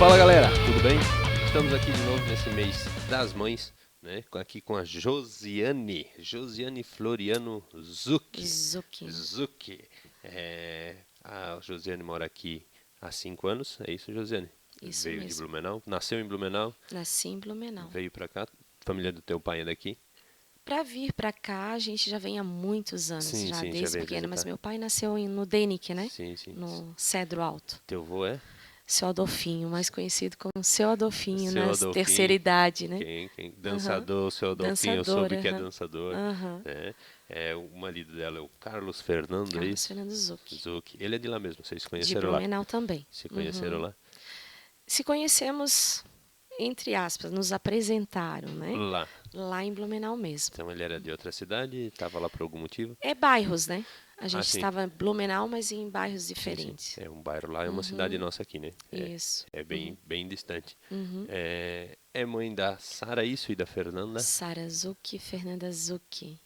Fala galera, tudo bem? Estamos aqui de novo nesse mês das mães, né? Aqui com a Josiane Floriano Zucchi. Zucchi. A Josiane mora aqui há 5 anos, é isso, Josiane? Isso Veio de mesmo. Blumenau, nasceu em Blumenau, Nasci em Blumenau. veio pra cá, família do teu pai é daqui? Pra vir pra cá, a gente já vem há muitos anos, Sim, já sim, já desde veio pequena. Mas visitar. meu pai nasceu no Denic, né? Sim, sim. No Cedro Alto. Teu avô é? Seu Adolfinho, mais conhecido como Seu Adolfinho, Seu na terceira Adolfinho, idade, né? quem? Aham. Dançador, seu Adolfinho, eu Dançador, soube que é aham. dançador, Aham. né? O marido dela é o Carlos Fernando, é Carlos isso? Fernando Zucchi. Zucchi. Ele é de lá mesmo, vocês se De conheceram lá? Blumenau também. Se conheceram lá? Se conhecemos, entre aspas, nos apresentaram, né? Lá. Lá em Blumenau mesmo. Então ele era de outra cidade, estava lá por algum motivo? É bairros, né? A gente Sim. estava em Blumenau, mas em bairros Sim, sim. diferentes. É um bairro lá, é uma cidade nossa aqui, né? Isso. É bem distante. É mãe da Sara, isso, e da Fernanda, Sara Zucchi, Fernanda Zucchi.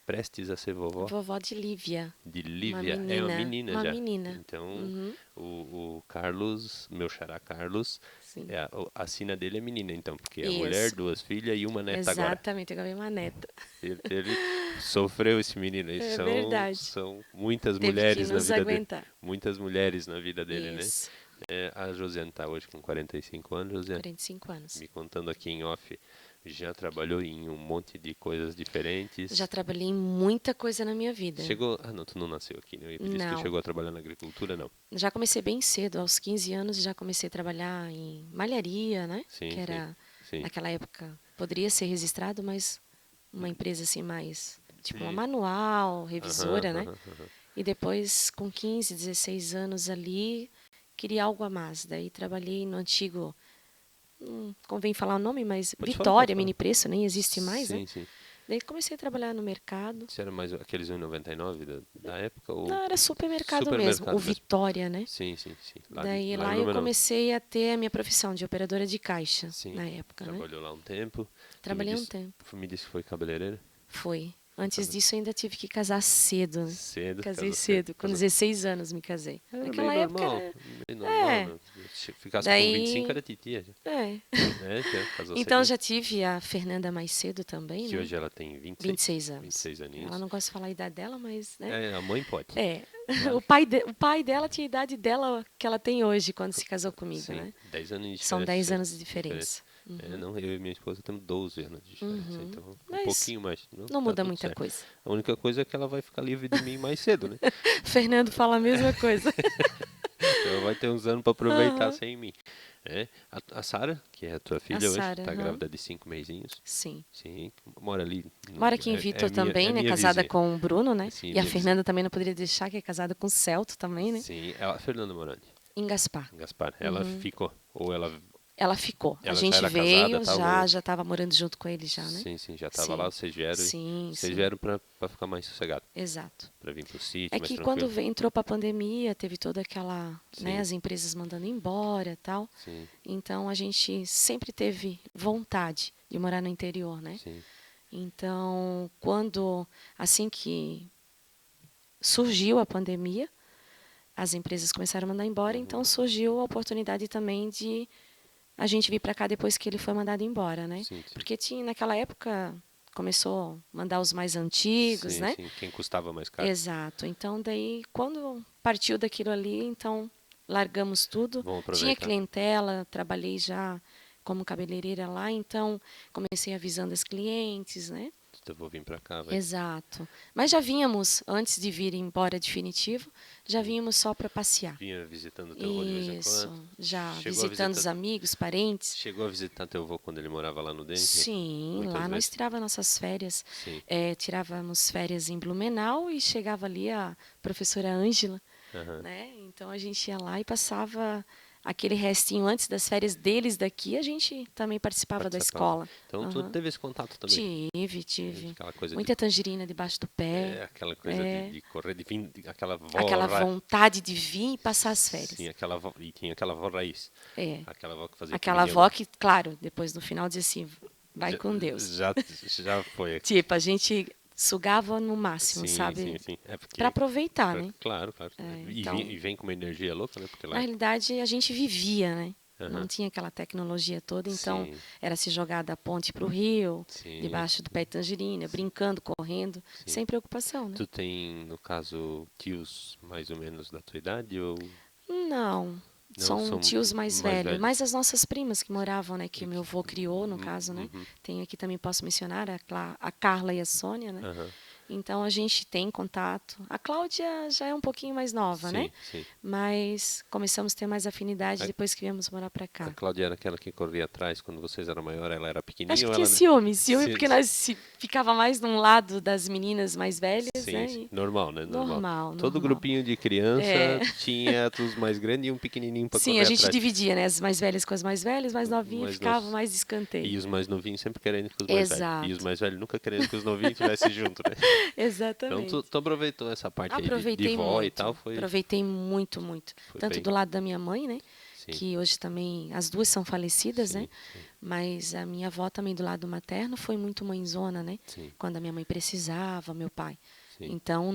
prestes a ser vovó Vovó de Lívia. de Lívia. Uma É uma menina. menina Uma já. menina. Então, o Carlos, meu xará Carlos, Sim. a sina dele é menina, então, porque é Isso. mulher, 2 filhas e uma neta agora. Exatamente, eu ganhei uma neta. Ele sofreu esse menino. É São, verdade. são muitas Teve mulheres que na nos vida dele. aguentar. Muitas mulheres na vida dele, Isso. né? A Josiane está hoje com 45 anos, Josiane. 45 anos. Me contando aqui em off, já trabalhou em um monte de coisas diferentes. Já trabalhei em muita coisa na minha vida. Não, tu não nasceu aqui, né? Eu ia pedir se tu Não. chegou a trabalhar na agricultura, não. Já comecei bem cedo, aos 15 anos já comecei a trabalhar em malharia, né? Sim, Que era, sim. naquela época, poderia ser registrado, mas uma empresa assim mais, tipo uma Sim. manual, revisora, né? Aham. E depois, com 15, 16 anos ali, queria algo a mais. Daí trabalhei no antigo, não convém falar o nome, mas Pode falar, Vitória, pode falar. Mini Preço, nem existe mais, né? Sim. Daí comecei a trabalhar no mercado. Você era mais aqueles 1,99 da época? Ou... Não, era supermercado mesmo, Supermercado o mesmo. Vitória, né? Sim. Daí Lá em lá eu Blumenau. comecei a ter a minha profissão de operadora de caixa, Sim. na época, né? Trabalhou lá um tempo. Trabalhei um tempo. Me disse que foi cabeleireira. Foi. Antes disso, eu ainda tive que casar cedo, né? Cedo. Casei casou cedo. Com casou. 16 anos me casei. Era Naquela meio época normal. era... Meio normal, É. né? Se ficasse Daí- com 25 era titia. É. Né? Já casou Então cedinho. já tive a Fernanda mais cedo também, Que né? hoje ela tem 26 anos. 26 aninhos. Ela não gosta de falar a idade dela, mas, né? A mãe pode. É. Claro. O pai dela tinha a idade dela que ela tem hoje, quando se casou comigo, Sim, né? 10 anos de diferença. São 10 anos de diferença. Não, eu e minha esposa temos 12 anos de diferença, então um Mas pouquinho mais. Não tá muda tudo muita certo. coisa. A única coisa é que ela vai ficar livre de mim mais cedo, né? Fernando fala a mesma coisa. Então ela vai ter uns anos para aproveitar Aham. sem mim. A Sara, que é a tua filha hoje, Sara, está aham. grávida de 5 mesinhos. Sim. Sim, mora ali. Mora aqui em Vitor também, né? minha Casada vizinha. com o Bruno, né? Sim, E a minha Fernanda também não poderia deixar, que é casada com o Celto também, né? Sim, a Fernanda Morandi, Em Gaspar. Gaspar, ela ficou, ou ela... Ela ficou. Ela A já gente era veio, casada, já estava morando junto com ele já, né? Sim, já estava Sim. lá, vocês vieram. Sim, Vocês sim. vieram para ficar mais sossegado, Exato. para vir pro sítio, É mais que tranquilo. quando entrou para a pandemia, teve toda aquela, né, Sim. as empresas mandando embora e tal. Sim, Então a gente sempre teve vontade de morar no interior, né? sim. Então, assim que surgiu a pandemia, as empresas começaram a mandar embora, então surgiu a oportunidade também de a gente vir para cá depois que ele foi mandado embora, né? Sim. Porque naquela época começou a mandar os mais antigos, Sim, né? sim. Quem custava mais caro. Exato. Então daí quando partiu daquilo ali, então largamos tudo. Vamos Tinha aproveitar. clientela, trabalhei já como cabeleireira lá, então comecei avisando as clientes, né? Eu vou vir para cá, vai. Exato. Mas já vínhamos, antes de vir embora definitivo, já vínhamos só para passear. Vinha visitando teu avô de vez em Isso, quando. já Chegou a visitando visitar- os amigos, parentes. Chegou a visitar teu avô quando ele morava lá no Dente? Sim, Muitas lá nós vezes? tirávamos nossas férias. Sim. Tirávamos férias em Blumenau e chegava ali a professora Ângela, Aham. né? Então a gente ia lá e passava aquele restinho antes das férias deles daqui, a gente também participava da escola. Então tu Aham. teve esse contato também? Tive. Aquela coisa Muita tangerina debaixo do pé. aquela coisa de correr, de vir, aquela avó Aquela ra- vontade de vir e passar as férias. Sim, aquela avó, e tinha aquela avó raiz. É. Aquela avó que fazia Aquela comidinha avó que, claro, depois no final dizia assim, vai já- com Deus. Já foi. Tipo, a gente sugava no máximo, Sim, sabe? sim. É porque, Para aproveitar, né? Claro. É, E então- vem com uma energia louca, né? Porque lá Na realidade, a gente vivia, né? Não Aham. tinha aquela tecnologia toda, então Sim, era se jogar da ponte para o rio, sim, debaixo do pé de tangerina, brincando, correndo, sim. sem preocupação, né? Tu tem, no caso, tios mais ou menos da tua idade ou Não, não são são tios mais mais velhos, mas velhos? as nossas primas que moravam, né, que o meu avô criou, no caso, né? Uhum. Tem aqui também posso mencionar a Carla e a Sônia, né? Aham. Então a gente tem contato. A Cláudia já é um pouquinho mais nova, né? Sim, sim. Mas começamos a ter mais afinidade A, depois que viemos morar para a cá. Cláudia era aquela que corria atrás quando vocês eram maior, ela era Acho pequenininha que ou tinha ela... ciúme Sim, porque nós ficava mais num lado das meninas mais velhas, sim, né? sim. E Normal, né? Normal. normal, Todo normal. grupinho de É, criança tinha os mais grandes e um pequenininho para sim, a correr gente atrás. dividia, né? As mais velhas com as mais velhas, mais novinhas Mas ficavam nós... mais de escanteio. E os mais novinhos sempre querendo com os mais velhos. E os Exato, mais velhos nunca querendo que os novinhos estivessem junto, né? Então tu, exatamente. tu aproveitou essa parte aí de vó e tal, Aproveitei muito, muito. foi Tanto bem. do lado da minha mãe, né? Sim, Que hoje também, as duas são falecidas, né? sim, sim, Mas a minha avó também do lado materno foi muito mãezona, né? sim, Quando a minha mãe precisava, meu pai. sim. Então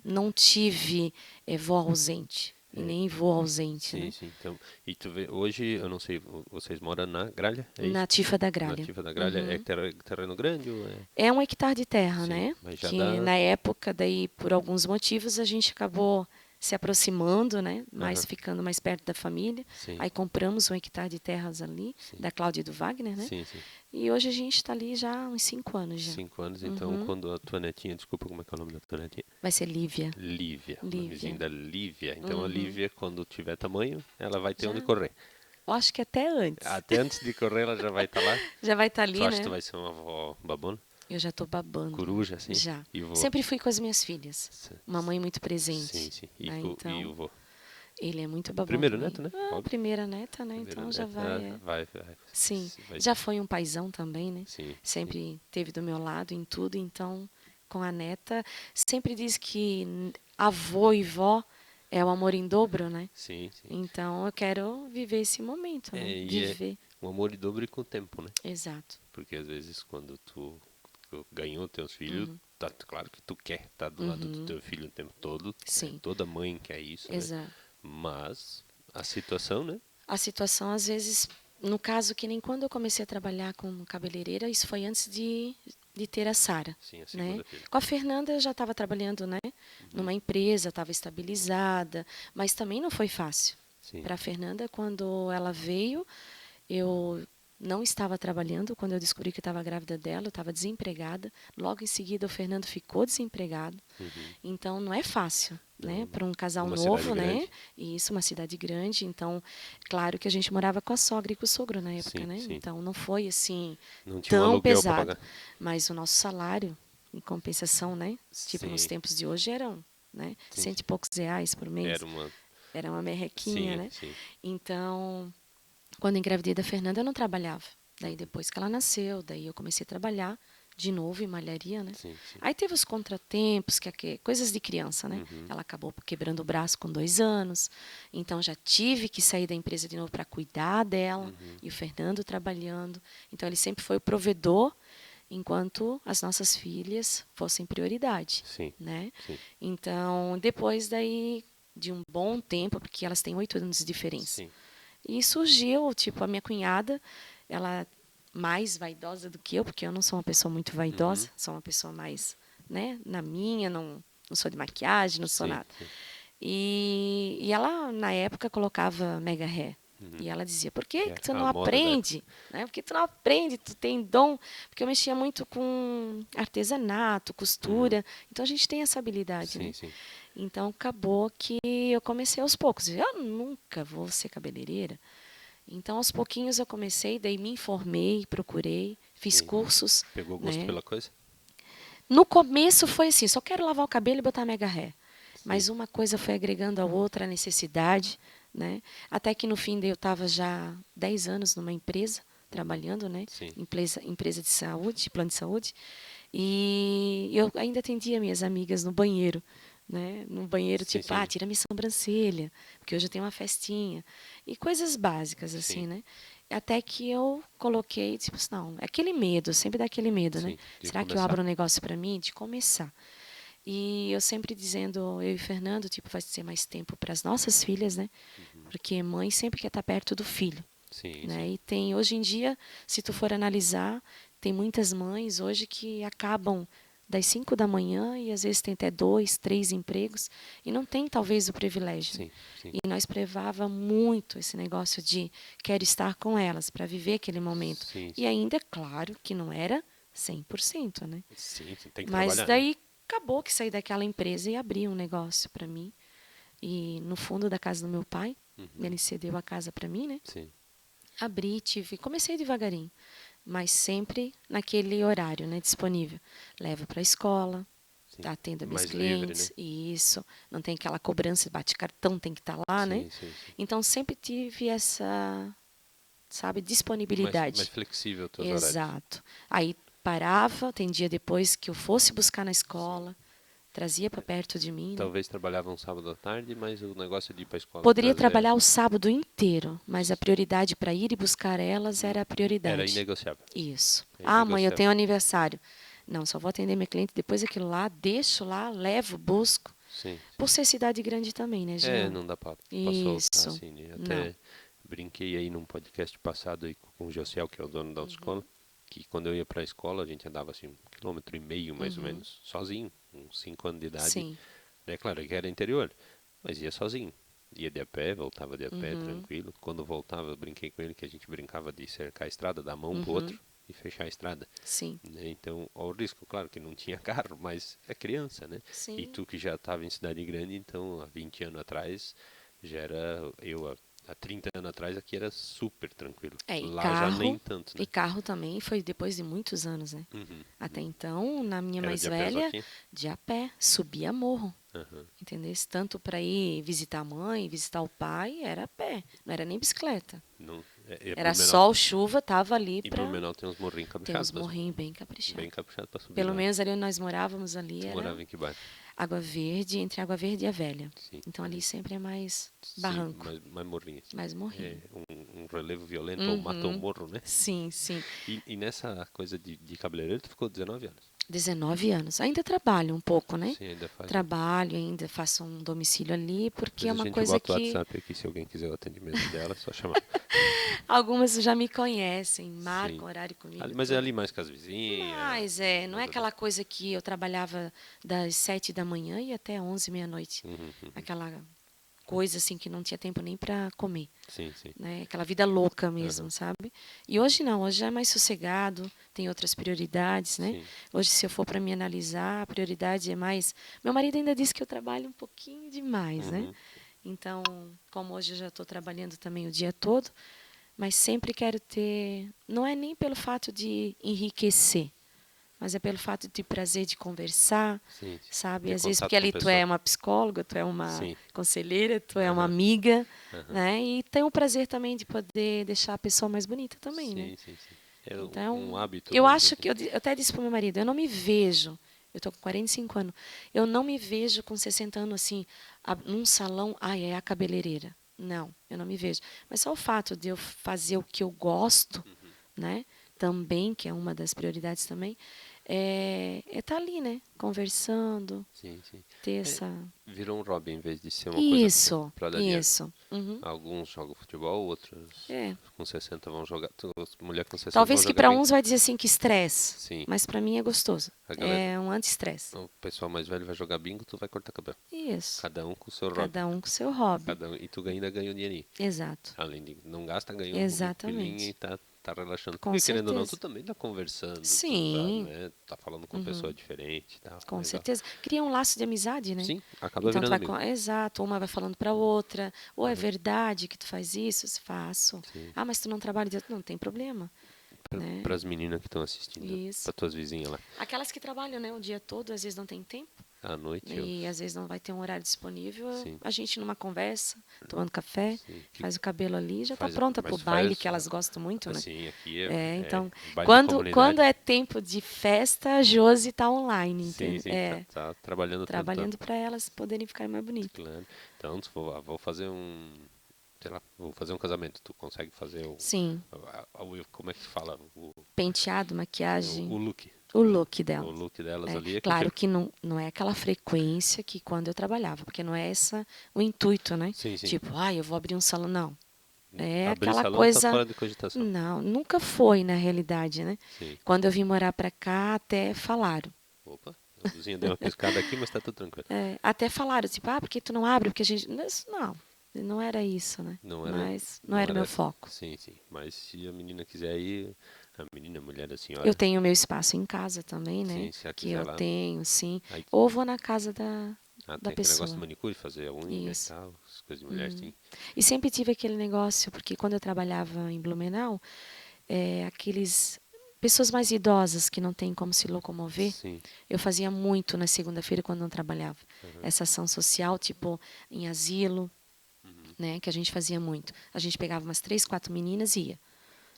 não tive vó ausente e É, nem vô ausente, sim, né? sim. Então, e tu vê, hoje, eu não sei, vocês moram na Gralha, é isso? Nativa da Gralha. Nativa da Gralha, é Uhum. terreno grande ou é? É 1 hectare de terra, Sim, né? mas já Que dá. na época, daí, por alguns motivos, a gente acabou se aproximando, né? Mais Aham, ficando mais perto da família. sim, Aí compramos 1 hectare de terras ali, sim, da Cláudia e do Wagner, né? sim, sim. E hoje a gente está ali já há uns 5 anos já. 5 anos, então Uhum. quando a tua netinha, desculpa, como é que é o nome da tua netinha? Vai ser Lívia. Lívia, o nomezinho Lívia. da Lívia. Então a Uhum. Lívia, quando tiver tamanho, ela vai ter Já, onde correr. eu acho que até antes. Até antes de correr, ela já vai estar lá. Já vai estar Tu ali, acha que tu né? vai ser uma avó babona? Eu já estou babando. Coruja, assim? Já. E o vô? Sempre fui com as minhas filhas. S- Uma mãe muito Sim, presente. sim. Né? E o Então, vô? ele é muito babão Primeiro neto, também. né? Ah, Óbvio. primeira neta, né? Primeiro Então já neto. vai. Vai. Sim. Vai. Já foi um paizão também, né? Sim, sim. Sempre teve do meu lado em tudo. Então, com a neta, sempre diz que avô e vó é o amor em dobro, né? Sim, sim. Então, eu quero viver esse momento, né? E é Viver. um amor em dobro e com o tempo, né? Exato. Porque às vezes quando tu ganhou teus filhos, Uhum. tá claro que tu quer estar do lado do Uhum. teu filho o tempo todo, né? Sim. Toda mãe quer isso, né? Exato. Mas a situação, né? A situação, às vezes, no caso, que nem quando eu comecei a trabalhar como cabeleireira, isso foi antes de ter a Sara, Sim, a né? segunda filha. Com a Fernanda eu já estava trabalhando, né? Uhum. Numa empresa, estava estabilizada, mas também não foi fácil. Sim. Para a Fernanda, quando ela veio, eu não estava trabalhando. Quando eu descobri que estava grávida dela, eu estava desempregada. Logo em seguida, o Fernando ficou desempregado. Uhum. Então, não é fácil, né? Não, Para um casal numa cidade novo, né? grande. E isso, uma cidade grande. Então, claro que a gente morava com a sogra e com o sogro na época, Sim, né? sim. Então, não foi assim Não tinha um tão aluguel para pesado. pagar. Mas o nosso salário, em compensação, né? Tipo, nos Sim, tempos de hoje eram, né? sim, Cento sim. e poucos reais por mês. Era uma. Era uma merrequinha, Sim, né? sim. Então, quando eu engravidei da Fernanda, eu não trabalhava. Daí, Uhum. depois que ela nasceu, daí eu comecei a trabalhar de novo em malharia, né? Sim, sim. Aí teve os contratempos, coisas de criança, né? Uhum. Ela acabou quebrando o braço com 2 anos, então já tive que sair da empresa de novo para cuidar dela, Uhum. e o Fernando trabalhando. Então ele sempre foi o provedor, enquanto as nossas filhas fossem prioridade, Sim, né? sim, Então depois daí de um bom tempo, porque elas têm 8 anos de diferença, sim. e surgiu, tipo, a minha cunhada, ela mais vaidosa do que eu, porque eu não sou uma pessoa muito Uhum. vaidosa, sou uma pessoa mais, né, na minha, não sou de maquiagem, não sou Sim, nada. sim. E ela, na época, colocava mega hair. Uhum. E ela dizia, por Que que é que tu a não moda da época. aprende? Né? Por que tu não aprende? Tu tem dom. Porque eu mexia muito com artesanato, Uhum. costura. Então, a gente tem essa habilidade, Sim, né? sim. Então, acabou que eu comecei aos poucos. Eu nunca vou ser cabeleireira. Então, aos pouquinhos eu comecei, daí me informei, procurei, fiz Sim. cursos, Pegou gosto né? pela coisa? No começo foi assim, só quero lavar o cabelo e botar mega hair. Sim. Mas uma coisa foi agregando a outra, a necessidade, né? Até que no fim eu estava já 10 anos numa empresa, Uhum. trabalhando, né? Sim. Empresa de saúde, plano de saúde. E eu ainda atendia minhas amigas no banheiro, né? No banheiro, Sim, tipo, sim. tira minha sobrancelha, porque hoje eu tenho uma festinha. E coisas básicas, Sim. assim, né? Até que eu coloquei, tipo, assim, não, aquele medo, sempre dá aquele medo, né? Sim. De Será que eu começar. abro um negócio para mim? De começar. E eu sempre dizendo, eu e Fernando, tipo, vai ser mais tempo para as nossas filhas, né? Uhum. Porque mãe sempre quer estar perto do filho. Sim, né? sim. E tem, hoje em dia, se tu for analisar, tem muitas mães hoje que acabam das 5 da manhã e às vezes tem até 2, 3 empregos e não tem talvez o privilégio. Sim, sim. E nós privava muito esse negócio de quero estar com elas para viver aquele momento. Sim, E sim. ainda, claro, que não era 100%, né? Sim, sim, tem que Mas trabalhar, né? daí acabou que saí daquela empresa e abri um negócio para mim. E no fundo da casa do meu pai, Uhum. ele cedeu a casa para mim, né? Sim, Abri, comecei devagarinho, mas sempre naquele horário, né, disponível. Levo para a escola, sim. atendo meus Mais livre, né? clientes, e isso, não tem aquela cobrança, bate cartão, tem que estar lá, né? Sim, sim, sim. Então sempre tive essa, sabe, Mais disponibilidade. flexível os teus horários. Exato. Aí parava, tem dia depois que eu fosse buscar na Sim. escola, trazia para perto de mim, né? Talvez trabalhava um sábado à tarde, mas o negócio de ir para a escola e Poderia trazer. trabalhar o sábado inteiro, mas a prioridade para ir e buscar elas era a Era prioridade. inegociável. Isso. É Ah, mãe, eu inegociável. tenho aniversário. Não, só vou atender meu cliente depois aquilo lá, deixo lá, levo, busco. Sim, Por sim. ser cidade grande também, né, É, Jean? não dá para soltar Isso. assim, né? Não. Até brinquei aí num podcast passado aí com o Josiel, que é o dono da autoescola, Uhum. que quando eu ia para a escola, a gente andava assim 1,5 km mais ou Uhum. menos, sozinho, com 5 anos de idade. Sim. É claro que era interior, mas ia sozinho. Ia de a pé, voltava de a pé, Uhum. tranquilo. Quando voltava, eu brinquei com ele que a gente brincava de cercar a estrada, dar a mão pro Uhum. outro e fechar a estrada. Sim. Né? Então, ao risco, claro que não tinha carro, mas é criança, né? E Sim. tu que já estava em cidade grande, então há 20 anos atrás, já era eu há 30 anos atrás aqui era super tranquilo. É, Lá já nem tanto, e né? carro também foi depois de muitos anos, né? Uhum. Até então, na minha Era mais de a pé velha, aqui? de a pé, subia morro. Uhum. Entendeu? Tanto para ir visitar a mãe, visitar o pai, era a pé, não era nem bicicleta. Não, Era Blumenau, sol, chuva, tava ali e para Blumenau tem uns morrinhos ter uns caprichados, morrinhos bem bem caprichados. caprichados para subir Pelo lá. menos ali onde nós morávamos ali Tu era morava em que bairro? Água Verde, entre Água Verde e a Velha. Sim, Então ali ali. sempre é mais Sim, barranco, mais morrinho, assim. mais É morrinho. um relevo violento ou mata ou Uhum. morro, né? Sim, sim. E nessa coisa de cabeleireiro, tu ficou 19 anos. 19 anos. Ainda trabalho um pouco, né? Sim, ainda faz um. Trabalho, ainda faço um domicílio ali, porque Depois é a uma gente coisa bota o que WhatsApp aqui se alguém quiser o atendimento dela, é só chamar. algumas já me conhecem, Sim. marcam horário comigo, Mas é tudo. ali mais com as vizinhas. Mas não é Mais aquela coisa que eu trabalhava das 7 da manhã e até 11, meia-noite. Uhum, uhum. Aquela coisa assim que não tinha tempo nem para comer, Sim, sim. né? Aquela vida louca mesmo, Aham. sabe? E hoje não, hoje já é mais sossegado, tem outras prioridades, né? Sim. Hoje, se eu for para me analisar, a prioridade é mais. Meu marido ainda diz que eu trabalho um pouquinho demais, né? Uhum. Então, como hoje eu já estou trabalhando também o dia todo, mas sempre quero ter. Não é nem pelo fato de enriquecer, mas é pelo fato de prazer de conversar, Sim, sim. sabe? Ter Às vezes contato porque com ali tu é pessoa. uma psicóloga, tu é uma Sim. conselheira, tu é uma Aham. amiga, Aham. né? E tem o prazer também de poder deixar a pessoa mais bonita também, né? Sim, sim, sim. É um Então, hábito, eu vamos dizer acho que assim. eu até disse para o meu marido, eu não me vejo, eu estou com 45 anos, eu não me vejo com 60 anos assim, num salão, ai, é a cabeleireira. Não, eu não me vejo. Mas só o fato de eu fazer o que eu gosto, Uhum. né? Também, que é uma das prioridades também, tá ali, né? Conversando, Sim, sim. ter É, essa. virou um hobby em vez de ser uma coisa Isso, pra dar dinheiro. isso. Uhum. Alguns jogam futebol, outros É. com 60 vão jogar. Mulher com 60 vão Talvez que jogar para bem. uns vai dizer assim que estresse, Sim. mas para mim é gostoso. A galera, É um anti-estresse. o pessoal mais velho vai jogar bingo, tu vai cortar cabelo. Isso. Cada um com o seu hobby. Cada um com seu hobby. Cada um, e tu ainda ganha um dinheirinho. Exato. Além de não gasta, ganha um pilinha e Exatamente. tá relaxando. Com Porque querendo ou não, tu certeza. também tá conversando, tu tá, Sim. né, tá falando com uma pessoa Uhum. diferente e tal. Com Legal. certeza. Cria um laço de amizade, né? Sim, acaba Então tu virando vai amigo. exato, uma vai falando para outra, ou é Aham. verdade que tu faz isso? Faço. Sim. Ah, mas tu não trabalha de não tem problema, né? Para as meninas que estão assistindo, Isso. para tuas vizinhas lá, Aquelas que trabalham, né, o dia todo, às vezes não tem tempo, à noite, eu. e às vezes não vai ter um horário disponível, Sim, a gente numa conversa, tomando café, sim. faz o cabelo ali, e já está Faz, pronta para o mas baile, faz. que elas gostam muito, né? Assim, aqui Então, baile de quando comunidade. é tempo de festa, a Josi está online, Sim, entende? sim, tá trabalhando tanto Trabalhando tempo. para elas poderem ficar mais bonitas. Claro. Então, se for, vou fazer sei lá, vou fazer um casamento. Tu consegue fazer Sim, como é que se fala? penteado, O maquiagem, look, o né? look O delas. look delas É, ali é claro contigo. que não é aquela frequência que quando eu trabalhava, porque não é essa o intuito, né? Sim, sim. Tipo, eu vou abrir um salão. Não, É Abrir aquela salão tá coisa. fora de cogitação. Não, nunca foi na realidade, né? Sim. Quando eu vim morar para cá, até falaram. Opa, a luzinha deu uma piscada aqui, mas tá tudo tranquilo. Até falaram, tipo, por que tu não abre? Porque a gente. Não, não era isso, né? Não era, Mas não não era o meu era, foco. sim, sim. Mas se a menina quiser ir, a menina, a mulher, a Eu senhora, tenho meu espaço em casa também, né? sim, se ela Que quiser eu lá, tenho, sim. aí Ou vou na casa da tem aquele negócio de pessoa. manicure, fazer a unha e Isso. tal, as coisas de mulher, sim. E sempre tive aquele negócio, porque quando eu trabalhava em Blumenau, aqueles pessoas mais idosas que não têm como se locomover, Sim, eu fazia muito na segunda-feira quando não trabalhava. aham, Essa ação social, tipo em asilo, uhum, né, que a gente fazia muito. A gente pegava umas 3, 4 meninas e ia.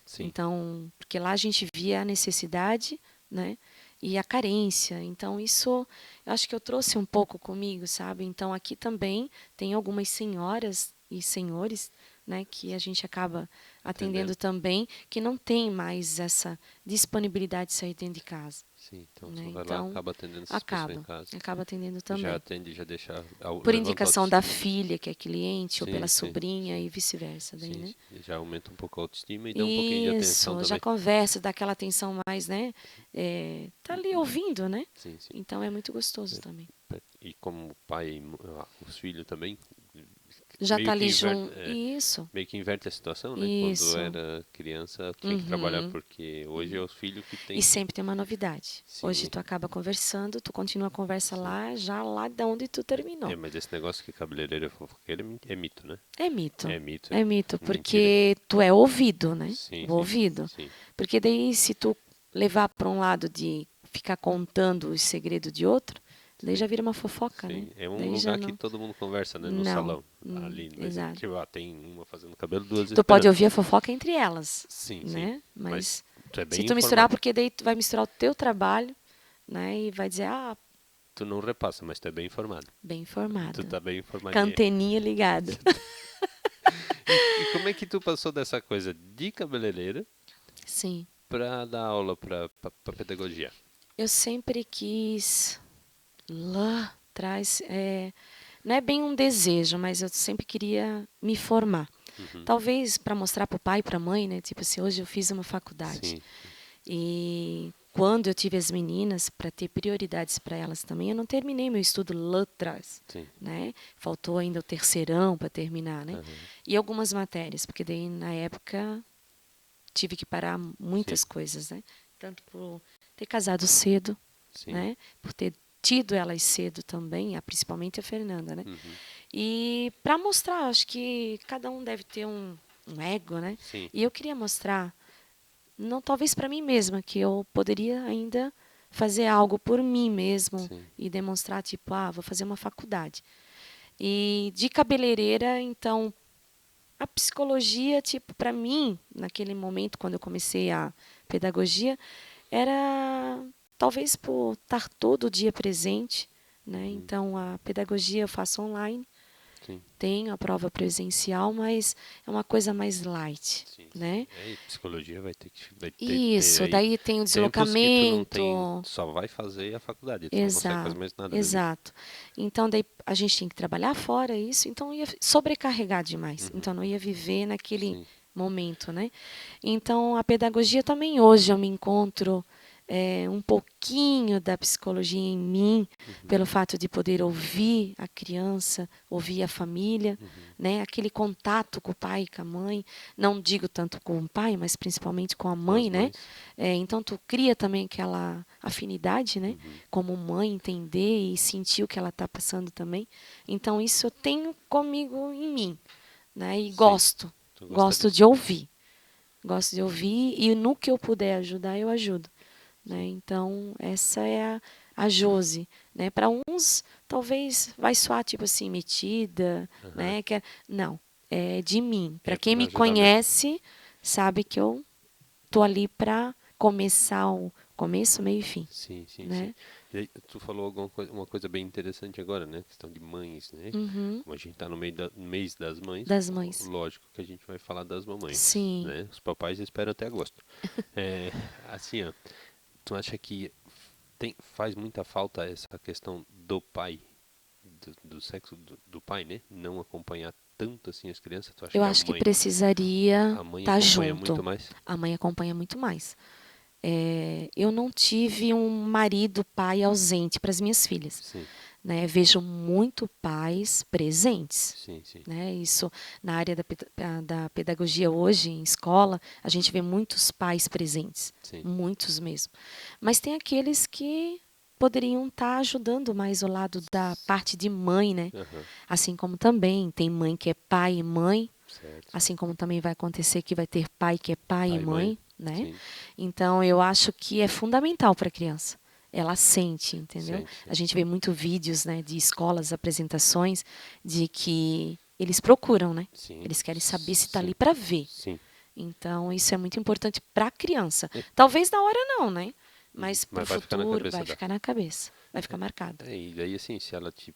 sim, Então, porque lá a gente via a necessidade, né, e a carência. Então, isso eu acho que eu trouxe um pouco comigo, sabe? Então, aqui também tem algumas senhoras e senhores, né, que a gente acaba atendendo atendendo. também, que não tem mais essa disponibilidade de sair dentro de casa, Sim, então né? você vai lá, Então, acaba atendendo essas pessoas em casa. acaba atendendo Já também. atende, já deixa, Por levanta a indicação da autoestima. filha, que é cliente, ou Sim, pela sim, sobrinha sim, e vice-versa, daí, sim, né? sim. Já aumenta um pouco a autoestima e dá um pouquinho de atenção Isso, já também. conversa, dá aquela atenção mais, né? Tá ali ouvindo, né? Sim, sim. Então é muito gostoso também. E como pai, os filhos também, Já tá meio que ali inverte, junto. Isso, meio que inverte a situação, né? Quando isso. era criança tinha que trabalhar Uhum. porque hoje é os filhos que E tem que. sempre tem uma novidade. Hoje Sim. tu acaba conversando, tu continua a conversa Sim. lá, já lá de onde tu terminou. Mas esse negócio que cabeleireiro é fofoqueiro é mito, né? É mito. É mito, É mito, mentira. porque tu é ouvido, né? Sim, O sim, ouvido. sim, Porque daí, se tu levar para um lado de ficar contando os segredos de outro, daí sim, já vira uma fofoca, né? sim. É um Daí já lugar que não. todo mundo conversa, né? No Não. salão. Ali, mas Exato. tipo, tem uma fazendo cabelo, duas Tu pode esperando. ouvir a fofoca entre elas, Sim, sim. né? Mas Mas tu é se bem tu misturar, informado. porque daí tu vai misturar o teu trabalho, né? E vai dizer, Tu não repassa, mas tu é bem informado. bem Tu informado. tá bem Com a informadinha. anteninha ligada. E como é que tu passou dessa coisa de cabeleireira Sim. pra dar aula pra pedagogia? Eu sempre quis lá atrás, não é bem um desejo, mas eu sempre queria me formar. Uhum. Talvez para mostrar para o pai e para a mãe, né? Tipo assim, hoje eu fiz uma faculdade. Sim, E quando eu tive as meninas, para ter prioridades para elas também, eu não terminei meu estudo lá atrás, sim. né? Faltou ainda o terceirão para terminar, né? Aham. E algumas matérias, porque daí na época tive que parar Sim, muitas coisas, né? Tanto por ter casado cedo, sim. né? Por ter tido elas cedo também, principalmente a Fernanda, né? Uhum. E para mostrar, acho que cada um deve ter um ego, né? Sim, E eu queria mostrar, não talvez para mim mesma, que eu poderia ainda fazer algo por mim mesmo sim. e demonstrar, tipo, vou fazer uma faculdade. E de cabeleireira, então, a psicologia, tipo, para mim, naquele momento, quando eu comecei a pedagogia, era talvez por estar todo dia presente, né? Uhum. Então, a pedagogia eu faço online, Sim, tenho a prova presencial, mas é uma coisa mais light, sim, sim. né? E psicologia vai ter Isso, aí daí tem o tempos que tu não tem, deslocamento. só vai fazer a faculdade, tu não consegue fazer Exato, mais nada da vida. exato. Então, daí a gente tem que trabalhar fora isso, então ia sobrecarregar demais. Uhum. Então, não ia viver naquele Sim, momento, né? Então, a pedagogia também hoje eu me encontro um pouquinho da psicologia em mim, uhum. pelo fato de poder ouvir a criança, ouvir a família, Uhum. né? Aquele contato com o pai e com a mãe. Não digo tanto com o pai, mas principalmente com a Com as mãe, né? mães. Então, tu cria também aquela afinidade, né? Uhum. Como mãe, entender e sentir o que ela está passando também. Então, isso eu tenho comigo em mim, né? E Sim, gosto. tu gosta Gosto disso. de ouvir. Gosto de ouvir e no que eu puder ajudar, eu ajudo. Né? Sim. Então, essa é a Josi. Né? Para uns, talvez vai soar tipo assim, metida. Aham. Né? Não, é de mim. Para É quem pra me ajudar mesmo. conhece, sabe que eu tô ali para começar o começo, meio e fim. Sim, sim, sim. Né? E aí, tu falou uma coisa bem interessante agora, né? Questão de mães, né? Uhum. Como a gente tá no meio no mês das mães, Das mães. lógico que a gente vai falar das mamães, Sim. né? Os papais esperam até agosto. É, assim, ó, tu acha que faz muita falta essa questão do pai, do sexo do pai, né? Não acompanhar tanto assim as crianças? Tu acha Eu que acho que precisaria a mãe estar acompanha junto. muito mais? A mãe acompanha muito mais. Eu não tive um marido, pai ausente para as minhas filhas. Sim, Vejo muito pais presentes. sim, sim. Isso na área da pedagogia hoje, em escola, a gente vê muitos pais presentes, Sim. muitos mesmo. Mas tem aqueles que poderiam estar ajudando mais o lado da parte de mãe, né? Aham, Assim como também tem mãe que é pai e mãe, certo. assim como também vai acontecer que vai ter pai que é pai e Pai e mãe. mãe, né? Sim, Então eu acho que é fundamental para a criança. Ela sente, entendeu? sente, A sim. gente vê muito vídeos, né, de escolas, apresentações, de que eles procuram, né? Sim, Eles querem saber se está sim, ali para ver. sim. Então isso é muito importante para a criança. É, Talvez na hora não, né? Mas para o mas vai ficar na futuro cabeça vai dela. ficar na cabeça, vai ficar marcado. E daí assim, se ela te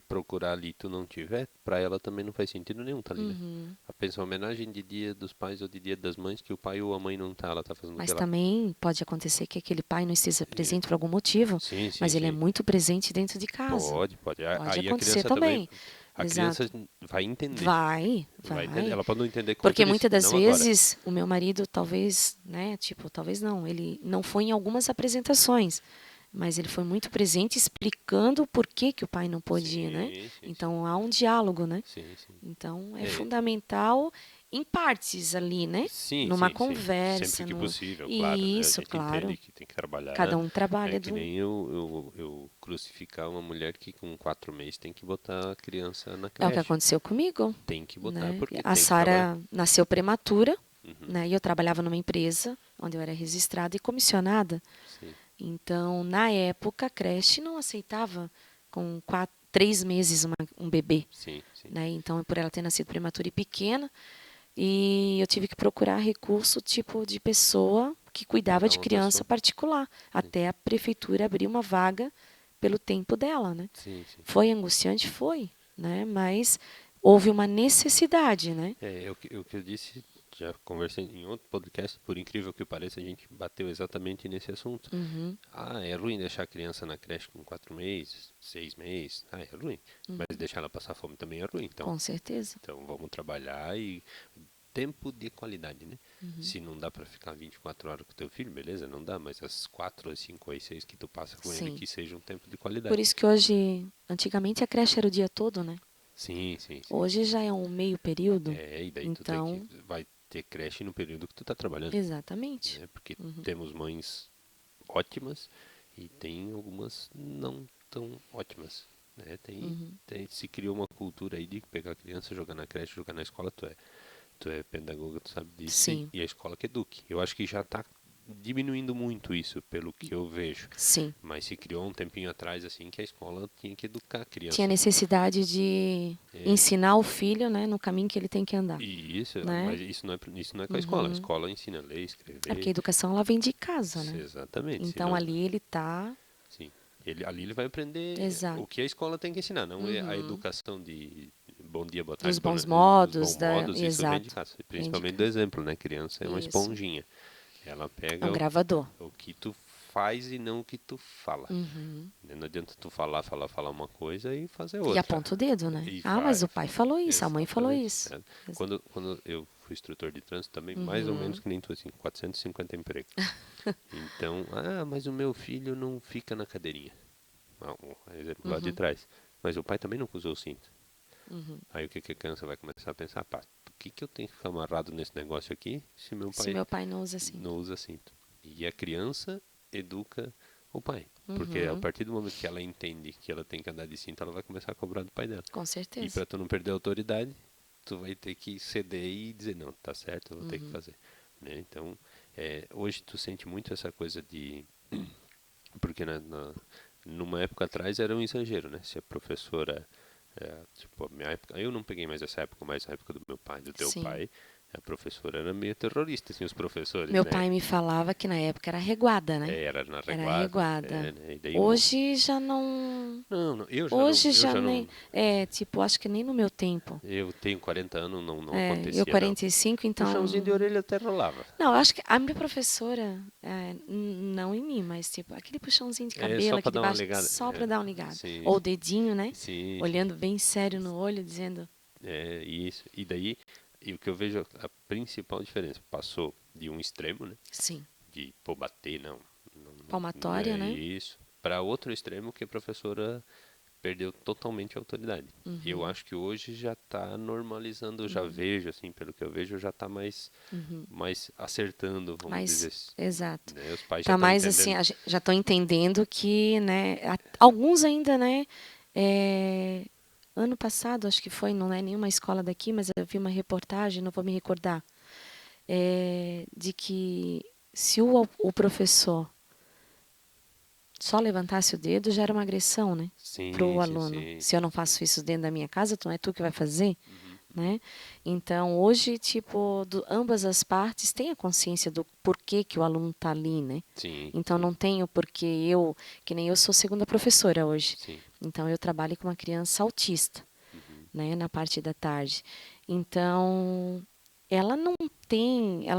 procurar ali e tu não tiver, pra ela também não faz sentido nenhum tá ali, né? Uhum. A pensa uma homenagem de dia dos pais ou de dia das mães que o pai ou a mãe não tá, ela tá fazendo o que Mas ela... também pode acontecer que aquele pai não esteja É, presente por algum motivo, sim, sim, mas ele é sim. muito presente dentro de casa. Pode. Pode Aí a acontecer criança também, também. a criança Exato. vai entender. Vai, Vai entender. vai. Ela pode não entender como tu Porque disse, muitas das não agora. vezes o meu marido talvez, né, tipo, talvez não, ele não foi em algumas apresentações, mas ele foi muito presente explicando o porquê que o pai não podia, né? Sim. Então há um diálogo, né? Sim. Então é É, fundamental em partes ali, né? Numa sim. Sempre conversa, que no... possível, claro, né? A Isso, gente entende claro. que tem que trabalhar. Cada um É trabalha que do. nem eu crucificar uma mulher que com 4 meses tem que botar a criança na É o que creche. aconteceu comigo, Tem que botar né? porque A tem que trabalhar. Sara nasceu prematura, Uhum, né? E eu trabalhava numa empresa onde eu era registrada e comissionada. sim, Então, na época, a creche não aceitava com 3 meses um bebê, sim. né? Então, por ela ter nascido prematura e pequena, e eu tive que procurar recurso tipo de pessoa que cuidava Pagar de uma criança pessoa. particular, Sim, até a prefeitura abrir uma vaga pelo tempo dela, né? sim. Foi angustiante, foi, né? Mas houve uma necessidade, né? O que eu disse, já conversei em outro podcast, por incrível que pareça, a gente bateu exatamente nesse assunto. Uhum, Ah, é ruim deixar a criança na creche com 4 meses, 6 meses. Ah, é ruim. Mas deixar ela passar fome também é ruim. com certeza. Então vamos trabalhar e tempo de qualidade, né? Se não dá pra ficar 24 horas com teu filho, beleza, não dá, mas as 4, as 5, as 6 que tu passa com ele, Sim. que seja um tempo de Por qualidade. isso que hoje, antigamente a creche era o dia todo, né? Sim. Hoje já é um meio período, E daí tu tem que, então, vai ter creche no período que tu tá trabalhando, exatamente. né? Porque temos mães ótimas e tem algumas não tão ótimas, né? Se criou uma cultura aí de pegar a criança, jogar na creche, jogar na escola, tu é pedagoga, tu sabe disso, Sim, e a escola que eduque. Eu acho que já está diminuindo muito isso, pelo que eu vejo. sim. Mas se criou um tempinho atrás, assim, que a escola tinha que educar a Tinha criança. necessidade de É, ensinar o filho, né, no caminho que ele tem que andar, e isso, né? mas isso não é com a escola. A escola ensina a ler, É porque escrever. a educação ela vem de casa, né? Exatamente. Então Senão, ali ele tá, sim. Ali ele vai aprender exato, o que a escola tem que ensinar, não é a educação de bom dia, boa tarde, dos bons os modos, bons modos, isso vem de exato, casa. vem de Principalmente do casa. exemplo, né? Criança é uma Isso. esponjinha. Ela É um pega gravador. o que tu faz e não o que tu fala. Uhum. Não adianta tu falar uma coisa e fazer E outra. aponta o dedo, né? E Ah, mas faz. o pai falou isso, a mãe falou Exatamente. isso. Quando eu fui instrutor de trânsito também, mais ou menos que nem tu, assim, 450 empregos. Então, mas o meu filho não fica na cadeirinha. Um exemplo lá de trás. Mas o pai também não usou o cinto. Aí o que a criança vai começar a pensar? Pá, por que eu tenho que ficar amarrado nesse negócio aqui se meu Se pai meu pai não usa assim. não usa cinto? E a criança educa o pai. Porque a partir do momento que ela entende que ela tem que andar de cinto, ela vai começar a cobrar do pai dela. Com E certeza. para tu não perder a autoridade, tu vai ter que ceder e dizer, não, tá certo, eu vou ter que fazer. Né? Então, hoje tu sente muito essa coisa de... Porque numa época atrás era um exagero, né? Se a professora... tipo, a minha época, eu não peguei mais essa época, mas a época do meu pai, do teu Sim. pai, a professora era meio terrorista, assim, os professores, Meu né? pai me falava que na época era reguada, né? Era na Era reguada. reguada. Né? E daí Hoje já não. não, Hoje eu já já nem. não... Tipo, acho que nem no meu tempo. Eu tenho 40 anos, não Eu acontecia, não. 45, Puxãozinho de então. orelha até rolava. Não, eu acho que a minha professora, não em mim, mas tipo, aquele puxãozinho de cabelo Só aqui pra dar uma debaixo, ligada. só pra dar uma ligada. Sim, Ou o dedinho, né? sim. Olhando bem sério no olho, dizendo, É isso. E daí, e o que eu vejo, a principal diferença, passou de um extremo, né? Sim. De, pô, bater, não Palmatória, é né? isso, para outro extremo que a professora perdeu totalmente a autoridade. Eu Uhum, acho que hoje já está normalizando, eu já vejo, assim, pelo que eu vejo, já está uhum. mais acertando, vamos dizer, Mas, exato. né? Os pais já Tá estão mais assim, entendendo. já estão entendendo que, né, alguns ainda, né, é, ano passado, acho que foi, não é nenhuma escola daqui, mas eu vi uma reportagem, não vou me recordar, de que se o professor só levantasse o dedo, já era uma agressão, né, para Sim, o sim, aluno. sim, Se eu não sim. faço isso dentro da minha casa, então é tu que vai fazer? Uhum, uhum. Né? Então, hoje, tipo, ambas as partes têm a consciência do porquê que o aluno está ali, né? Sim, Então, sim, não tenho porque que nem eu sou segunda professora hoje. sim. Então, eu trabalho com uma criança autista, Uhum. né, na parte da tarde. Então, ela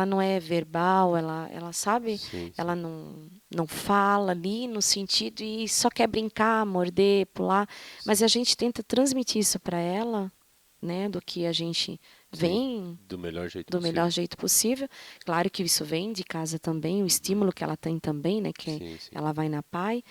não é verbal, ela sabe, Sim, ela sim. não fala ali no sentido e só quer brincar, morder, pular, mas Sim. a gente tenta transmitir isso para ela, né, do que a gente Sim. vem Do melhor jeito do melhor possível. jeito possível. Claro que isso vem de casa também, o Uhum. estímulo que ela tem também, né, que Sim, sim. ela vai na PAI.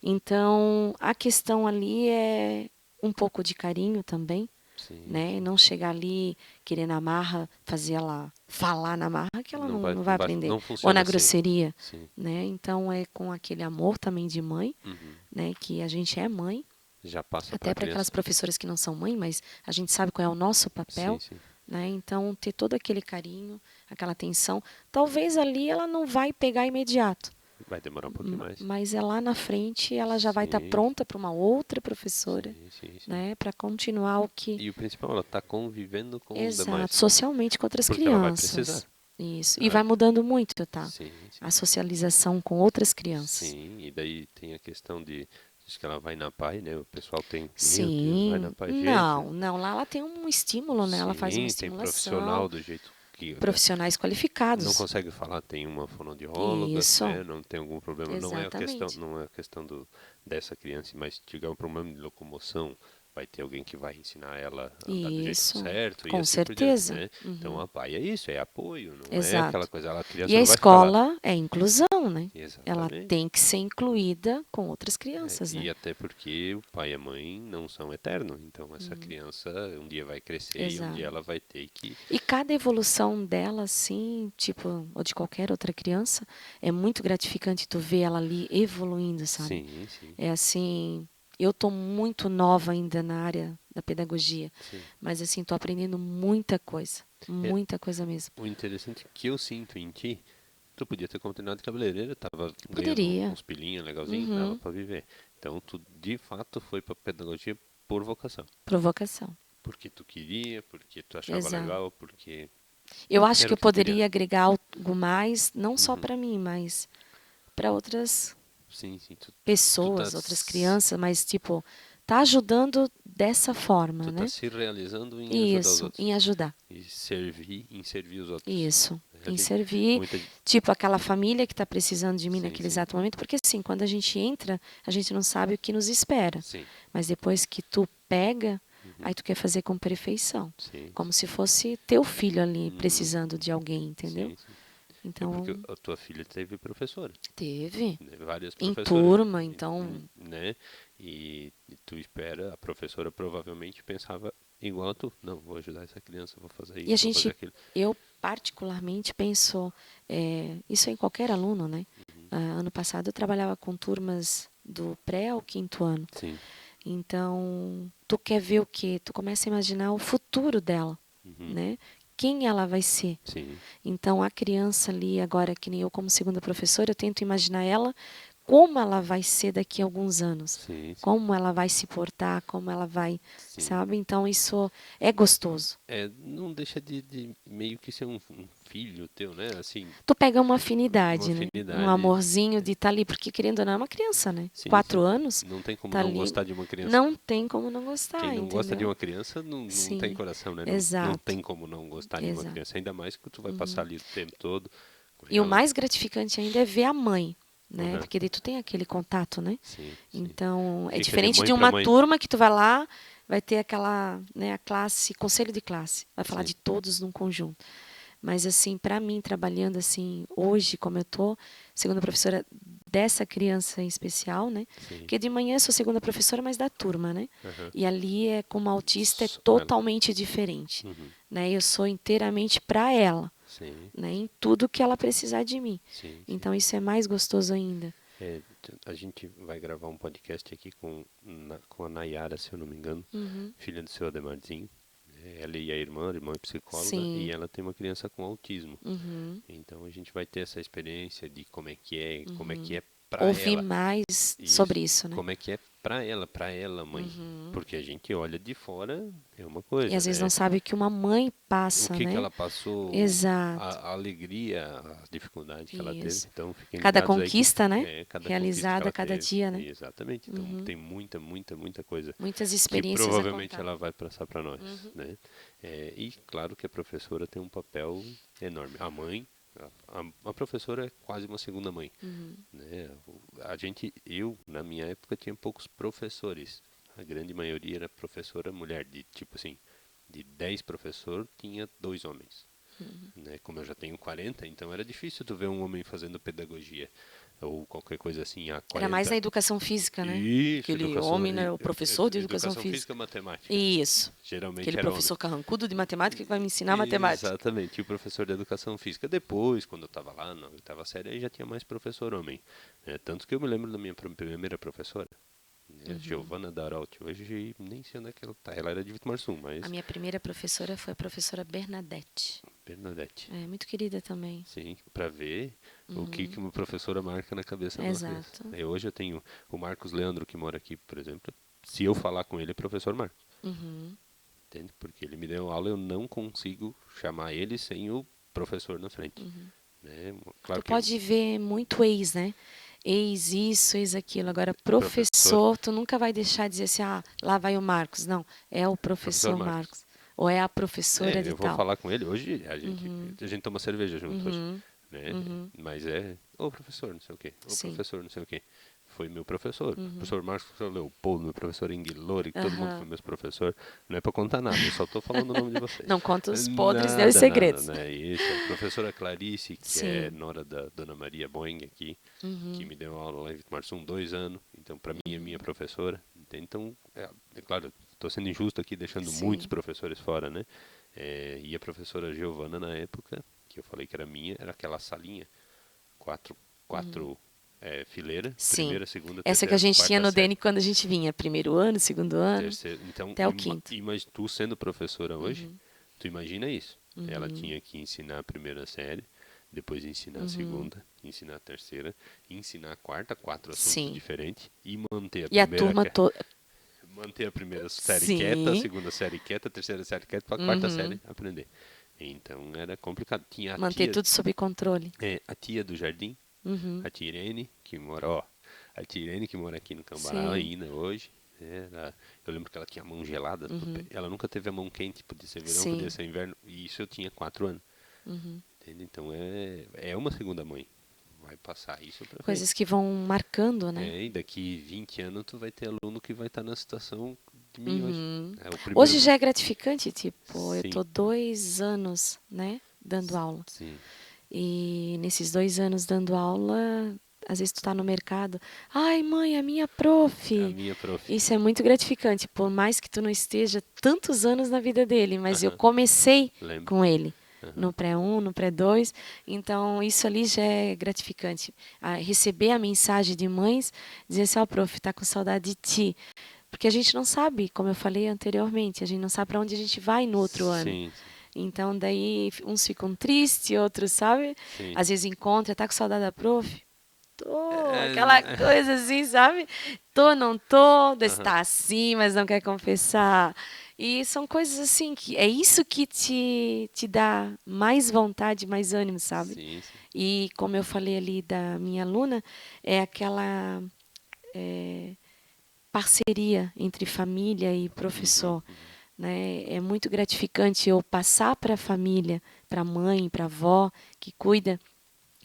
Então, a questão ali é um pouco de carinho também, Sim, né? sim. Não chegar ali querendo na marra, fazer ela falar na marra que ela não vai aprender, Não ou funciona na assim. grosseria, Sim. né? Então é com aquele amor também de mãe, Uhum. né? Que a gente é mãe, Já passa para até a para aquelas criança. professoras que não são mãe, mas a gente sabe qual é o nosso Sim, papel, sim. né? Então ter todo aquele carinho, aquela atenção, talvez ali ela não vai pegar imediato, Vai demorar um pouquinho mais. mas é lá na frente ela já vai estar Sim, pronta para uma outra professora, sim, sim, sim. né? Para continuar o que E o principal, ela está convivendo com os exato, demais. socialmente com outras Porque ela vai precisar. crianças. Isso. E Ah, vai mudando muito, tá? sim, A sim. socialização com outras crianças. Sim, e daí tem a questão de. Diz que ela vai na PAI, né? O pessoal tem. Meu Deus, vai na Sim. PAI. Gente, Não. Lá ela tem um estímulo, né? Ela faz uma sim, tem estimulação, profissional do jeito que profissionais não qualificados. consegue falar, tem uma fonoaudióloga, Isso. né? Não tem algum problema. Exatamente. Não é a questão dessa criança, mas se tiver um problema de locomoção, vai ter alguém que vai ensinar ela a andar do jeito Isso. certo e Com assim por diante, certeza. né? Então Uhum. a PAI é isso, é apoio, não é aquela Exato. coisa, a E criança a não vai ficar lá. escola é inclusão, né? Ela Exatamente. tem que ser incluída com outras É, crianças, e né? até porque o pai e a mãe não são eternos, então essa criança um dia vai crescer e um dia Exato. ela vai ter que. E cada evolução dela, assim, tipo, ou de qualquer outra criança, é muito gratificante tu ver ela ali evoluindo, sabe? Sim, sim, É assim, eu tô muito nova ainda na área da pedagogia, sim. mas assim, tô aprendendo É, muita coisa mesmo. o interessante que eu sinto em ti, tu podia ter continuado de cabeleireira, tava ganhando Poderia. uns pilinhos legalzinho, dava Uhum. pra viver. Então tu de fato foi pra pedagogia por vocação. Provocação. Porque tu queria, porque tu achava Exato. legal, porque Eu acho era que o eu que tu queria. poderia agregar algo mais, não só Uhum. para mim, mas para outras Sim, sim. Tu tá, pessoas, outras crianças, mas tipo, tá ajudando dessa forma, tu tá né? se realizando em ajudar os Isso, outros. em ajudar. E servir, em servir os outros. Isso, A em gente, servir, muita, tipo aquela família que está precisando de mim sim, naquele sim, exato momento, porque assim, quando a gente entra, a gente não sabe o que nos espera, sim, mas depois que tu pega, uhum, aí tu quer fazer com perfeição, sim, como sim, se fosse teu filho ali uhum, precisando de uhum, alguém, entendeu? sim, sim. É porque Então, a tua filha teve professora, teve né, várias em professoras, turma, então, né? E tu espera, a professora provavelmente pensava igual a tu. Não, vou ajudar essa criança, vou fazer e a isso, vou fazer gente, aquilo. eu particularmente penso, isso em qualquer aluno, né? Uhum, Ano passado eu trabalhava com turmas do pré ao quinto ano. sim, Então, tu quer ver o quê? Tu começa a imaginar o futuro dela, uhum, né? Quem ela vai ser. sim, Então, a criança ali, agora que nem eu como segunda professora, eu tento imaginar ela como ela vai ser daqui a alguns anos. sim, sim, Como ela vai se portar, como ela vai, sim. sabe? Então, isso é gostoso. É, não deixa de meio que ser um filho teu, né? Assim, Tu pega uma uma afinidade, né? Um afinidade. amorzinho de estar ali, porque querendo ou não é uma criança, né? Sim, sim. 4 anos, Não tem como tá não ali, gostar de uma criança. não tem como não Quem gostar, não gosta de entendeu? uma criança não tem Sim, coração, né? Não exato, tem como não gostar de uma exato. criança. Ainda mais que tu vai passar Uhum. ali o tempo todo com E o ela. mais gratificante ainda é ver a mãe. né? Uhum. Porque daí tu tem aquele contato, né? Sim, sim. Então, é Fica de diferente mãe de pra uma mãe. turma que tu vai lá, vai ter aquela, né, a classe, conselho de classe, vai falar Sim. de todos num conjunto. Mas assim, para mim, trabalhando assim, hoje, como eu tô, segunda professora dessa criança em especial, né? Sim. Porque de manhã eu sou segunda professora, mas da turma, né? Uhum. E ali é como autista é Só com ela. totalmente diferente, Uhum. né? Eu sou inteiramente para ela, Sim, né? Em tudo que ela precisar de mim. sim, sim. Então isso é mais gostoso ainda. A gente vai gravar um podcast aqui com a Nayara, se eu não me engano, Uhum. filha do seu Ademarzinho. Ela e a irmã é psicóloga, e Sim. ela tem uma criança com autismo. Uhum. Então a gente vai ter essa experiência de como é que Uhum. é pra Ouvir ela. mais Isso, sobre isso, né? como é que é pra ela, mãe. Uhum. Porque a gente olha de fora, é uma E coisa, às vezes não né? sabe o que uma mãe O passa, que né? ela passou, Exato. a alegria, a dificuldade que ela teve. Isso. Então fiquem Cada ligados aí que conquista, né? cada conquista que Realizada ela a cada teve. dia, né? Exatamente. Então Uhum. tem muita coisa Muitas que experiências a provavelmente contar. ela vai passar para nós, Uhum. né? E claro que a professora tem um papel enorme. A mãe, a professora é quase uma segunda mãe, Uhum. né? Eu na minha época tinha poucos professores. A grande maioria era professora mulher, de tipo assim, de 10 professores tinha 2 homens. Uhum. Né? Como eu já tenho 40, então era difícil tu ver um homem fazendo pedagogia ou qualquer coisa assim há Era mais 40. na educação física, né? Isso, Aquele homem, né? O professor de educação educação física física. e matemática. Isso. Geralmente Aquele era homem. professor carrancudo de matemática que vai me ensinar matemática. Exatamente, e o professor de educação física. Depois, quando eu estava lá na oitava série, aí já tinha mais professor homem. Tanto que eu me lembro da minha primeira professora, né, Uhum. Giovana Daralt. Hoje nem sei onde é que ela está. Ela era de Vitomarsum, A mas minha primeira professora foi a professora Bernadette. Bernadette. É muito querida também. Sim, para ver o Uhum. que uma professora marca na cabeça de uma criança. Exato. Hoje eu tenho o Marcos Leandro, que mora aqui, por exemplo. Se eu falar com ele, é professor Marcos. Uhum. Entende? Porque ele me deu aula, eu não consigo chamar ele sem o professor na frente. Uhum. Né? Tu Claro que pode ver muito ex, né? Ex isso, ex aquilo. Agora, professor, professor, tu nunca vai deixar de dizer assim, ah, lá vai o Marcos. Não, é o professor professor Marcos. Marcos. Ou é a professora de Eu vou tal. falar com ele hoje, Uhum. a gente toma cerveja junto hoje. Uhum. Né? Uhum. Mas ô professor, não sei o quê, ô Sim. professor, não sei o quê. Foi meu professor, Uhum. professor Marcos, professor Leopoldo, meu professor Inguilori, que todo mundo foi Aham. meus professor. Não é para contar nada, eu só estou falando o nome de vocês. Não conta os podres nem os Nada, segredos. né? Isso, a professora Clarice, que é Sim. nora da Dona Maria Boing aqui, que Uhum. me deu aula lá em Vitomarsum 2 anos, então para mim é minha Uhum. professora. Então, é claro, estou sendo injusto aqui, deixando muitos Sim. professores fora, né? E a professora Giovana, na época, que eu falei que era minha, era aquela salinha, quatro, Uhum. quatro fileiras, Sim. primeira, segunda, Essa que a terceira, gente tinha quarta no série. DN quando a gente vinha. Primeiro ano, segundo ano, Terceira, então, até o quinto. mas tu sendo professora hoje, Uhum. tu imagina isso. Ela Uhum. tinha que ensinar a primeira série, depois ensinar a Uhum. segunda, ensinar a terceira, ensinar a quarta, 4 assuntos Sim. diferentes, e manter a E a primeira turma toda. série quieta, a Sim. segunda série quieta, a terceira série quieta, para a quarta Uhum. série aprender. Então era complicado. Tinha Manter tudo sob controle. a tia do jardim, Uhum. a tia Irene, que mora, ó, a tia Irene que mora aqui no Cambará Sim. ainda hoje. Eu lembro que ela tinha a mão gelada, Uhum. ela nunca teve a mão quente, podia ser verão, podia Sim. ser inverno, e isso eu tinha 4 anos. Uhum. Entende? Então é uma segunda mãe. Vai passar isso pra Coisas frente. que vão marcando, né? E daqui 20 anos tu vai ter aluno que vai estar na situação de mim hoje. Uhum. O primeiro. Hoje já é gratificante, tipo, eu Sim, tô 2 anos, né, dando aula. sim. E nesses 2 anos dando aula, às vezes tu tá no mercado, ai mãe, a minha prof. A minha prof. Isso é muito gratificante, por mais que tu não esteja tantos anos na vida dele, mas eu Aham, comecei lembro. com ele. Aham. No pré-1, no pré-2, então isso ali já é gratificante. Receber a mensagem de mães, dizer assim, ó, prof, tá com saudade de ti. Porque a gente não sabe, como eu falei anteriormente, a gente não sabe para onde a gente vai no outro ano. Sim, sim, Então, daí, uns ficam tristes, outros, sabe? sim. Às vezes encontra, tá com saudade da prof? Tô, aquela É, coisa assim, sabe? Tô, não tô, aham. está assim, mas não quer confessar. E são coisas assim, que é isso que te dá mais vontade, mais ânimo, sabe? Sim, sim. E como eu falei ali da minha aluna, é aquela é, parceria entre família e Uhum, professor, uhum. né? É muito gratificante eu passar para a família, para a mãe, para a avó que cuida,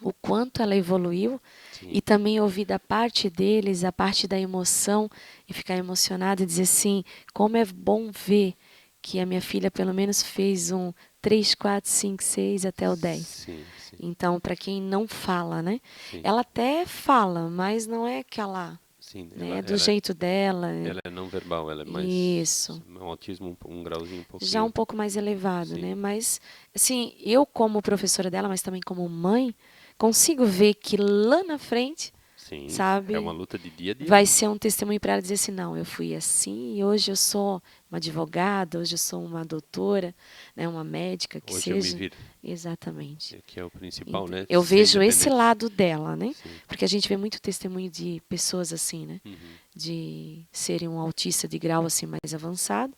o quanto ela evoluiu Sim. e também ouvir da parte deles, a parte da emoção e ficar emocionada e dizer assim, como é bom ver que a minha filha pelo menos fez um 3, 4, 5, 6 até o 10. Sim, sim, Então, para quem não fala, né? sim. Ela até fala, mas não é aquela, Sim, né? É do jeito dela. ela é não verbal, ela é mais Isso. um autismo um grauzinho um Já um pouquinho. pouco mais elevado, Sim. né? Mas, assim, eu como professora dela, mas também como mãe, consigo ver que lá na frente, Sim, é uma sabe, luta de dia a dia. vai ser um testemunho para ela dizer assim, não, eu fui assim e hoje eu sou uma advogada, hoje eu sou uma doutora, né, uma médica, que Hoje eu me seja. viro, Exatamente. que é o principal, né? Eu Ser vejo esse independente. lado dela, né? Sim. Porque a gente vê muito testemunho de pessoas assim, né? Uhum. De serem um autista de grau assim mais avançado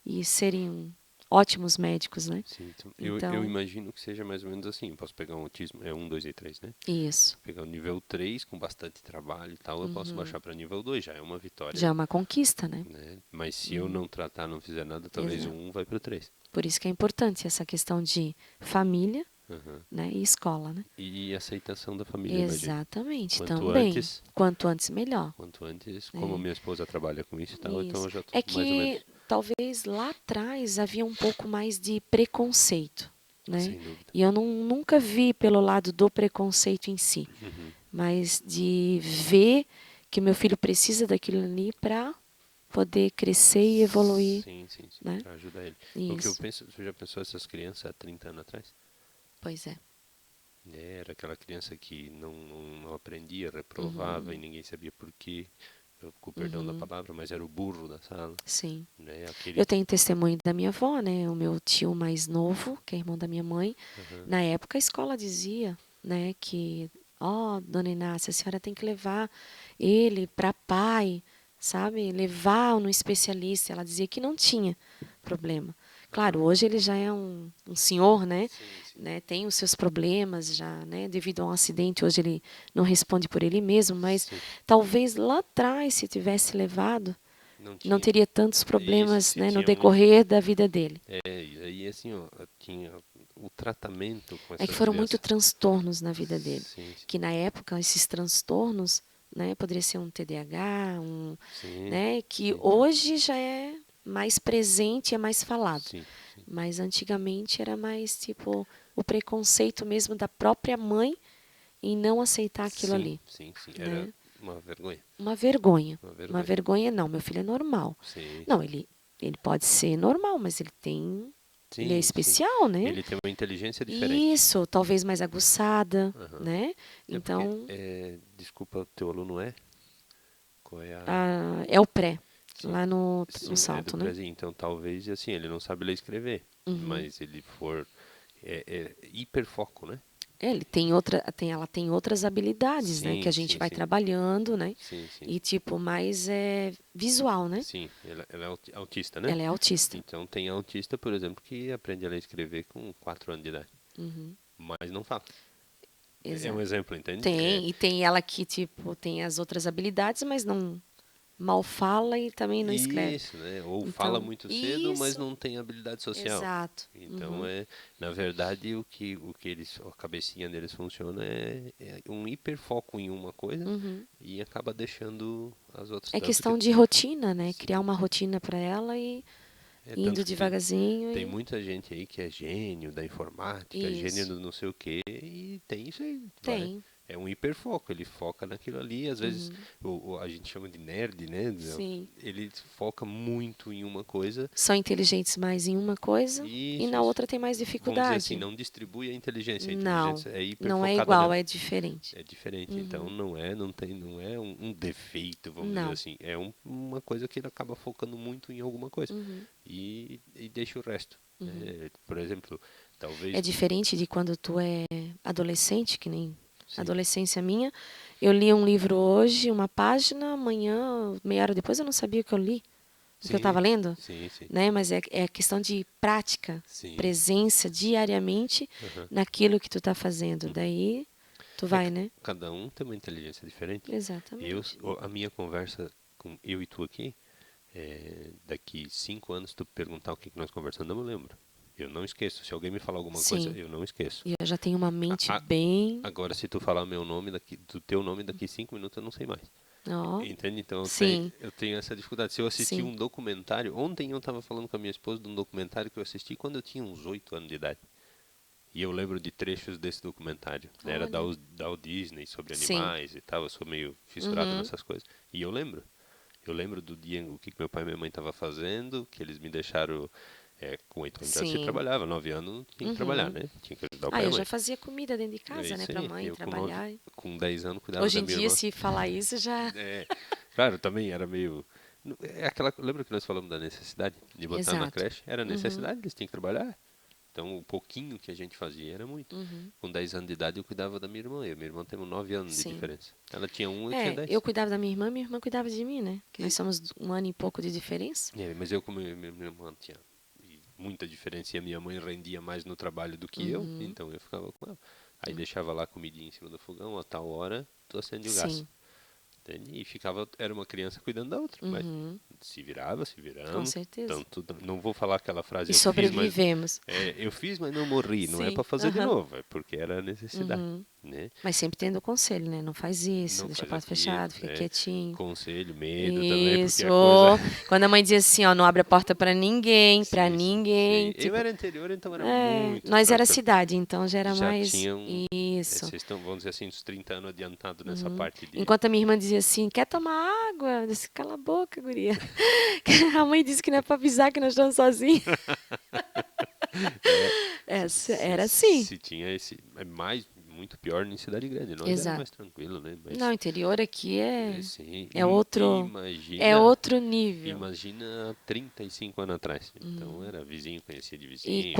e serem ótimos médicos, né? Sim, então, eu Então, imagino que seja mais ou menos assim. Posso pegar um autismo, é um 2 e 3, né? isso. Pegar o nível 3 com bastante trabalho e tal, eu posso Uhum. baixar para nível 2, já é uma vitória, Já é uma conquista, né? né? Mas se eu não tratar, não fizer nada, talvez o Exato. 1 vai para o 3. Por isso que é importante essa questão de família, Uhum. né, e escola, né? E aceitação da família, imagino. Exatamente, Quanto também. antes, Quanto antes, melhor. quanto antes, como Né? minha esposa trabalha com isso e tal, então Isso. eu já tô É mais ou que menos, talvez lá atrás havia um pouco mais de preconceito, né? sem dúvida. E eu nunca vi pelo lado do preconceito em si, Uhum. mas de ver que meu filho precisa daquilo ali para poder crescer e evoluir, Sim, sim, sim, né? para ajudar ele. O que eu Isso. penso, você já pensou essas crianças há 30 anos atrás? Pois é. Era aquela criança que não aprendia, reprovava e Uhum. ninguém sabia por quê, com o perdão da Uhum. palavra, mas era o burro da sala, Sim. né? Eu Aquele. tenho testemunho da minha avó, né? O meu tio mais novo, que é irmão da minha mãe. Aham. Na época a escola dizia, né, que, ó, dona Inácia, a senhora tem que levar ele para pai, sabe? Levar no especialista. Ela dizia que não tinha problema. Claro, hoje ele já é um senhor, né? Sim, sim, Né? Tem os seus problemas já, né? Devido a um acidente, hoje ele não responde por ele mesmo, mas sim. talvez lá atrás, se tivesse levado, Não não tinha. teria tantos Isso, problemas, se né, no tinha muito. decorrer da vida dele. E aí assim, ó, tinha o tratamento com É que essas foram muito crianças. transtornos na vida dele, Sim, sim. que na época esses transtornos, né, poderia ser um TDAH, Sim, né, que sim, hoje já é mais presente, é mais falado, sim, sim. mas antigamente era mais tipo o preconceito mesmo da própria mãe em não aceitar aquilo Sim, ali, sim, sim. Era né? uma vergonha. Uma vergonha. Uma Uma vergonha. vergonha não, meu filho é normal. Sim, Não, sim. ele pode ser normal, mas ele é Sim, sim. especial, né? Ele tem uma inteligência diferente. Isso, talvez mais aguçada, Aham. né? É porque, Então, desculpa, teu aluno é? Qual é a. é o pré, Sim, lá no sim, é do salto, né? Brasil. Então talvez, assim, ele não sabe ler e escrever. Uhum. Mas ele for. É hiperfoco, né? Ele ela tem outras habilidades, né? Que a Sim, gente sim, vai sim. trabalhando, né? Sim, sim. E tipo, mais é visual, né? Sim, ela é autista, né? Ela é autista. Então tem autista, por exemplo, que aprende a ler e escrever com 4 anos de idade. Uhum. Mas não fala. É um Exato. exemplo, entende? E tem ela que, tipo, tem as outras habilidades, mas não mal fala e também não escreve. Isso, né? Ou fala Então, muito cedo, mas isso, não tem habilidade social. exato. Então Uhum. na verdade, o que eles, a cabecinha deles funciona é um hiperfoco em uma coisa Uhum. e acaba deixando as outras É tanto que questão de rotina, né? Criar sim, uma rotina para ela e indo tanto que devagarzinho tem e muita gente aí que é gênio da informática, gênio isso. do não sei o quê e tem isso aí, vai. Tem. É um hiperfoco, ele foca naquilo ali, às vezes Uhum. a gente chama de nerd, né? Sim. Ele foca muito em uma coisa. São inteligentes mais em uma coisa e Isso, na isso. outra tem mais Vamos dizer assim, dificuldade. não distribui a inteligência. A Não, inteligência é não é hiperfocada igual, nela. é diferente. É diferente. Então Uhum. não é um defeito, vamos dizer Não. assim. É uma coisa que ele acaba focando muito em alguma coisa. Uhum. E deixa o resto. Uhum. Né? Por exemplo, É talvez. diferente de quando tu é adolescente, que nem Sim, adolescência minha. Eu li um livro hoje, uma página, amanhã, meia hora depois eu não sabia o que eu li, o que eu sim, estava lendo, sim, sim. né? Mas é questão de prática, Sim. presença diariamente Aham. naquilo que tu está fazendo. Uhum. Daí tu É, vai, né? cada um tem uma inteligência diferente. Exatamente. A minha conversa com eu e tu aqui, daqui 5 anos, tu perguntar o que nós conversamos, eu não lembro. Eu não esqueço. Se alguém me falar alguma coisa, Sim. eu não esqueço. E eu já tenho uma mente A- bem. Agora, se tu falar meu nome do teu nome daqui 5 minutos, eu não sei mais. Ó, Entende? Então sim, eu tenho essa dificuldade. Se eu assistir sim. um documentário, ontem eu estava falando com a minha esposa de um documentário que eu assisti quando eu tinha uns 8 anos de idade. E eu lembro de trechos desse documentário. Era Olha. Da Walt Disney, sobre Sim. animais e tal. Eu sou meio fissurado Uhum. nessas coisas. E eu lembro. Eu lembro do dia, o que meu pai e minha mãe estavam fazendo, que eles me deixaram com 8 anos já se Sim. trabalhava, 9 anos tinha que trabalhar, Uhum. né? Tinha que ajudar o Ah, pai e a eu já mãe. fazia comida dentro de É casa, né, isso pra aí. mãe Eu trabalhar. com 10 anos cuidava Hoje da em minha dia, irmã. se falar isso, já. É, claro, também era meio. É aquela, lembra que nós falamos da necessidade de botar na Exato. creche? Era Uhum. necessidade, eles tinham que trabalhar. Então, o pouquinho que a gente fazia era muito. Uhum. Com 10 anos de idade, eu cuidava da minha irmã. E a minha irmã temos 9 anos de Sim. diferença. Ela tinha um, eu tinha É, eu 10. cuidava da minha irmã cuidava de mim, né? Que nós somos 1 ano e pouco de diferença. Mas eu, como minha irmã tinha muita diferença e a minha mãe rendia mais no trabalho do que eu, Uhum. então eu ficava com ela. Aí deixava lá a comidinha em cima do fogão, a tal hora, tô acende o gás. Sim. Entende? E ficava, era uma criança cuidando da outra, mas Uhum. se virava, se Com viramos. certeza. Não vou falar aquela frase, E sobrevivemos. eu fiz, mas não morri. Não é Sim. para fazer de Aham. novo, é porque era a necessidade, Uhum. né? Mas sempre tendo o conselho, né? Não faz isso, Não deixa a faz porta aquilo, fechada, fica né? quietinho. Conselho, medo também, porque Isso. a coisa. Quando a mãe dizia assim, ó, não abre a porta pra ninguém, pra Sim, sim, sim. ninguém. Eu Tipo, era interior, então era muito nós era tranquilo. cidade, então já era Já mais tinham, isso. vocês estão, vamos dizer assim, uns 30 anos adiantado nessa Uhum. parte de. Enquanto a minha irmã dizia assim, quer tomar água? Eu disse, cala a boca, guria. A mãe disse que não é pra avisar que nós estamos sozinhos. É, Era assim. se tinha esse. É mais, muito pior em cidade grande. Nós era Exato. mais tranquilo, né? Não, Mas, interior aqui sim, é outro, é imagina. outro nível. Imagina 35 anos atrás. Então Hum. era vizinho, conhecia de E vizinho.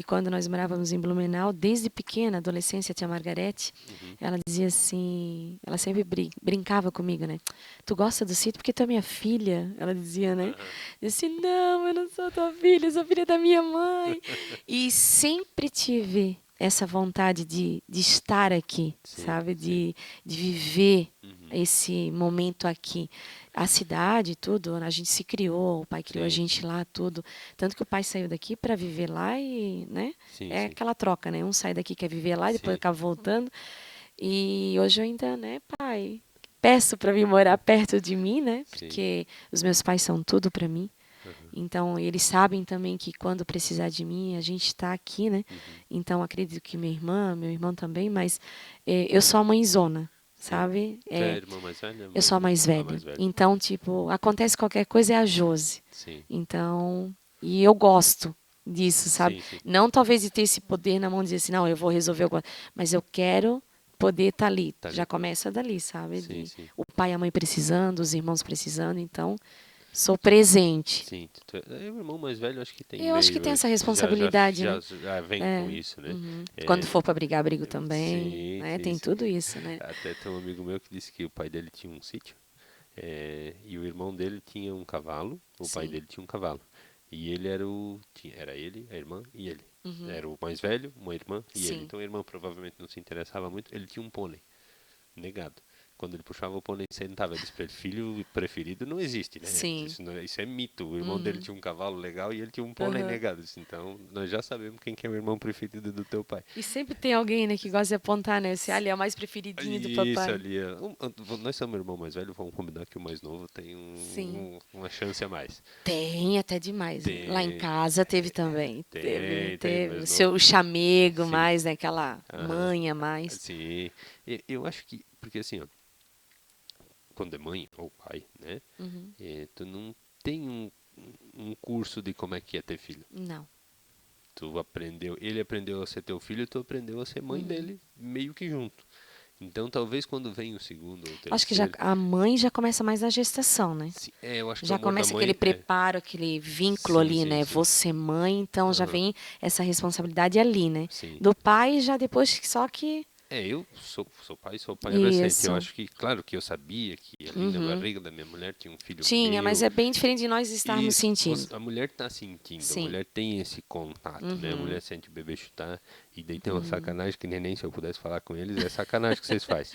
quando nós morávamos em Blumenau, desde pequena, adolescência, a tia Margarete, Uhum. ela dizia assim, ela sempre brincava comigo, né? Tu gosta do sítio porque tu é minha filha? Ela dizia, né? Aham. Eu disse, não, eu não sou tua filha, eu sou filha da minha mãe. E sempre tive essa vontade de estar aqui, Sim, sabe? sim. De viver Uhum. esse momento aqui. A cidade, tudo, a gente se criou, o pai criou a Sim, gente lá, tudo. Tanto que o pai saiu daqui para viver lá e, né? sim, É sim. aquela troca, né? Um sai daqui quer viver lá e depois Sim, acaba voltando. E hoje eu ainda, né, pai, peço para vir morar perto de mim, né? sim. Porque os meus pais são tudo para mim. Aham. Então, eles sabem também que quando precisar de mim, a gente está aqui, né? Uhum. Então, acredito que minha irmã, meu irmão também, mas eu sou a mãezona, Sim. sabe? Tu é a irmã mais velha? Eu sou a mais A velha. mais velha. Então, tipo, acontece qualquer coisa, é a Josi. Sim, Então, e eu gosto disso, sabe? sim, sim. Não talvez de ter esse poder na mão de dizer assim, não, eu vou resolver alguma coisa, mas eu quero poder estar ali. Tá Já ali. começa dali, sabe? Sim, sim. O pai e a mãe precisando, os irmãos precisando, então sou presente. Sim, o irmão mais velho acho que tem Eu acho que meio, tem essa responsabilidade, né? já vem com É, isso, né? uhum. Quando É, for para brigar, brigo também, sim, né? sim, Tem sim. tudo isso, né? Até tem um amigo meu que disse que o pai dele tinha um sítio, e o irmão dele tinha um cavalo, o pai Sim. dele tinha um cavalo. E ele era ele, a irmã e ele. Uhum. Era o mais velho, uma irmã e ele. Sim. Então a irmã provavelmente não se interessava muito, ele tinha um pônei. Negado. Quando ele puxava o pônei, sentava. Ele disse pra ele, filho preferido não existe, né? Sim. Isso é mito. O irmão dele Uhum. tinha um cavalo legal e ele tinha um pônei Uhum. negado. Eu disse, então, nós já sabemos quem que é o irmão preferido do teu pai. E sempre tem alguém, né, que gosta de apontar, né? Esse ali é o mais preferidinho do Isso papai. ali. Nós somos irmão mais velho, vamos combinar que o mais novo tem Sim. uma chance a mais. Tem até demais, né? Lá em Tem, casa teve também. tem, Teve. mais O novo. chamego Sim. mais, né? Aquela Aham. manha mais. Sim. Eu acho que, porque assim, ó, quando é mãe ou pai, né? Uhum. Tu não tem um curso de como é que é ter filho. Não. Tu aprendeu, ele aprendeu a ser teu filho e tu aprendeu a ser mãe Uhum. dele, meio que junto. Então talvez quando vem o segundo ou o Acho que já, terceiro, a mãe já começa mais na gestação, né? eu acho que o Já amor da começa aquele mãe preparo, aquele vínculo sim, ali, sim, né? sim. Você mãe, então já Aham, vem essa responsabilidade ali, né? sim. Do pai já depois só que Eu sou pai adolescente. Eu isso. acho que, claro que eu sabia que ali na Uhum. barriga da minha mulher tinha um filho Tinha, mas meu. é bem diferente de nós estarmos Isso, sentindo. a mulher tá sentindo, a Sim. mulher tem esse contato, né? A Uhum. mulher sente o bebê chutar e daí tem uma Uhum. sacanagem que nem se eu pudesse falar com eles, é sacanagem que vocês fazem.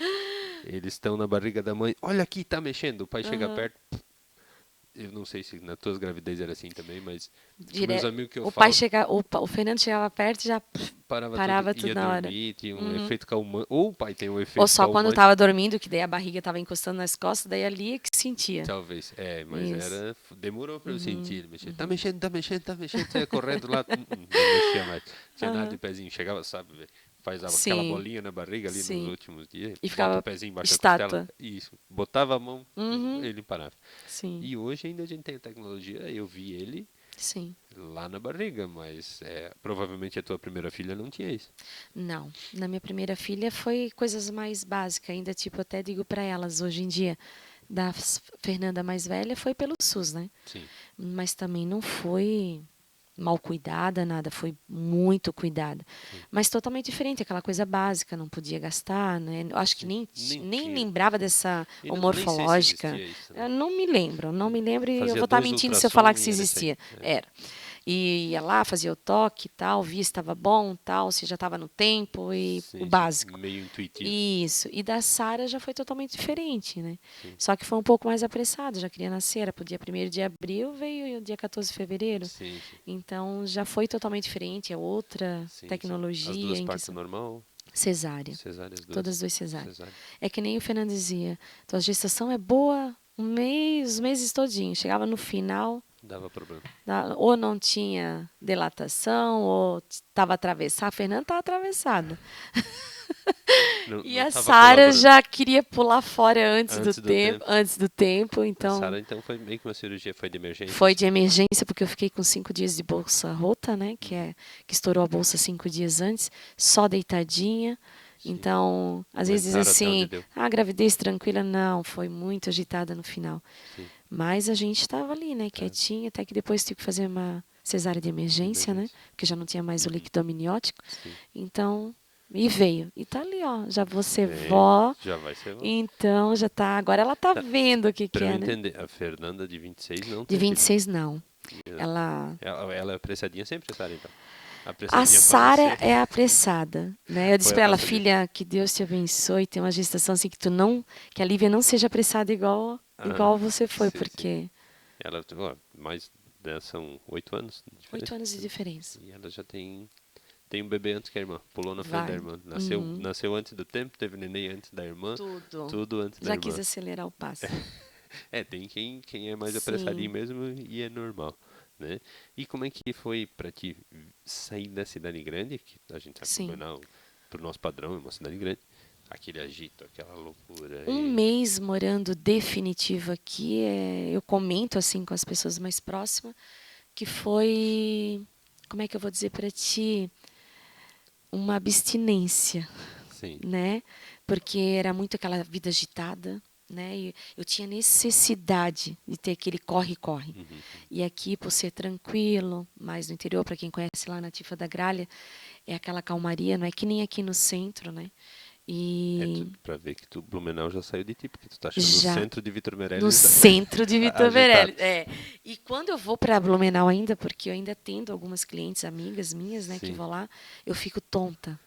Eles estão na barriga da mãe, olha aqui, tá mexendo. O pai chega Aham. perto, eu não sei se nas tuas gravidez era assim também, mas com meus Dire... amigos que eu O pai falo, chega, o Fernando chegava perto e já parava tudo, parava tudo ia na hora. dormir, tinha um Uhum. efeito calmante. Ou o pai tem um Ou efeito só quando calmante. estava dormindo, que daí a barriga estava encostando nas costas, daí ali é que sentia. Talvez, mas Isso. demorou para eu sentir Uhum. ele mexer. Tá mexendo, tá mexendo, tá mexendo, saia correndo lá, não mexia mais. Tinha nada de Aham. pezinho, chegava, sabe, velho, faz aquela Sim, bolinha na barriga ali nos sim. últimos dias, E bota o ficava pezinho embaixo da costela, estátua. isso, botava a mão, Uhum. ele parava. Sim, E hoje ainda a gente tem a tecnologia, eu vi ele sim. lá na barriga, mas provavelmente a tua primeira filha não tinha isso. Não, na minha primeira filha foi coisas mais básicas, ainda tipo até digo para elas hoje em dia, Fernanda mais velha foi pelo SUS, né? Sim, Mas também não foi mal cuidada, nada, foi muito cuidada. sim, Mas totalmente diferente, aquela coisa básica, não podia gastar, né? Eu acho que sim. nem, Nem nem tinha. lembrava dessa E nem sei se morfológica. existia isso, né? Eu não me lembro, não me lembro e eu Fazia vou estar 2 mentindo se eu falar ultrassom que e se era isso aí. existia. Era. E ia lá, fazia o toque e tal, via se estava bom, tal, se já estava no tempo e o Sim, sim, básico. meio intuitivo. Isso. E da Sara já foi totalmente diferente, né? Sim, Só que foi um pouco mais apressado, já queria nascer, era pro dia 1º de abril, veio o dia 14 de fevereiro. sim, sim. Então já foi totalmente diferente, é outra Sim, sim. As tecnologia duas em parto questão. normal, Cesárea. cesárea as Todas duas. as duas cesáreas. Cesárea. É que nem o Fernando dizia, tua gestação é boa um mês, os meses todinhos. Chegava no final, Dava problema. ou não tinha dilatação, ou estava atravessada. A Fernanda estava atravessada. Não, E não a tava Sara colaborando. já queria pular fora Antes do tempo. antes do tempo, A então Sara então foi meio que uma cirurgia, foi de emergência, foi assim. de emergência porque eu fiquei com 5 dias de bolsa rota, né? Uhum. Que estourou a bolsa 5 dias antes, só deitadinha. Sim. Então, às vezes diz Aguentaram até onde assim, deu. gravidez tranquila, não, foi muito agitada no final. Sim. Mas a gente estava ali, né, Tá. quietinha, até que depois tive que fazer uma cesárea de De emergência, né? emergência. Porque já não tinha mais o Uhum. líquido amniótico. Sim. Então, e veio. E tá ali, ó, já vou ser Vem. vó, Já vai ser bom. então já tá, agora ela tá Tá. vendo o que Pra que eu é, né? entender, a Fernanda de 26 não De tem vinte e filho. seis não. Yeah. Ela Ela é apressadinha sempre, Sara, então. A Apressadinha pra Sara nascer. é apressada, né? Eu disse Foi a para ela, passadeira. filha, que Deus te abençoe, tem uma gestação assim que tu não, que a Lívia não seja apressada Ah, igual você foi, sim, sim. porque Ela, ó, são 8 anos de 8 diferença. anos de diferença. E ela já tem um bebê antes que a irmã. Pulou na frente da Vai. irmã. Nasceu, Uhum. nasceu antes do tempo, teve neném antes da irmã. Tudo. Tudo antes da Já quis irmã. acelerar o passo. Tem quem é mais apressadinho Sim, mesmo e é normal, né? E como é que foi pra ti sair da cidade grande, que a gente sabe que sim. Blumenau, pro nosso padrão, é uma cidade grande, aquele agito, aquela loucura Um e... mês morando definitivo aqui, eu comento assim com as pessoas mais próximas, que foi, como é que eu vou dizer para ti, uma abstinência, Sim. né? Porque era muito aquela vida agitada, né? E eu tinha necessidade de ter aquele corre-corre. Uhum. E aqui, por ser tranquilo, mais no interior, para quem conhece lá na Tifa da Gralha, é aquela calmaria, não é que nem aqui no centro, né? E Pra ver que Blumenau já saiu de ti, porque tu tá achando o já centro de Vitor no Meirelles centro de Vitor agitado. Meirelles. É. E quando eu vou para Blumenau ainda, porque eu ainda atendo algumas clientes, amigas minhas, né, que Sim, vão lá, eu fico tonta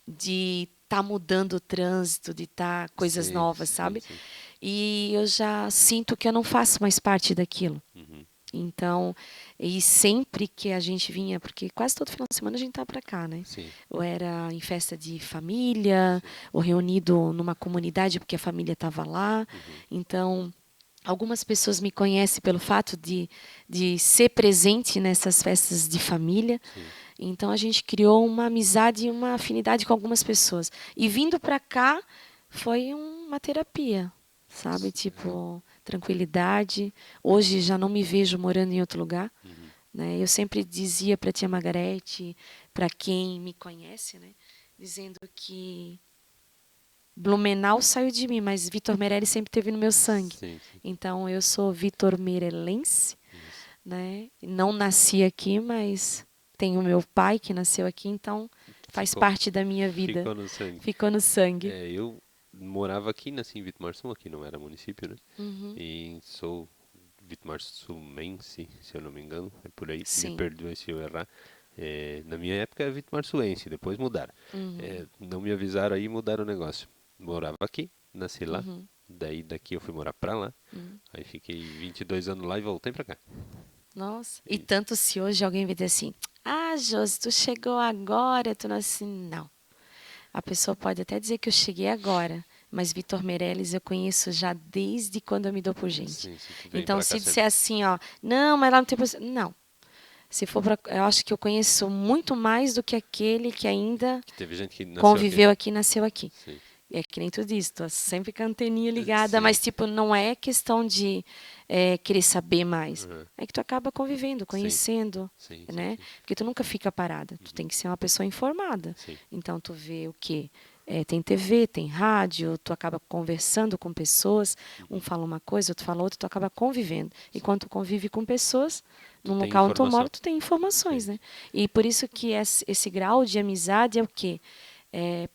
de estar mudando o trânsito, de estar coisas sim, novas, sim, sabe? sim. E eu já sinto que eu não faço mais parte daquilo. Uhum. Então, e sempre que a gente vinha, porque quase todo final de semana a gente tá para cá, né? Sim, Ou era em festa de família, sim. ou reunido numa comunidade porque a família estava lá. Uhum. Então, algumas pessoas me conhecem pelo fato de ser presente nessas festas de família. Sim, Então, a gente criou uma amizade e uma afinidade com algumas pessoas. E vindo para cá foi uma terapia, sabe? Tipo, tranquilidade. Hoje já não me vejo morando em outro lugar. uhum. Né? Eu sempre dizia para a tia Margarete, para quem me conhece, né? Dizendo que Blumenau saiu de mim, mas Vitor Meirelles sempre teve no meu sangue. Sim, sim. Então eu sou Vitor Meirelense, Isso. né? Não nasci aqui, mas tenho meu pai que nasceu aqui, então faz Ficou, parte da minha vida. ficou no sangue. Ficou no sangue. Eu morava aqui, nasci em Vitomarçum, aqui não era município, né? Uhum. E sou Vitomarçumense, se eu não me engano, é por aí, me Sim. perdoe se eu errar. Na minha época era Vitomarçuense, depois mudaram. Uhum. Não me avisaram aí e mudaram o negócio. Morava aqui, nasci lá, Uhum. Daí daqui eu fui morar pra lá. Aí fiquei 22 anos lá e voltei pra cá. Nossa. E tanto se hoje alguém me dizer assim, Josi, tu chegou agora, tu não assim, não. A pessoa pode até dizer que eu cheguei agora, mas Vitor Meirelles eu conheço já desde quando eu me dou por gente. Sim, tu vem Então, pra cá se sempre. disser assim, ó, não, mas lá não tem... Não. Se for pra, eu acho que eu conheço muito mais do que aquele que ainda Que teve gente que nasceu aqui. conviveu aqui, nasceu aqui. Sim. É que nem tu disse, tô sempre com a anteninha ligada, Sim. mas tipo, não é questão de querer saber mais. Uhum. É que tu acaba convivendo, conhecendo, Sim, né? sim. Porque tu nunca fica parada. Tu tem que ser uma pessoa informada. Sim. Então tu vê o quê? Tem TV, tem rádio, tu acaba conversando com pessoas, um fala uma coisa, outro fala outra, tu acaba convivendo. E quando tu convive com pessoas, Tu no tem local onde tu informação. mora, tu tem informações, Sim. né? E por isso que esse grau de amizade é o quê?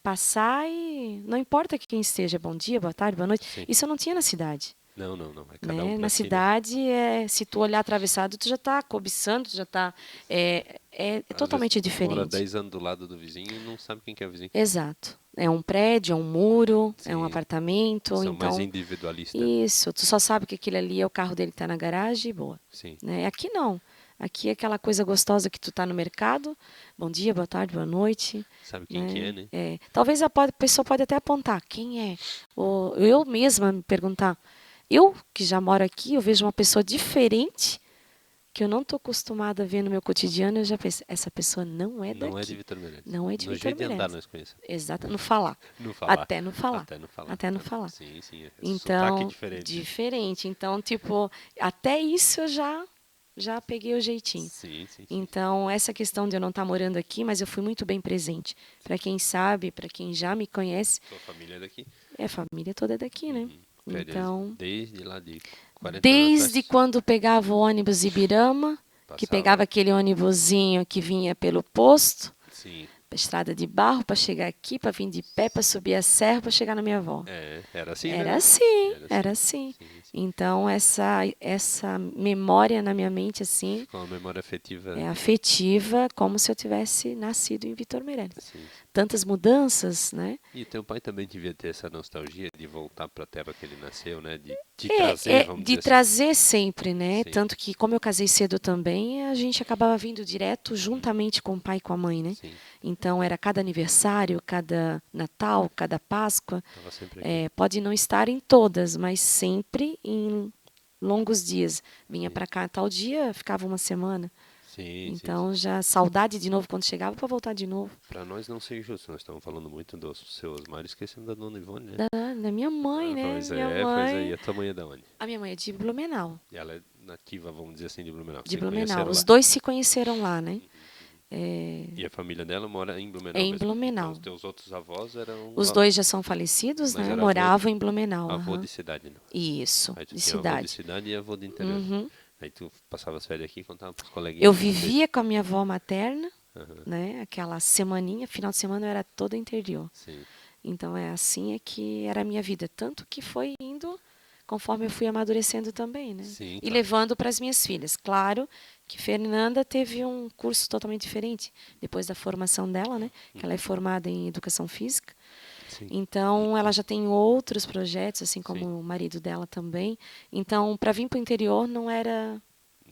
Passar e não importa quem esteja, bom dia, boa tarde, boa noite. Sim. Isso eu não tinha na cidade. Não. É cada Né? um pra Na si, né? cidade, se tu olhar atravessado, tu já está cobiçando, tu já está. É Às totalmente vezes mora diferente. 10 anos do lado do vizinho e não sabe quem que é o vizinho. Exato. É um prédio, é um muro, é um Sim. apartamento. São mais Então, individualistas. isso. Tu só sabe que aquele ali é o carro dele que está na garagem e boa. Sim. Né? Aqui não. Aqui é aquela coisa gostosa que tu tá no mercado. Bom dia, boa tarde, boa noite. Sabe quem que é, Né? né? Talvez a pessoa pode até apontar quem é. Ou eu mesma me perguntar. Eu, que já moro aqui, eu vejo uma pessoa diferente que eu não estou acostumada a ver no meu cotidiano. Eu já penso, essa pessoa não é Não é de daqui. Vitor Meirelles. Não é de No Vitor jeito de andar Meirelles. nós conhecemos. Exato, no falar. No falar. Até no falar. Até no falar. Até no falar. Sim. É sotaque Então, diferente. diferente. Então, tipo, até isso eu já peguei o jeitinho. Sim. Então, essa questão de eu não estar morando aqui, mas eu fui muito bem presente. Para quem sabe, para quem já me conhece, Sua família é daqui? a família toda é daqui, né? Então, Desde lá de 40 anos desde atrás. quando pegava o ônibus Ibirama, que pegava Passava. aquele ônibusinho que vinha pelo posto, Sim. estrada de barro para chegar aqui, para vir de pé, para subir a serra, para chegar na minha avó. Era assim, Era né? assim, era assim. Sim. Então, essa memória na minha mente, assim, Ficou uma memória afetiva. é afetiva, como se eu tivesse nascido em Vitor Meirelles. Sim. Tantas mudanças, né? E teu pai também devia ter essa nostalgia de voltar para a terra que ele nasceu, né? De te trazer, vamos De dizer assim. trazer sempre, né? Sim. Tanto que, como eu casei cedo também, a gente acabava vindo direto juntamente com o pai e com a mãe, né? Sim. Então, era cada aniversário, cada Natal, cada Páscoa. Tava sempre aqui. Pode não estar em todas, mas sempre em longos dias. Vinha para cá tal dia, ficava uma semana. Sim. Então, já saudade de novo quando chegava para voltar de novo. Para nós não ser injusto, nós estamos falando muito do seu Osmar, esquecendo da dona Ivone, né? Da minha mãe, né? Pois Minha é, mãe. E a tua mãe é da onde? A minha mãe é de Blumenau. E ela é nativa, vamos dizer assim, de Blumenau. De Se Blumenau. conheceram Os lá. dois se conheceram lá, né? E a família dela mora em Blumenau Em mesmo. Blumenau. Então os teus outros avós eram... Os dois já são falecidos, Mas né? era Moravam em Blumenau. avô aham. de cidade, não? Isso, Aí tu de tinha avô de cidade. cidade e avô de interior. Uhum. Aí tu passava as férias aqui e contava pros coleguinhas. Eu vivia com a minha avó materna, Aham. né? Aquela semaninha, final de semana eu era toda interior. Sim. Então é assim que era a minha vida. Tanto que foi indo conforme eu fui amadurecendo também, né? Sim, E claro. levando para as minhas filhas. Claro que Fernanda teve um curso totalmente diferente depois da formação dela, né? Que ela é formada em educação física. Sim. Então, ela já tem outros projetos, assim como Sim. o marido dela também. Então, para vir para o interior não era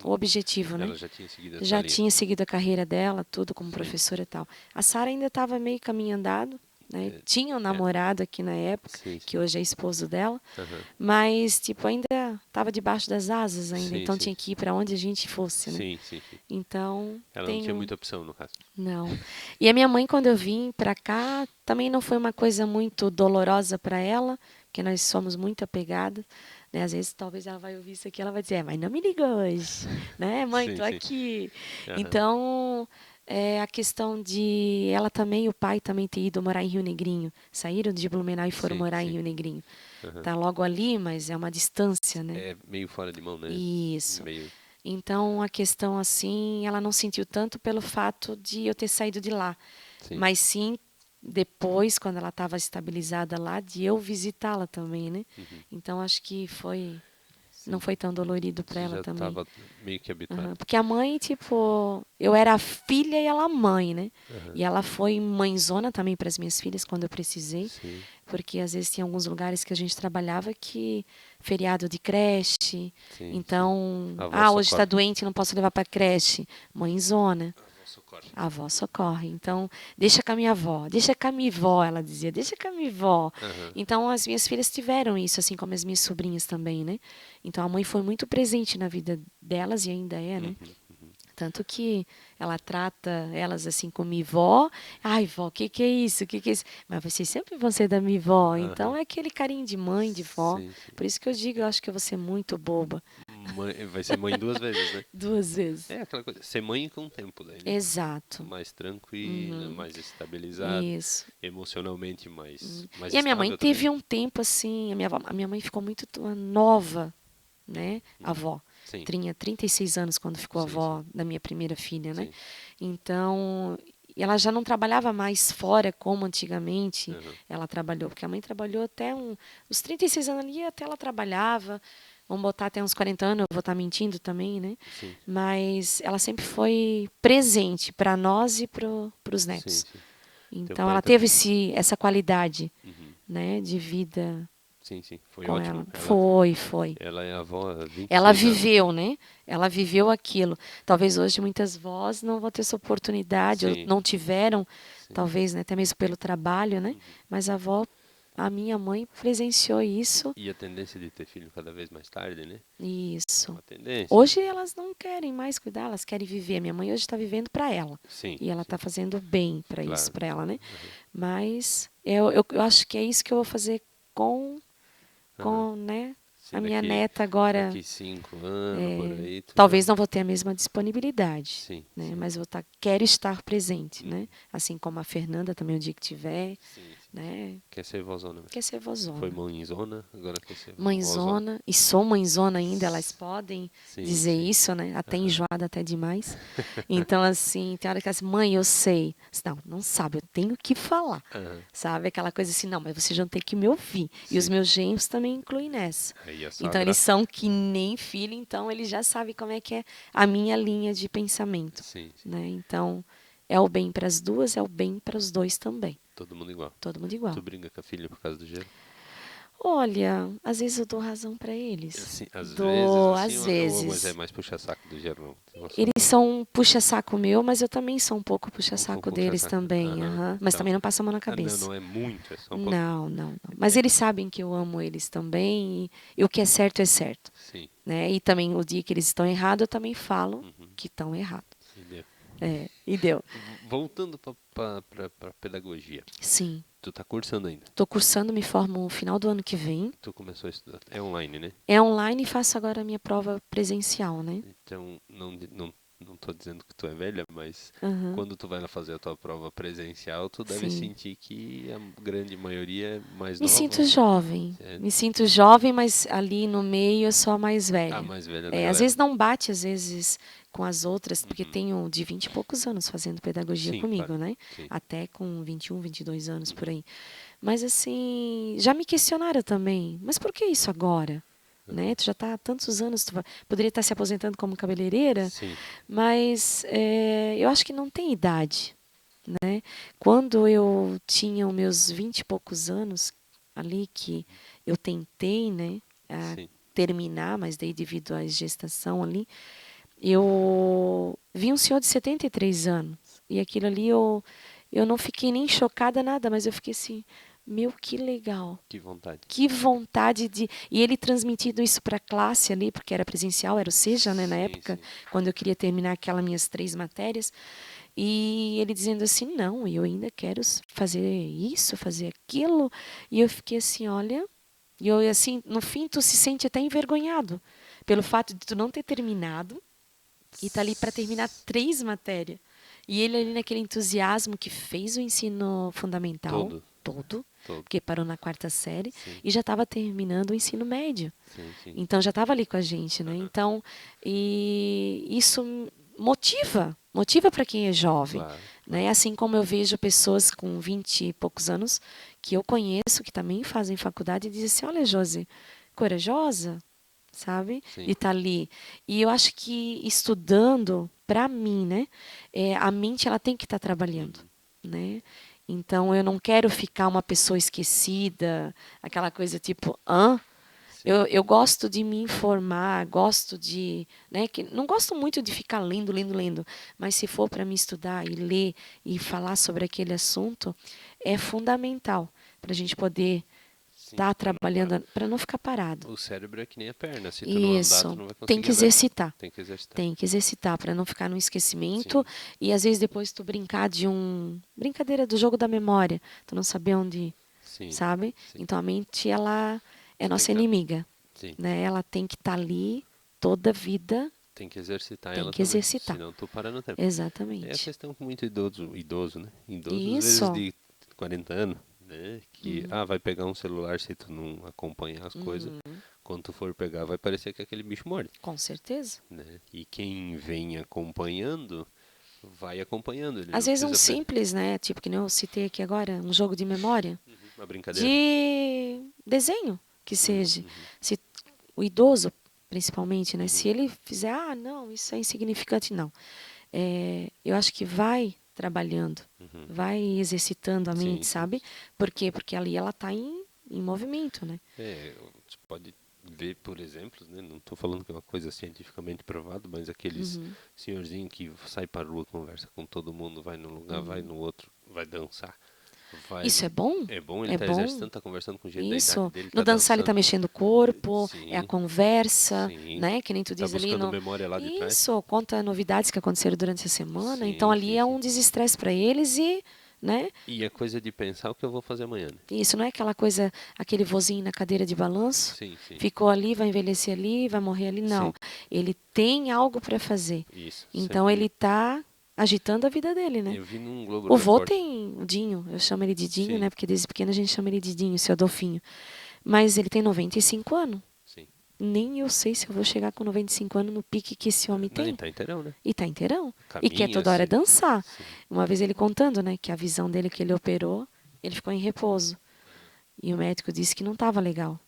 o objetivo, né? Ela já tinha seguido essa Já linha. tinha seguido a carreira dela, tudo como Sim. professora e tal. A Sara ainda estava meio caminho andado, né? Tinha um namorado aqui na época, Sim. que hoje é esposo dela, Aham. mas tipo ainda estava debaixo das asas ainda, Sim, então sim. tinha que ir para onde a gente fosse, né? Sim. Então, Ela não tinha muita opção, no caso. não. E a minha mãe, quando eu vim para cá, também não foi uma coisa muito dolorosa para ela, porque nós somos muito apegadas. Né? Às vezes, talvez ela vai ouvir isso aqui, ela vai dizer, mas não me liga hoje, né? Mãe, Sim, tô sim. aqui. Aham. Então, a questão de ela também, o pai também ter ido morar em Rio Negrinho. Saíram de Blumenau e foram Sim, morar em sim. Rio Negrinho. Aham. Tá logo ali, mas é uma distância, né? É meio fora de mão, né? Isso. Meio... Então, a questão assim, ela não sentiu tanto pelo fato de eu ter saído de lá, Sim. mas sim depois, quando ela estava estabilizada lá, de eu visitá-la também, né? Uhum. Então, acho que foi não foi tão dolorido para Você ela já também. estava meio que habituado. Porque a mãe, tipo, eu era a filha e ela a mãe, né? Aham. E ela foi mãezona também para as minhas filhas quando eu precisei, Sim, porque às vezes tinha alguns lugares que a gente trabalhava que feriado de creche, sim. então, A avó hoje está socorre. doente, não posso levar para creche, mãezona. A avó socorre. A avó socorre. Então, deixa com a minha avó, deixa com a minha avó, ela dizia, deixa com a minha avó. Aham. Então, as minhas filhas tiveram isso, assim como as minhas sobrinhas também, né? Então, a mãe foi muito presente na vida delas e ainda é, né? Tanto que ela trata elas assim como minha vó. Ai, vó, o que é isso? Que é isso? Mas vocês sempre vão ser da minha vó. Então, Aham. é aquele carinho de mãe, de vó. Sim, sim. Por isso que eu digo, eu acho que eu vou ser muito boba. Vai ser mãe duas vezes, né? 2 vezes. É aquela coisa, ser mãe com o tempo daí, né? Exato. Mais tranquila, mais estabilizada, Isso. emocionalmente mais E a minha mãe estável também. teve um tempo assim, a minha mãe ficou muito nova, né? Avó. Sim, Tinha 36 anos quando ficou sim, sim, avó da minha primeira filha, né? sim. Então, ela já não trabalhava mais fora como antigamente Aham. ela trabalhou, porque a mãe trabalhou até os 36 anos ali, até ela trabalhava. Vamos botar até uns 40 anos, eu vou estar mentindo também, né? Sim, Mas ela sempre foi presente para nós e para os sim, netos. sim. Teu Então, pai ela tá... teve essa qualidade, Uhum. né, de vida Sim, sim. Foi com ótimo. ela. Foi. Ela é avó há Ela 26 anos. viveu, né? Ela viveu aquilo. Talvez hoje muitas vós não vão ter essa oportunidade, ou Sim, não tiveram, sim. talvez, né, até mesmo pelo trabalho, né? Mas a minha mãe presenciou isso. E a tendência de ter filho cada vez mais tarde, né? É Isso. uma tendência. Hoje elas não querem mais cuidar, elas querem viver. Minha mãe hoje está vivendo para ela. Sim, E ela sim, está fazendo bem para isso, claro. para ela, né? Aham, Mas eu acho que é isso que eu vou fazer aham. né, Sim, a minha neta agora. daqui 5 anos, por aí, tu já... Talvez não vou ter a mesma disponibilidade, Sim, né? sim. Mas quero estar presente, né? Assim como a Fernanda também o dia que tiver, Sim, sim. né? Quer ser vozona mesmo. Quer ser Foi vozona. mãezona, agora quer ser vozona. Mãezona, e sou mãezona ainda, elas podem Sim, dizer sim. isso, né? Até Aham. enjoada, até demais. Então, assim, tem hora que assim, mãe, eu sei. Não, não sabe, eu tenho que falar. Aham. Sabe? Aquela coisa assim, não, mas você já tem que me ouvir. E os Sim. meus genros também incluem nessa. Aí a Então, sogra. eles são que nem filho, então eles já sabem como é que é a minha linha de pensamento. Sim, sim. Né? Então, é o bem para as duas, é o bem para os dois também. Todo mundo igual. Todo mundo Tu igual. briga com a filha por causa do gelo? Olha, às vezes eu dou razão para eles. Assim, às vezes, Dou, assim, às mas é vezes. mais puxa-saco do gelo, não. Eles são um puxa-saco meu, mas eu também sou um pouco Um puxa-saco pouco deles puxa-saco. também. Aham. Aham. Mas Então, também não passa a mão na não, cabeça. não é muito, é só um pouquinho. Não, não, não. Mas É, eles sabem que eu amo eles também e o que é certo é certo. sim. Né? E também o dia que eles estão errados, eu também falo que estão errados. Entendeu? E deu. Voltando para pedagogia. Sim. Tu tá cursando ainda. Estou cursando, me formo no final do ano que vem. Tu começou a estudar. É online, né? É online e faço agora a minha prova presencial, né? Então, não tô dizendo que tu é velha, mas Aham. quando tu vai lá fazer a tua prova presencial, tu deve Sim. sentir que a grande maioria é mais Me nova. sinto jovem. É Me sinto jovem, mas ali no meio eu sou a mais a velha. mais velha da Às galera. vezes não bate, às vezes, com as outras, porque tenho de 20 e poucos anos fazendo pedagogia Sim, comigo, claro. né? Sim. Até com 21, 22 anos por aí. Mas assim, já me questionaram também, mas por que isso agora? Né? Tu já está há tantos anos, poderia estar se aposentando como cabeleireira, Sim. mas eu acho que não tem idade. Né? Quando eu tinha os meus 20 e poucos anos, ali que eu tentei, né, Sim. terminar, mas daí devido à gestação ali, eu vi um senhor de 73 anos. E aquilo ali eu não fiquei nem chocada nada, mas eu fiquei assim, meu, que legal. Que vontade. Que vontade de... E ele transmitindo isso para a classe ali, porque era presencial, era o SEJA, né, na Sim, época, sim. quando eu queria terminar aquelas minhas 3 matérias. E ele dizendo assim, não, eu ainda quero fazer isso, fazer aquilo. E eu fiquei assim, olha... E eu, assim, no fim, tu se sente até envergonhado pelo fato de tu não ter terminado e tá ali para terminar 3 matérias. E ele ali naquele entusiasmo que fez o ensino fundamental todo, porque parou na 4ª série, Sim. e já estava terminando o ensino médio. Sim, sim. Então já estava ali com a gente, né? Então, e isso motiva para quem é jovem, Claro. né? Assim como eu vejo pessoas com 20 e poucos anos que eu conheço que também fazem faculdade e dizem assim: "Olha, Josi, corajosa, sabe? Sim. De estar ali. E eu acho que estudando, para mim, né, a mente ela tem que estar trabalhando, né? Então eu não quero ficar uma pessoa esquecida, aquela coisa tipo, hã? Sim. Eu gosto de me informar, gosto de, né, que não gosto muito de ficar lendo, lendo, lendo, mas se for para me estudar e ler e falar sobre aquele assunto, é fundamental para a gente poder Sim, estar pra não parar. trabalhando, para não ficar parado. O cérebro é que nem a perna. Se tu não andar, tu Isso, não vai tem que conseguir andar. exercitar. Tem que exercitar. Tem que exercitar para não ficar no esquecimento Sim, e às vezes depois tu brincar de brincadeira do jogo da memória, tu não saber onde, sim, sabe? sim. Então a mente ela é Tu tem nossa que, inimiga, sim, né? Ela tem que estar ali toda a vida, tem que exercitar tem ela que também. exercitar. Senão tu para no tempo. É a Exatamente. questão com muito idoso, né? Idoso, às vezes Isso. de 40 anos, né? Que, vai pegar um celular se tu não acompanhar as coisas. Quando tu for pegar, vai parecer que aquele bicho morde, Com certeza. né? E quem vem acompanhando, vai acompanhando. Ele Às não vezes um precisa... simples, né? Tipo que nem eu citei aqui agora, um jogo de memória, Uma brincadeira. de desenho que Uhum, seja. uhum, Se o idoso, principalmente, né? Se uhum, ele fizer, não, isso é insignificante, não. Eu acho que vai trabalhando, uhum. vai exercitando a Sim, mente, sim. sabe? Por quê? Porque ali ela está em movimento, né? Você pode ver, por exemplo, né? Não estou falando que é uma coisa cientificamente provada, mas aqueles Uhum, senhorzinho que sai para rua, conversa com todo mundo, vai num lugar, vai uhum. no outro, vai dançar, vai... Isso é bom? É bom, ele É tá bom? exercitando, tá conversando com gente da idade Isso. dele, No tá dançar ele está dançando. mexendo o corpo, é a Sim, conversa, sim. né? Que nem tu Tá diz ali buscando no. memória lá de trás. Isso, conta novidades que aconteceram durante a semana. Então Sim, ali sim, é sim. um desestresse para eles e, né? E é coisa de pensar o que eu vou fazer amanhã, né? Isso não é aquela coisa, aquele vozinho na cadeira de balanço, Sim, sim, ficou ali, vai envelhecer ali, vai morrer ali. Não. sim. Ele tem algo para fazer. Isso, Então ele sempre. está agitando a vida dele, né? Eu vi num Globo O vô Repórter. tem o Dinho, eu chamo ele de Dinho, Sim, né? Porque desde pequeno a gente chama ele de Dinho, seu Adolfinho. Mas ele tem 95 anos. sim. Nem eu sei se eu vou chegar com 95 anos no pique que esse homem Não, e tem. tá inteirão, né? E tá inteirão. E quer Caminha, toda hora se... dançar. Sim. Uma vez ele contando, né, que a visão dele que ele operou, ele ficou em repouso. E o médico disse que não estava legal,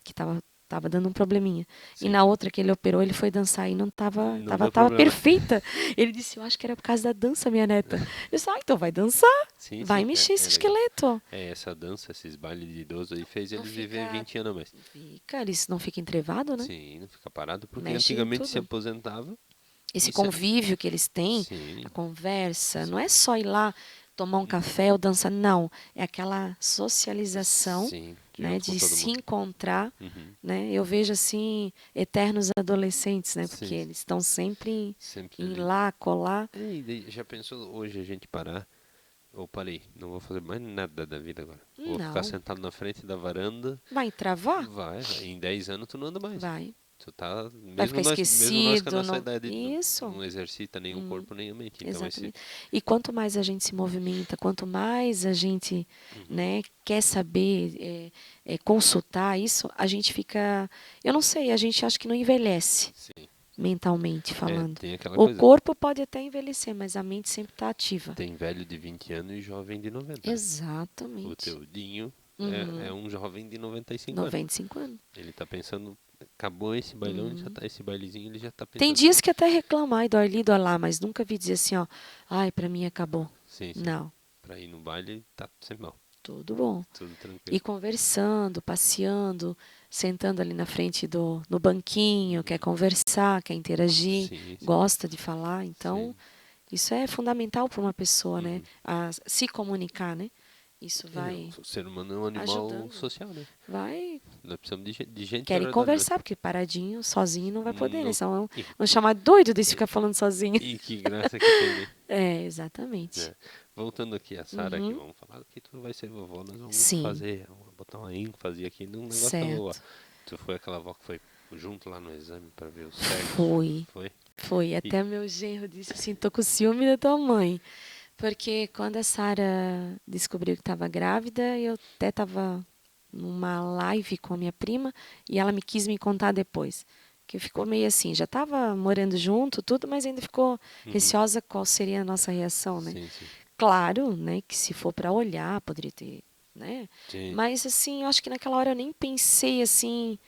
que tava dando um probleminha. E Sim. na outra que ele operou, ele foi dançar e não Não tava, deu tava problema. perfeita. Ele disse, eu acho que era por causa da dança, minha neta. Eu disse, então vai dançar, Sim, vai sim, mexer esse é legal. esqueleto. Essa dança, esses bailes de idoso aí fez Não eles viver fica, 20 anos a mais. eles não fica entrevado, né? Sim, não fica parado, porque Mexe em antigamente se tudo. aposentava Esse e se... convívio que eles têm, Sim, a conversa, não sim. é só ir lá tomar um café ou dançar, não. É aquela socialização, Sim, né, junto com de todo se mundo. encontrar, Uhum. né? Eu vejo assim eternos adolescentes, né? Porque Sim, eles estão sempre sempre em ali. lá, colar. E daí, já pensou hoje a gente parar? Ou parei, não vou fazer mais nada da vida agora. Vou ficar Não, sentado na frente da varanda. vai travar? Vai. Em 10 anos tu não anda mais. Vai. Tu tá, Vai ficar mesmo nós com a esquecido, nossa não. idade, não, Isso. não exercita nem o corpo nem a mente. Então esse... Exatamente. E quanto mais a gente se movimenta, quanto mais a gente, Uhum. né, quer saber, consultar isso, a gente fica, eu não sei, a gente acha que não envelhece, Sim. mentalmente falando. Tem aquela O coisa. corpo pode até envelhecer, mas a mente sempre está ativa. Tem velho de 20 anos e jovem de 90, né? O Exatamente. teu Dinho é Uhum. um jovem de 95 anos. 95 anos. Ele tá pensando, acabou esse bailão, ele já Uhum. tá, esse bailezinho, ele já tá Tem pensando. dias que até reclama, ai, dói ali, dói lá, mas nunca vi dizer assim, ó, ai, para mim acabou. Sim, sim. Não, Pra ir no baile, tá sempre mal. tudo bom. Tudo tranquilo. E conversando, passeando, sentando ali na frente no banquinho, quer conversar, quer interagir, Sim, sim. gosta de falar. Então, Sim. isso é fundamental para uma pessoa, né? Uhum. A se comunicar, né? Isso vai O ser humano é um animal ajudando. social, né? Vai. Nós precisamos de gente ao Querem redor de nós. conversar, porque paradinho, sozinho, não vai poder, né? No... São, E, vão chamar doido de ficar falando sozinho. e que graça que tem, né? Exatamente. É. Voltando aqui a Sara, aqui Uhum. vamos falar que tu vai ser vovó, nós vamos Sim, fazer, botar uma ênfase aqui num negócio da vovó. certo. Tu foi aquela avó que foi junto lá no exame pra ver os cegos? Foi. Foi? Foi. E, Até meu genro disse assim, tô com ciúme da tua mãe. Porque quando a Sara descobriu que estava grávida, eu até estava numa live com a minha prima e ela me quis me contar depois. Que ficou meio assim, já estava morando junto, tudo, mas ainda ficou uhum. receosa qual seria a nossa reação, né? Sim, sim. Claro, né, que se for para olhar, poderia ter, né? Sim. Mas assim, eu acho que naquela hora eu nem pensei assim,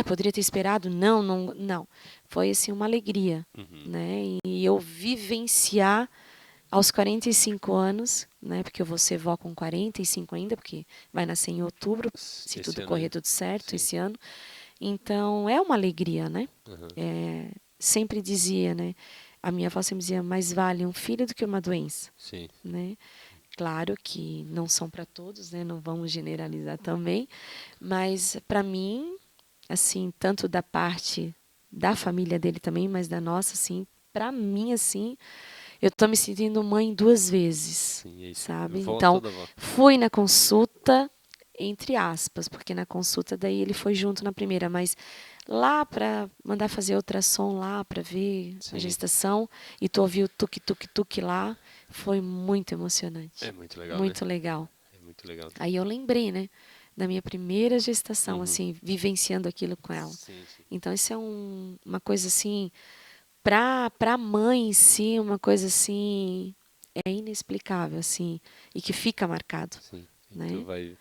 poderia ter esperado? Não, não, não. Foi assim uma alegria, Uhum. né? E eu vivenciar aos 45 anos, né? Porque eu vou ser vó com 45 ainda, porque vai nascer em outubro, se Esse tudo ano correr ainda. tudo certo Sim. esse ano. Então, é uma alegria, né? Uhum. Sempre dizia, né? A minha avó sempre dizia, mais vale um filho do que uma doença, Sim. né? Claro que não são para todos, né? Não vamos generalizar também, mas para mim, assim, tanto da parte da família dele também, mas da nossa, assim, para mim, assim, eu tô me sentindo mãe duas vezes, Sim, é isso. sabe? Vó, Então, toda vó. fui na consulta, entre aspas, porque na consulta daí ele foi junto na primeira, mas lá para mandar fazer ultrassom lá para ver a Sim. gestação e tu ouviu tuque lá, foi muito É emocionante, muito legal, né? muito legal. É muito legal. Aí eu lembrei, né, da minha primeira gestação, Uhum. assim, vivenciando aquilo com ela. Sim, sim. Então isso é uma coisa assim, para a mãe em si, uma coisa assim é inexplicável, assim, e que fica marcado, Sim. E tu né? vai.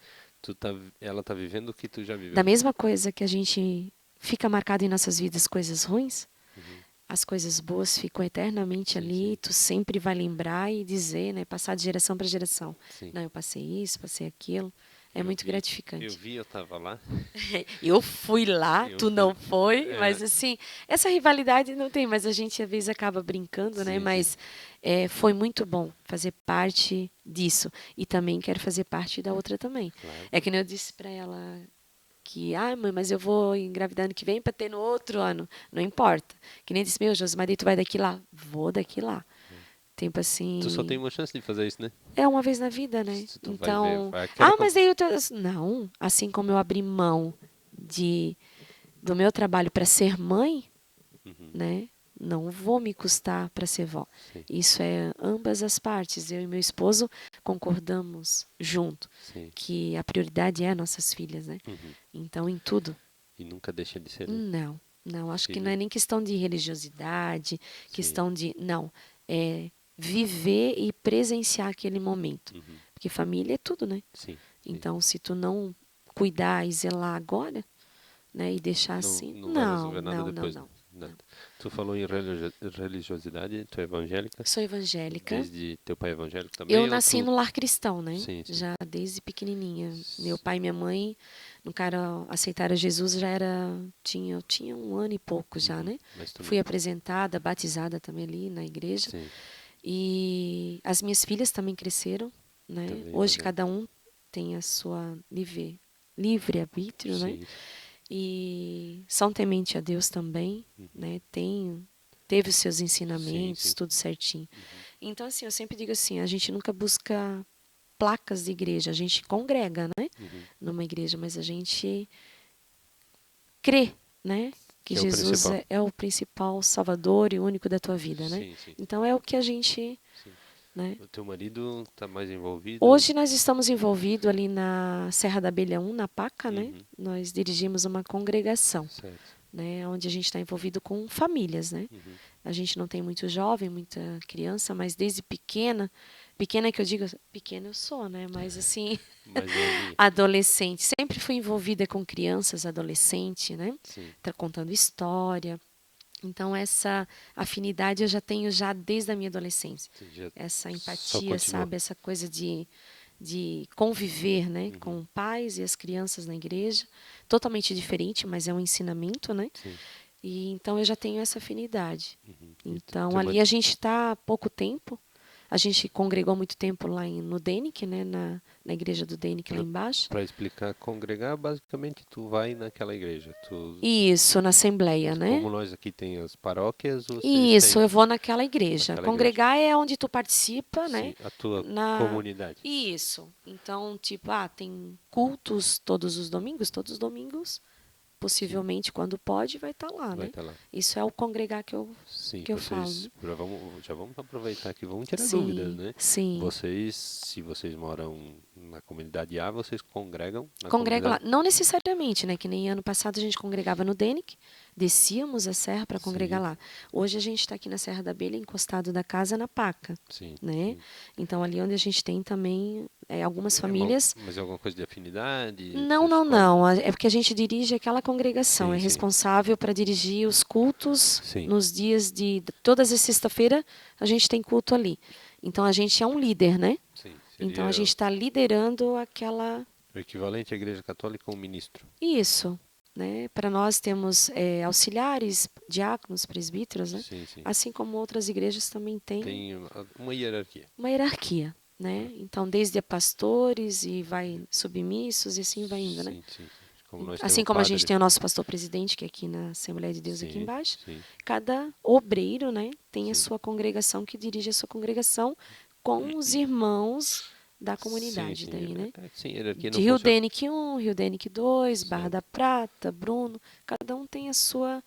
Ela tá vivendo o que tu já Da viveu. mesma coisa que a gente fica marcado em nossas vidas coisas ruins, Uhum. as coisas boas ficam eternamente Sim, ali, sim. tu sempre vai lembrar e dizer, né, passar de geração para geração. Sim. Não, eu passei isso, passei aquilo. É Eu muito vi. gratificante. Eu tava lá. Eu fui lá, Eu tu fui. não foi, É, mas assim, essa rivalidade não tem, mas a gente às vezes acaba brincando, né? sim, sim. Mas foi muito bom fazer parte disso. E também quero fazer parte da outra também. Claro. É que nem eu disse para ela que, mãe, mas eu vou engravidar ano que vem para ter no outro ano. Não importa. Que nem disse, meu, Josimar, tu vai daqui lá. Vou daqui lá. Tempo Tu só tem assim, uma chance de fazer isso, né? é uma vez na vida, né? Se tu vai ver, Então, aquela. mas aí eu tô... Não, assim como eu abri mão de do meu trabalho para ser mãe, Uhum. né? Não vou me custar para ser vó. Sim, Isso é ambas as partes. Eu e meu esposo concordamos junto sim. que a prioridade é nossas filhas, né? Uhum. Então, em tudo. E nunca deixa de ser, né? Não, não. Acho que não Filho. é nem questão de religiosidade, Sim. questão de. Não. É viver e presenciar aquele momento. Uhum. Porque família é tudo, né? Sim, sim. Então, se tu não cuidar e zelar agora, né? E deixar Não, assim. não vai Não, resolver nada não, não, depois, né? não. Nada. Não. Tu falou em religiosidade, tu é evangélica? Sou evangélica. Desde teu pai é evangélico Eu também ou nasci tu? no lar cristão, né? Sim, sim. Já desde pequenininha. Meu S- pai e minha mãe, no cara aceitaram Jesus já eu tinha um ano e pouco já, Uhum. né? Mas tu Fui não. apresentada, batizada também ali na igreja. Sim, E as minhas filhas também cresceram, né? também Hoje evangélico. cada um tem a sua livre arbítrio, né? Sim, sim. E são temente a Deus também, Uhum. né? Teve os seus Sim, ensinamentos, sim. tudo certinho. Uhum. Então, assim, eu sempre digo assim, a gente nunca busca placas de igreja, a gente congrega, né? Uhum. Numa igreja, mas a gente crê, né? Que Que é o Jesus principal. é o principal salvador e único da tua vida, né? Sim, sim, Então é o que a gente, sim. né? O teu marido tá mais envolvido? Hoje nós estamos envolvidos ali na Serra da Abelha 1, na Paca, né? Uhum. Nós dirigimos uma congregação, Certo. né? Onde a gente está envolvido com famílias, né? Uhum. A gente não tem muito jovem, muita criança, mas desde pequena, pequena que eu digo, pequena eu sou, né? Mas assim, Mais novinho. adolescente, sempre fui envolvida com crianças, adolescente, né? Sim. Tá contando história. Então essa afinidade eu já tenho já desde a minha adolescência. Sim, já Essa só empatia, continuou. sabe? Essa coisa de conviver, né? Uhum. Com pais e as crianças na igreja. Totalmente diferente, mas é um ensinamento, né? Sim. E então eu já tenho essa afinidade. Uhum. E Então teu ali marido. a gente está há pouco tempo. A gente congregou muito tempo lá no DENIC, né? Na igreja do DENIC lá embaixo. Para explicar, congregar, basicamente tu vai naquela igreja. Tu, Isso, na Assembleia, né? como nós aqui tem as paróquias, vocês Isso, têm eu vou naquela igreja. naquela igreja. Congregar é onde tu participa, né? Sim, a tua Na comunidade. Isso. Então, tipo, tem cultos todos os domingos, Sim, possivelmente quando pode vai estar lá, vai né? estar lá. Isso é o congregar que eu Sim, que eu falo, vocês né? já vamos aproveitar aqui, vamos tirar dúvidas, Sim, né? sim. Vocês, se vocês moram na comunidade A, vocês congregam na Congrega lá, comunidade? não necessariamente, né? Que nem ano passado a gente congregava no DENIC, descíamos a serra para congregar lá. Hoje a gente está aqui na Serra da Abelha, encostado da casa na Paca, Sim, né? sim. Então ali onde a gente tem também algumas famílias. Mas é alguma coisa de afinidade? Não, Você não, escolhe? não. É porque a gente dirige aquela congregação, Sim, é sim. responsável para dirigir os cultos Sim. nos dias de todas as sexta-feira a gente tem culto ali. Então a gente é um líder, né? Sim. Então a Seria gente está liderando aquela. o equivalente à Igreja Católica a um ministro. Isso, né? Para nós temos auxiliares, diáconos, presbíteros, né? Sim, sim. Assim como outras igrejas também têm Tem uma hierarquia. uma hierarquia, né? Então desde pastores e vai submissos e assim vai indo, né? Sim, sim, sim. Como nós Assim temos como a gente padre. tem o nosso pastor presidente, que é aqui na Assembleia de Deus aqui Sim, embaixo, sim, cada obreiro, né, tem a sim. sua congregação que dirige a sua congregação com os irmãos da Sim, comunidade sim. daí, né? Sim, hierarquia não De Rio funciona. Denique 1, Rio Denique 2, Barra Certo. da Prata, Bruno, cada um tem a sua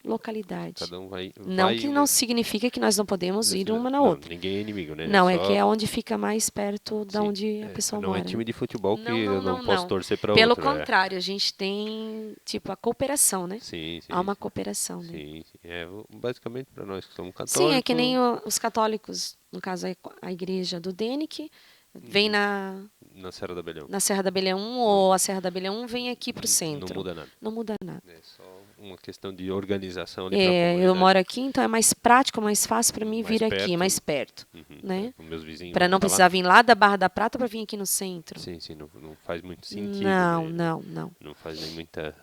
localidade. Cada um vai, Não vai que uma. não significa que nós não podemos ir uma na Não, outra. ninguém é inimigo, né? É Não, é que só. é onde fica mais perto da Sim. onde a pessoa Não é mora, né? time de futebol que Não, eu não, não não, posso não. torcer para Pelo outro. contrário, a gente tem, tipo, a cooperação, né? Sim, Há sim, uma sim. cooperação, né? Sim, sim. Basicamente para nós que somos Sim, é que católicos, nem os católicos, no caso a igreja do Denic, vem na Serra da Belhão. na Serra da Abelha 1 Não, ou a Serra da Abelha 1 vem aqui para o não centro. muda nada. Não muda nada. É só uma questão de organização ali para a Eu comunidade. moro aqui, então é mais prático, mais fácil para mim Mais vir aqui, mais perto. perto, né? Os meus vizinhos Para vão não estar lá. precisar vir lá da Barra da Prata para vir aqui no centro. Sim, sim, não faz muito sentido, Não, né? não, não. Não faz nem muita.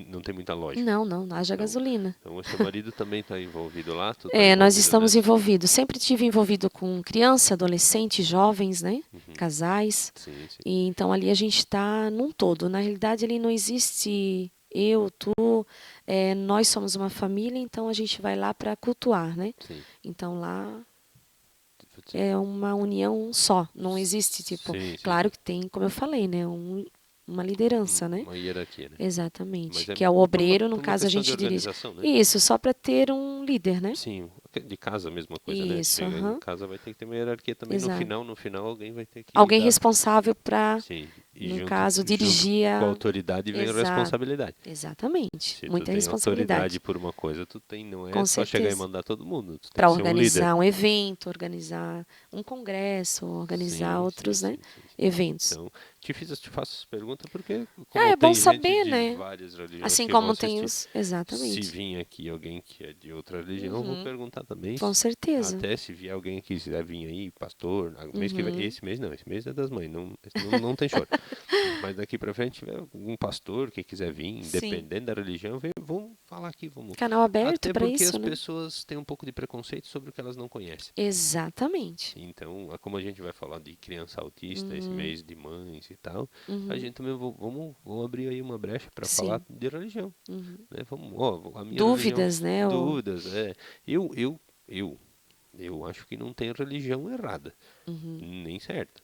Não tem muita lógica. Não, não, haja Então, gasolina. então o seu marido também está envolvido lá, tu está Nós envolvido estamos nessa? envolvidos. Sempre tive envolvido com criança, adolescente, jovens, né? Uhum. Casais. Sim, sim. E então ali a gente está num todo. Na realidade, ali não existe eu, tu. Nós somos uma família, então a gente vai lá para cultuar, né? Sim. Então lá Sim, é uma união só. Não existe, tipo. sim, sim. Claro que tem, como eu falei, né? Uma liderança, né? Uma hierarquia, né? Mas Exatamente. é Que é o por uma, obreiro, no por uma caso a questão de gente dirige. organização, né? Isso, só para ter um líder, né? Sim, de casa a mesma coisa, né? Isso, Chega em aham. casa vai ter que ter uma hierarquia também. Exato. No final alguém vai ter que Alguém dar. responsável para, Sim, e no junto, caso, junto dirigir com a a. autoridade vem a Exato. responsabilidade. Exatamente. Se tu Muita tem autoridade responsabilidade. por uma coisa, não é Com só chegar e certeza. mandar todo mundo, tu tem Para que ser um líder. organizar um evento, organizar um congresso, organizar Sim, sim, outros, né, sim, sim, sim. eventos. Então, te faço essa pergunta porque, como É bom tem gente saber, de né? várias religiões Assim que vão como tem assistir, os. se Exatamente. vir aqui alguém que é de outra religião, eu vou perguntar também. Com certeza. Até se vier alguém que quiser vir aí, pastor, mês que vem, Uhum. esse mês não, esse mês é das mães, não tem choro. Mas daqui pra frente, tiver algum pastor que quiser vir, Sim. independente da religião, vamos falar aqui, vamos. Canal aberto Até para porque as isso, né? pessoas têm um pouco de preconceito sobre o que elas não conhecem. Exatamente. Então, como a gente vai falar de criança autista esse mês, de mães e tal, a gente também vamos abrir aí uma brecha para falar Sim. de religião. Né? A minha religião, Dúvidas, né? dúvidas, Eu, eu, eu acho que não tem religião errada, nem certa.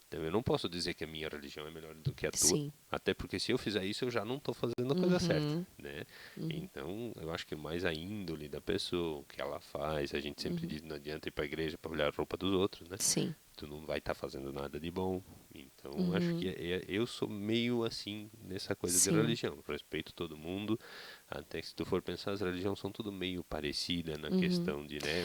Então eu não posso dizer que a minha religião é melhor do que a tua, Sim. até porque se eu fizer isso eu já não estou fazendo a coisa certa, né? Então eu acho que mais a índole da pessoa, o que ela faz, a gente sempre diz não adianta ir para a igreja para olhar a roupa dos outros, né? Sim. Tu não vai estar fazendo nada de bom. Então acho que eu sou meio assim nessa coisa de Sim. religião, respeito todo mundo. Até que se tu for pensar, as religiões são tudo meio parecidas na questão de, né?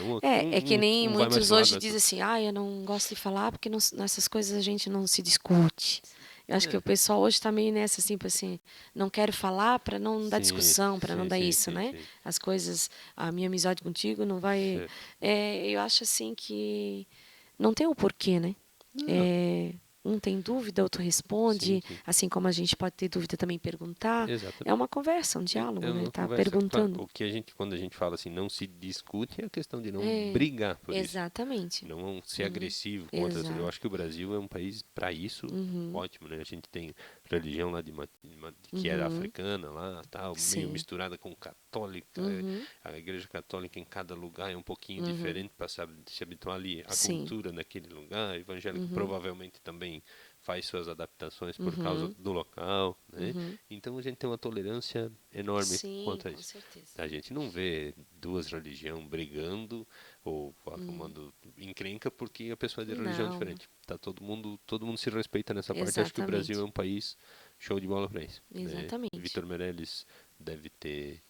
É que nem Um vai mais muitos pro lado, hoje mas dizem assim, eu não gosto de falar porque nessas coisas a gente não se discute. Eu acho que o pessoal hoje está meio nessa, assim, não quero falar para não dar sim, discussão, para não sim, dar sim, isso, sim, né? sim. As coisas, a minha amizade contigo não vai. Certo. Eu acho assim que não tem o porquê, né? Não, Um tem dúvida, outro sim, responde, sim. assim como a gente pode ter dúvida também perguntar. É Exatamente. uma conversa, um É diálogo, né? uma Tá conversa, claro, perguntando. o que quando a gente fala assim, não se discute, é a questão de não É, brigar por isso. exatamente. Não ser agressivo com outras. Eu Exato. acho que o Brasil é um país, para isso, ótimo, né? A gente tem religião lá que é africana lá, tal, meio Sim. misturada com católica. A igreja católica em cada lugar é um pouquinho diferente para se habituar ali à Sim. cultura daquele lugar. Evangélico provavelmente também faz suas adaptações por causa do local, né? Então a gente tem uma tolerância enorme Sim, quanto a com isso. certeza. A gente não vê duas religiões brigando ou arrumando encrenca porque a pessoa é de religião Não. diferente. Tá todo mundo se respeita nessa parte. Acho que o Exatamente. Brasil é um país show de bola para isso. Né? Exatamente. Vitor Meirelles deve ter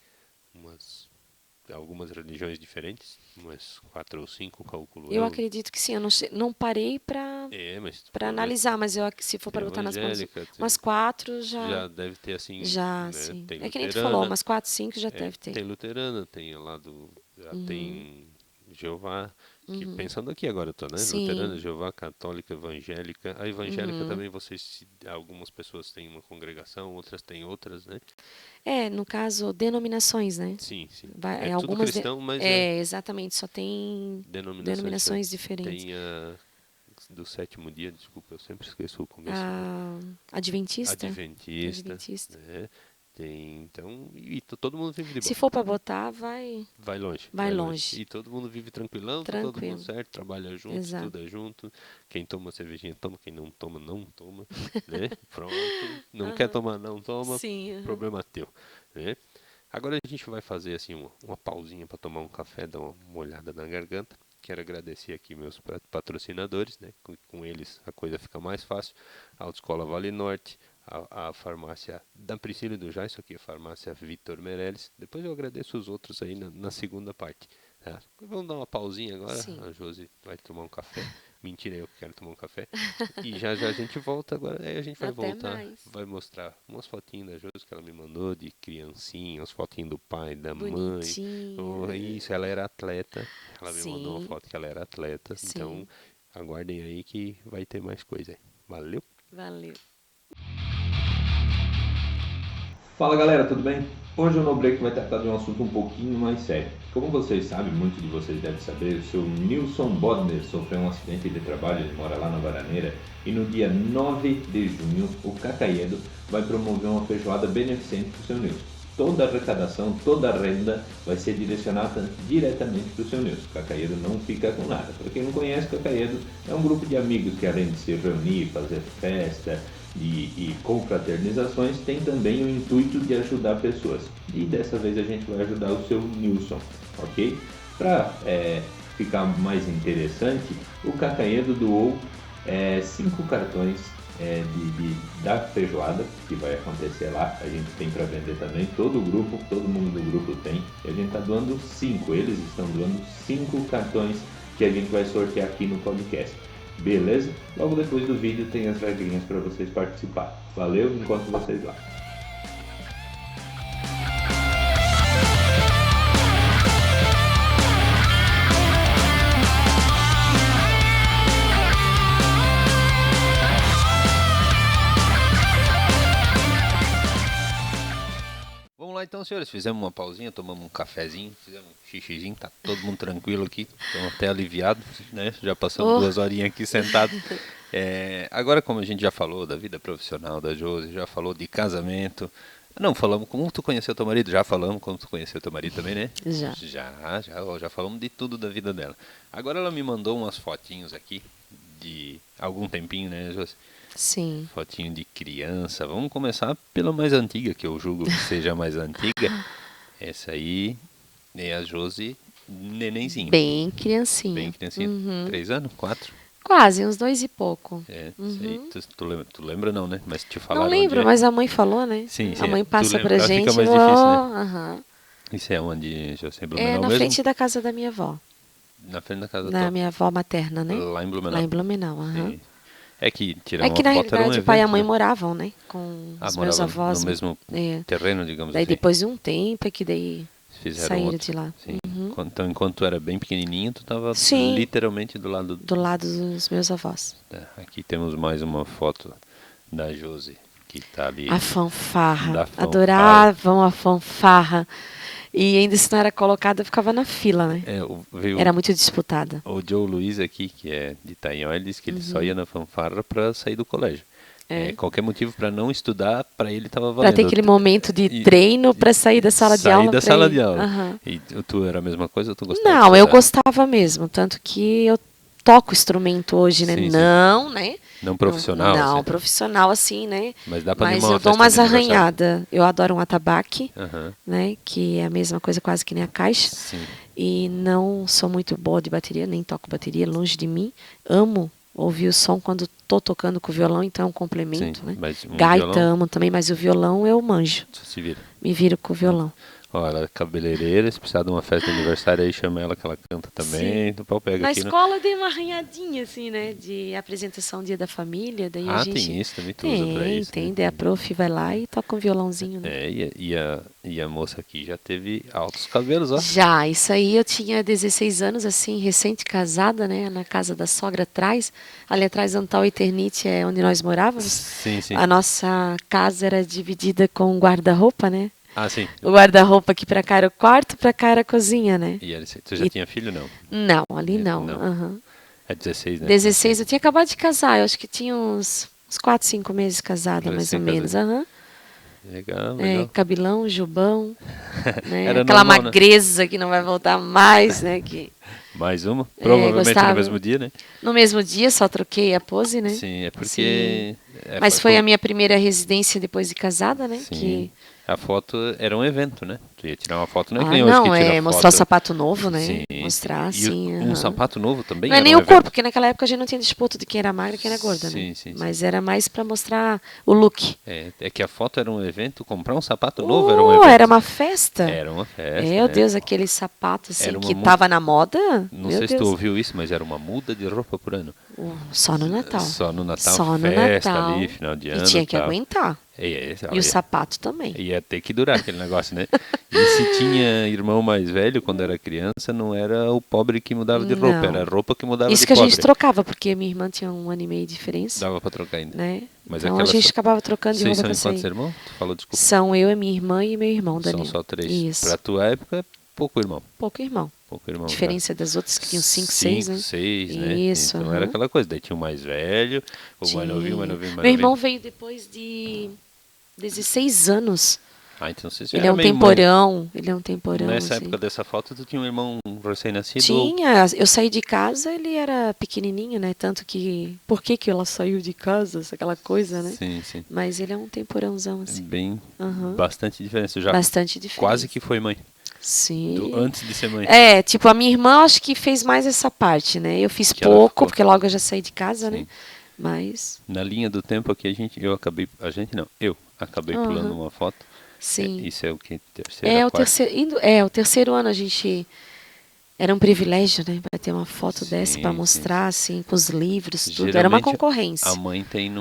algumas religiões diferentes, umas 4 ou 5, calculo Eu eu. acredito que sim. Eu não parei Mas para analisar, mas se for tem para botar nas mãos, evangélica, umas 4 já deve ter assim, já, né? sim. Tem É que nem tu falou, luterana, umas 4, 5 já deve ter. tem luterana, tem lá já tem Jeová, que pensando aqui agora, né? Luterana, Sim. Jeová, católica, evangélica. A evangélica também, algumas pessoas têm uma congregação, outras têm outras, né? No caso, denominações, né? Sim. É tudo Algumas cristão, mas exatamente, só tem denominações denominações diferentes. diferentes. Tem a do sétimo dia, desculpa, eu sempre esqueço o começo. A Adventista? Adventista, Adventista. né? Tem, então, e todo mundo vive de Se boa. for para botar, vai Vai longe. longe. E todo mundo vive tranquilão, tá todo mundo Tranquilo. certo, trabalha junto, Exato. estuda junto. Quem toma cervejinha toma, quem não toma, não toma, né? Pronto. Não quer tomar, não toma, Sim. problema teu, né? Agora a gente vai fazer assim uma pausinha para tomar um café, dar uma olhada na garganta. Quero agradecer aqui meus patrocinadores, né? Com eles a coisa fica mais fácil. A Autoescola Vale Norte, a farmácia da Priscila e do Jaisso, aqui a farmácia Vitor Meirelles. Depois eu agradeço os outros aí na segunda parte. Tá? Vamos dar uma pausinha agora. Sim. A Josi vai tomar um café. Mentira, eu que quero tomar um café. E já a gente volta agora. Aí a gente vai Até voltar. mais. Vai mostrar umas fotinhas da Josi que ela me mandou de criancinha, umas fotinhas do pai, da Bonitinha. mãe. Isso, ela era atleta. Ela me mandou uma Sim. foto que ela era atleta. Sim. Então, aguardem aí que vai ter mais coisa aí. Valeu! Valeu. Fala galera, tudo bem? Hoje o No Break vai tratar de um assunto um pouquinho mais sério. Como vocês sabem, muitos de vocês devem saber, o seu Nilson Bodner sofreu um acidente de trabalho, ele mora lá na Baraneira, e no dia 9 de junho o Cacaiedo vai promover uma feijoada beneficente para o seu Nilson. Toda a arrecadação, toda a renda vai ser direcionada diretamente para o seu Nilson. O Cacaiedo não fica com nada. Para quem não conhece, o Cacaiedo é um grupo de amigos que, além de se reunir, fazer festa e confraternizações, tem também o intuito de ajudar pessoas. E dessa vez a gente vai ajudar o seu Nilson, ok? Para ficar mais interessante, o Cacaiedo doou 5 cartões da feijoada que vai acontecer lá. A gente tem para vender também, todo mundo do grupo tem, e a gente está doando 5, eles estão doando 5 cartões que a gente vai sortear aqui no podcast, beleza? Logo depois do vídeo tem as regrinhas para vocês participarem. Valeu, encontro vocês lá. Vamos lá então, senhores. Fizemos uma pausinha, tomamos um cafezinho, fizemos um xixizinho, tá todo mundo tranquilo aqui, estamos até aliviados, né? Já passamos 2 horinhas aqui sentados. Agora, como a gente já falou da vida profissional da Josi, já falou de casamento, não falamos como tu conheceu teu marido, já falamos como tu conheceu teu marido também, né? Já falamos de tudo da vida dela. Agora ela me mandou umas fotinhos aqui de algum tempinho, né, Josi? Sim. Fotinho de criança. Vamos começar pela mais antiga, que eu julgo que seja a mais antiga. Essa aí é a Josi nenenzinho. Bem criancinha. Bem criancinha. 3 anos? 4? Quase, uns 2 e pouco. Isso aí. Tu lembra não, né? Mas te falaram. Não lembro, mas a mãe falou, né? Sim, a mãe passa pra ela gente. Fica mais difícil, né? Isso é onde, Josi? Blumenau na mesmo? frente da casa da minha avó. Na frente da casa Da minha avó materna, né? Lá em Blumenau. Lá em Blumenau, aham. É que tirar uma que na foto era um realidade evento, o pai e a mãe né? moravam, né? Com os meus avós. No mesmo terreno, digamos Daí assim. depois de um tempo é que daí Fizeram saíram outro. de lá. Sim. Então, enquanto tu era bem pequenininho, tu estava literalmente do lado... Do lado dos meus avós. Aqui temos mais uma foto da Josi, que está ali. A fanfarra. fanfarra. Adoravam a fanfarra. E ainda se não era colocada, ficava na fila, né? Era muito disputada. O Joe Luiz aqui, que é de Itanhó, ele disse que ele só ia na fanfarra para sair do colégio. Qualquer motivo para não estudar, para ele estava valendo. Para ter aquele momento de treino para sair da sala de aula. Sair da sala de aula. Uhum. E tu era a mesma coisa ou tu gostava? Não, eu gostava mesmo. Tanto que eu toco instrumento hoje, né? Sim, não, né? Não profissional? Não, assim. Profissional assim, né? Mas dá para Mas eu dou umas arranhadas. Eu adoro um atabaque, né? Que é a mesma coisa quase que nem a caixa. Sim. E não sou muito boa de bateria, nem toco bateria, longe de mim. Amo ouvir o som quando tô tocando com o violão, então é um complemento, sim, né? Mas Gaita amo também, mas o violão eu manjo. Se vira. Me viro com o violão. Ó, ela é cabeleireira, se precisar de uma festa de aniversário aí, chama ela que ela canta também. O pau pega Na aqui, né? escola eu dei uma arranhadinha, assim, né? De apresentação Dia da Família. Daí a Ah, gente... tem isso também, tu usa pra isso, Tem. né? Daí a prof vai lá e toca um violãozinho, né? E a moça aqui já teve altos cabelos, ó. Já, isso aí eu tinha 16 anos, assim, recente casada, né? Na casa da sogra atrás. Ali atrás, onde tá o Eternite, é onde nós morávamos. Sim, sim. A nossa casa era dividida com um guarda-roupa, né? Ah, sim. O guarda-roupa aqui pra cá era o quarto, pra cá era a cozinha, né? E tu já E- tinha filho, não? Não, ali não. Não. aham. É 16, né? 16, eu tinha acabado de casar, eu acho que tinha uns 4, 5 meses casada, mais ou menos. Recém-casada. Aham. Legal, É, legal. cabelão, jubão, né? Era Aquela normal, né? magreza que não vai voltar mais, né? Que Mais uma? Provavelmente gostava. no mesmo dia, né? no mesmo dia só troquei a pose, né? Sim, é porque... Mas foi a minha primeira residência depois de casada, né? Sim. Que... A foto era um evento, né? Tu ia tirar uma foto, não é que Ah, nem hoje não, que tira é foto. mostrar o sapato novo, né? Sim, Mostrar, E assim. um aham. sapato novo também Não é era nem um o corpo, evento. porque naquela época a gente não tinha disputa de quem era magra e quem era gorda, Sim, né? sim, sim. Mas era mais pra mostrar o look. É que a foto era um evento, comprar um sapato novo era um evento. Era uma festa. Era uma festa, Meu né? Deus, aquele sapato assim Era uma que mu- tava na moda. Não Meu sei se tu Deus. ouviu isso, mas era uma muda de roupa por ano. Só no Natal. Só no Natal, Só no festa Natal. ali, final de ano. E tinha que tal. aguentar. E o sapato também. Ia ter que durar aquele negócio, né? E se tinha irmão mais velho quando era criança, não era o pobre que mudava de roupa, Não. era a roupa que mudava Isso de que a pobre. gente trocava, porque minha irmã tinha 1 ano e meio de diferença, Dava pra trocar ainda. né? Mas Então a aquelas- gente acabava trocando de Vocês roupa são pra em quantos sair. irmãos? Tu falou, desculpa. São eu, a minha irmã e meu irmão, Daniel. São só 3. Isso. Pra tua época, pouco irmão. Pouco irmão. Pouco irmão. Diferença das outras que tinham 5, 6, né? 6, né? Isso, Então aham. era aquela coisa. Daí tinha o mais velho, o mais Tinha. novinho, mais novinho, mais Meu irmão novinho. veio depois de 16 anos. Ah, então você já Ele é era um meio temporão. Ele é um temporão. Nessa assim. época dessa foto, tu tinha um irmão recém-nascido? Tinha, eu saí de casa, ele era pequenininho, né? Tanto que, por que que ela saiu de casa, aquela coisa, né? Sim, sim. Mas ele é um temporãozão, assim. Bem, Aham. bastante diferença. Já Bastante diferente. quase que foi mãe. Sim. Antes de ser mãe. É, tipo, a minha irmã acho que fez mais essa parte, né? Eu fiz Que ela pouco, ficou. porque logo eu já saí de casa, Sim. né? Mas, Na linha do tempo aqui, eu acabei pulando uma foto. sim. Isso é o que? Terceira, O quarta? o terceiro ano a gente... Era um privilégio, né? Pra ter uma foto dessa Sim, pra sim. mostrar, assim, com os livros, tudo. Era uma Geralmente, concorrência. A mãe tem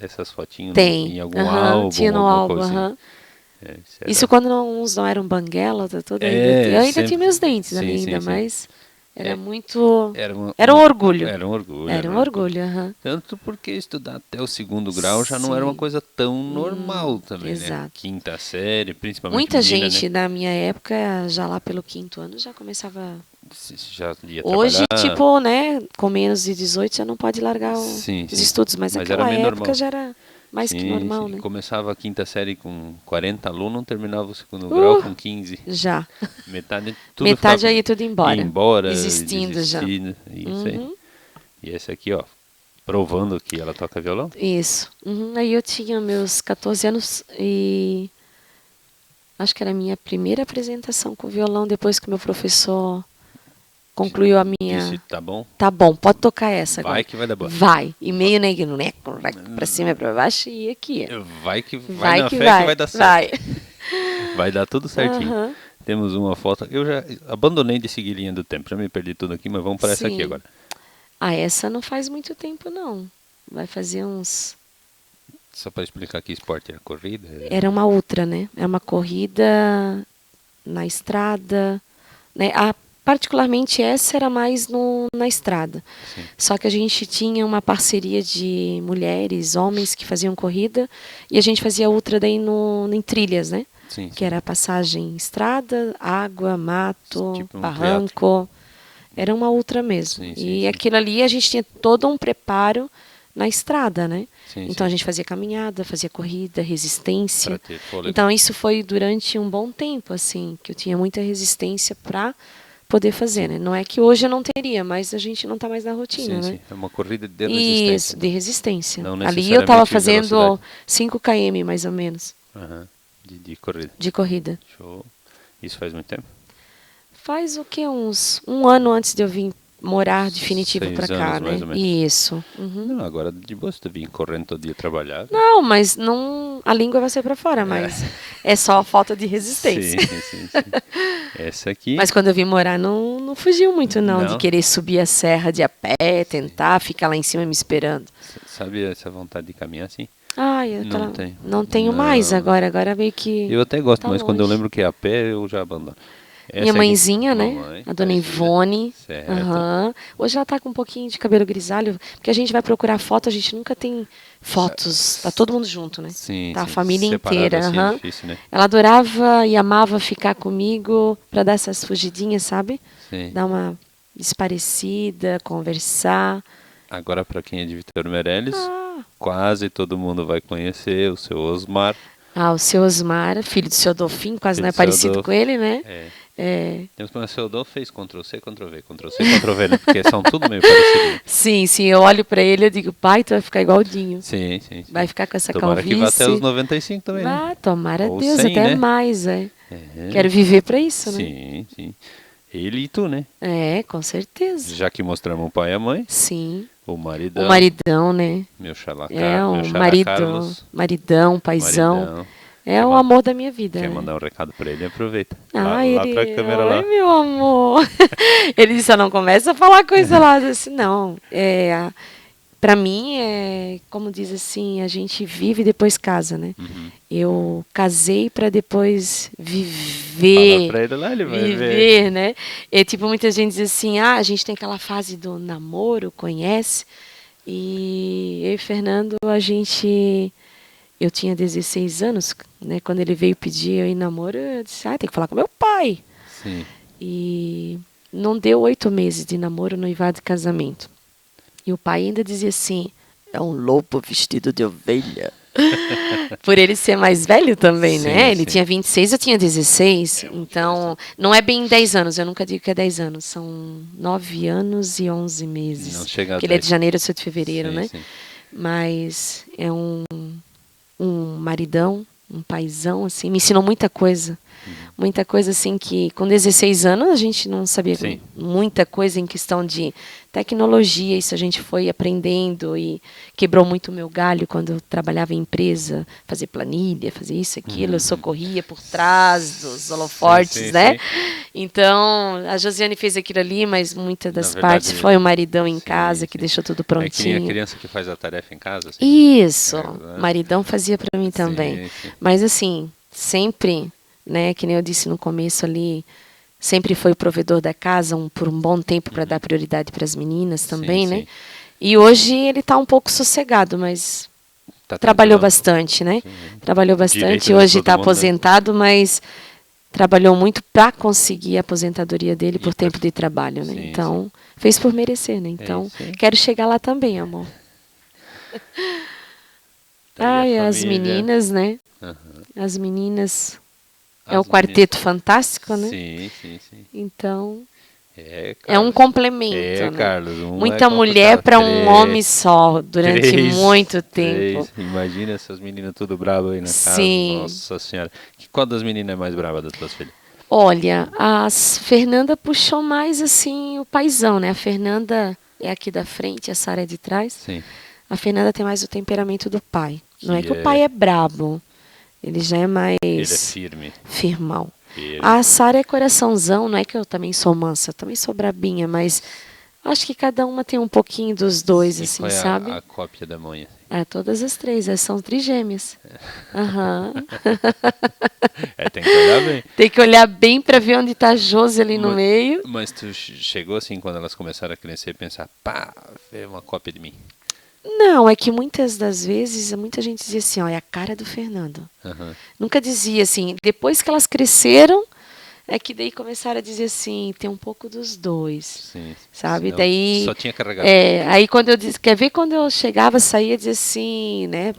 essas fotinhas Tem. em algum aham, álbum, tinha no alguma álbum, coisa assim. aham. É, Isso quando uns não eram banguela, tudo ainda. É, Eu ainda sempre- tinha meus dentes sim, ali sim, ainda, sim. mas era É, muito... Era Era um orgulho. Era um orgulho. Era um orgulho, aham. Tanto porque estudar até o 2º grau já não era uma Sim. coisa tão normal também, né? exato. 5ª série, principalmente Muita menina, gente né? na minha época, já lá pelo 5º ano, já começava... Já ia Hoje, trabalhar. tipo, né, com menos de 18 já não pode largar Sim, os sim. estudos, mas Mas naquela era meio época normal. já era mais que Sim, normal, sim. né? Começava a 5ª série com 40 alunos, terminava o 2º grau com 15. Já. Metade, tudo Metade ficava- aí tudo embora. ia embora, Desistindo já. Isso aí. Uhum. E esse aqui, ó, provando que ela toca violão. Isso. Uhum. Aí eu tinha meus 14 anos e acho que era a minha primeira apresentação com violão depois que meu professor concluiu a minha... Disse, tá bom, Tá bom, pode tocar essa agora. vai que vai dar boa. Vai. E meio neguinho, né? Pra cima e pra baixo e aqui. Vai que vai Vai na que fé vai. que vai dar certo. Vai. Vai dar tudo certinho. Aham. Temos uma foto. Eu já abandonei de seguir linha do tempo. Já me perdi tudo aqui, mas vamos para essa aqui Sim. agora. Ah, essa não faz muito tempo, não. Vai fazer uns... Só para explicar que esporte é a corrida. Era uma ultra, né? É uma corrida na estrada, né? Particularmente essa era mais na estrada. Sim. Só que a gente tinha uma parceria de mulheres, homens que faziam corrida e a gente fazia ultra daí em trilhas, né? Sim, Que era passagem estrada, água, mato, Tipo um barranco. Era uma ultra mesmo. Sim, E sim, sim. aquilo ali a gente tinha todo um preparo na estrada, né? Sim, Então sim. a gente fazia caminhada, fazia corrida, resistência. Pra ter fôlego. Então isso foi durante um bom tempo, assim, que eu tinha muita resistência para poder fazer, né? Não é que hoje eu não teria, mas a gente não está mais na rotina, Sim, né? sim. É uma corrida de resistência. Isso, de resistência. Não Ali eu estava necessariamente fazendo velocidade. 5 km mais ou menos Aham. De corrida. de corrida. Show. Isso faz muito tempo? Faz o quê? Um ano antes de eu vir morar definitivo 6 para cá, anos, né? mais ou menos. Isso. Uhum. Não, agora de boa, você tá vindo correndo todo dia trabalhar. Não, mas não a língua vai sair para fora, mas é só a falta de resistência. Sim. Essa aqui... Mas quando eu vim morar, não fugiu muito, não, de querer subir a serra de a pé, tentar ficar lá em cima me esperando. Sabe essa vontade de caminhar assim? Não tenho mais agora meio que... Eu até gosto, tá mas quando eu longe. lembro que é a pé, eu já abandono. Minha mãezinha, né? Mamãe, A dona Ivone. certo. Hoje ela tá com um pouquinho de cabelo grisalho, porque a gente vai procurar foto, a gente nunca tem fotos. Tá todo mundo junto, né? Sim, tá a sim, família separado inteira. assim é difícil, né? Ela adorava e amava ficar comigo para dar essas fugidinhas, sabe? Sim. Dar uma desparecida, conversar. Agora, para quem é de Vitor Meirelles, quase todo mundo vai conhecer o seu Osmar. O seu Osmar, filho do seu Adolfinho, quase Filho não é do seu parecido Adolfo. com ele, né? Temos que o seu Adolfo fez Ctrl-C, Ctrl-V, Ctrl-C, Ctrl-V, né? Porque são tudo meio parecidos. Sim, eu olho para ele e digo, pai, tu vai ficar igual o Dinho. Sim. Vai ficar com essa Tomara calvície. que vá até os 95 também, né? Tomara Ou Deus, 100, até né? mais, Quero viver para isso, né? Sim. Ele e tu, né? Com certeza. Já que mostramos o pai e a mãe, Sim. o maridão. O maridão, né? Meu xará, Um meu xará maridão, Carlos. Paizão. Maridão. É o amor da minha vida. Quer né? mandar um recado pra ele? Aproveita. Lá Lá pra câmera lá. Ai, meu amor. Ele disse, não começa a falar coisa lá. Eu disse, não. Pra mim, como diz assim, a gente vive e depois casa, né? Eu casei pra depois viver. Fala pra ele lá, ele vai ver. Viver, né? Tipo, muita gente diz assim, a gente tem aquela fase do namoro, conhece. E eu e Fernando, eu tinha 16 anos, né? Quando ele veio pedir eu em namoro, eu disse, tem que falar com meu pai. Sim. E não deu 8 meses de namoro, noivado e casamento. E o pai ainda dizia assim, é um lobo vestido de ovelha. Por ele ser mais velho também, Sim, né? Ele sim. tinha 26, eu tinha 16. Então, não é bem 10 anos, eu nunca digo que é 10 anos. São 9 anos e 11 meses. Não chega a Porque ele é de 10. janeiro, eu sou de fevereiro, Sim, né? sim. Mas é um maridão, um paizão, assim, me ensinou muita coisa. Muita coisa, assim, que com 16 anos a gente não sabia Sim. muita coisa em questão de tecnologia. Isso a gente foi aprendendo e quebrou muito o meu galho quando eu trabalhava em empresa, fazer planilha, fazer isso, aquilo. Eu socorria por trás dos holofortes, Sim, né? sim. Então, a Josiane fez aquilo ali, mas muitas das verdade, partes foi o maridão em casa que sim. deixou tudo É que nem a prontinho. criança que faz a tarefa em casa. Assim. Isso, É, maridão fazia para mim também. Sim. Mas assim, sempre, né, que nem eu disse no começo ali, sempre foi o provedor da casa por um bom tempo para dar prioridade para as meninas também, né? sim. E hoje ele está um pouco sossegado, mas Tá trabalhou tranquilo. bastante, né? Trabalhou Direito bastante, de hoje todo está mundo, né? aposentado, mas trabalhou muito para conseguir a aposentadoria dele por pra- tempo de trabalho, né? Sim, Então, fez por merecer, né? Então, isso aí. quero chegar lá também, amor. Tá aí a As família. meninas, né? Aham. As meninas. As É o quarteto fantástico, né? Sim. Então, É um Carlos. complemento, né? Carlos. Muita mulher para um homem só durante muito tempo. Imagina essas meninas tudo bravas aí na casa. Sim. Nossa senhora. Qual das meninas é mais brava das tuas filhas? Olha, a Fernanda puxou mais assim o paizão, né? A Fernanda é aqui da frente, a Sara é de trás. Sim. A Fernanda tem mais o temperamento do pai. Não é Que que o pai é brabo, ele já é mais Ele é firme. firmão. Firme. A Sara é coraçãozão, não é que eu também sou mansa, eu também sou brabinha, mas acho que cada uma tem um pouquinho dos dois, E assim, qual é sabe? a cópia da mãe? Todas as três, são trigêmeas. Aham. Tem que olhar bem. Tem que olhar bem para ver onde está a Josi ali no Mas- meio. Mas tu chegou assim, quando elas começaram a crescer, e pensar, pá, é uma cópia de mim. Não, é que muitas das vezes, muita gente dizia assim, ó, é a cara do Fernando. Aham. Nunca dizia assim, depois que elas cresceram, é que daí começaram a dizer assim, tem um pouco dos dois, Sim. sabe? Senão Daí, só tinha carregado. aí quando eu disse, quer ver quando eu chegava, saía, dizia assim, né?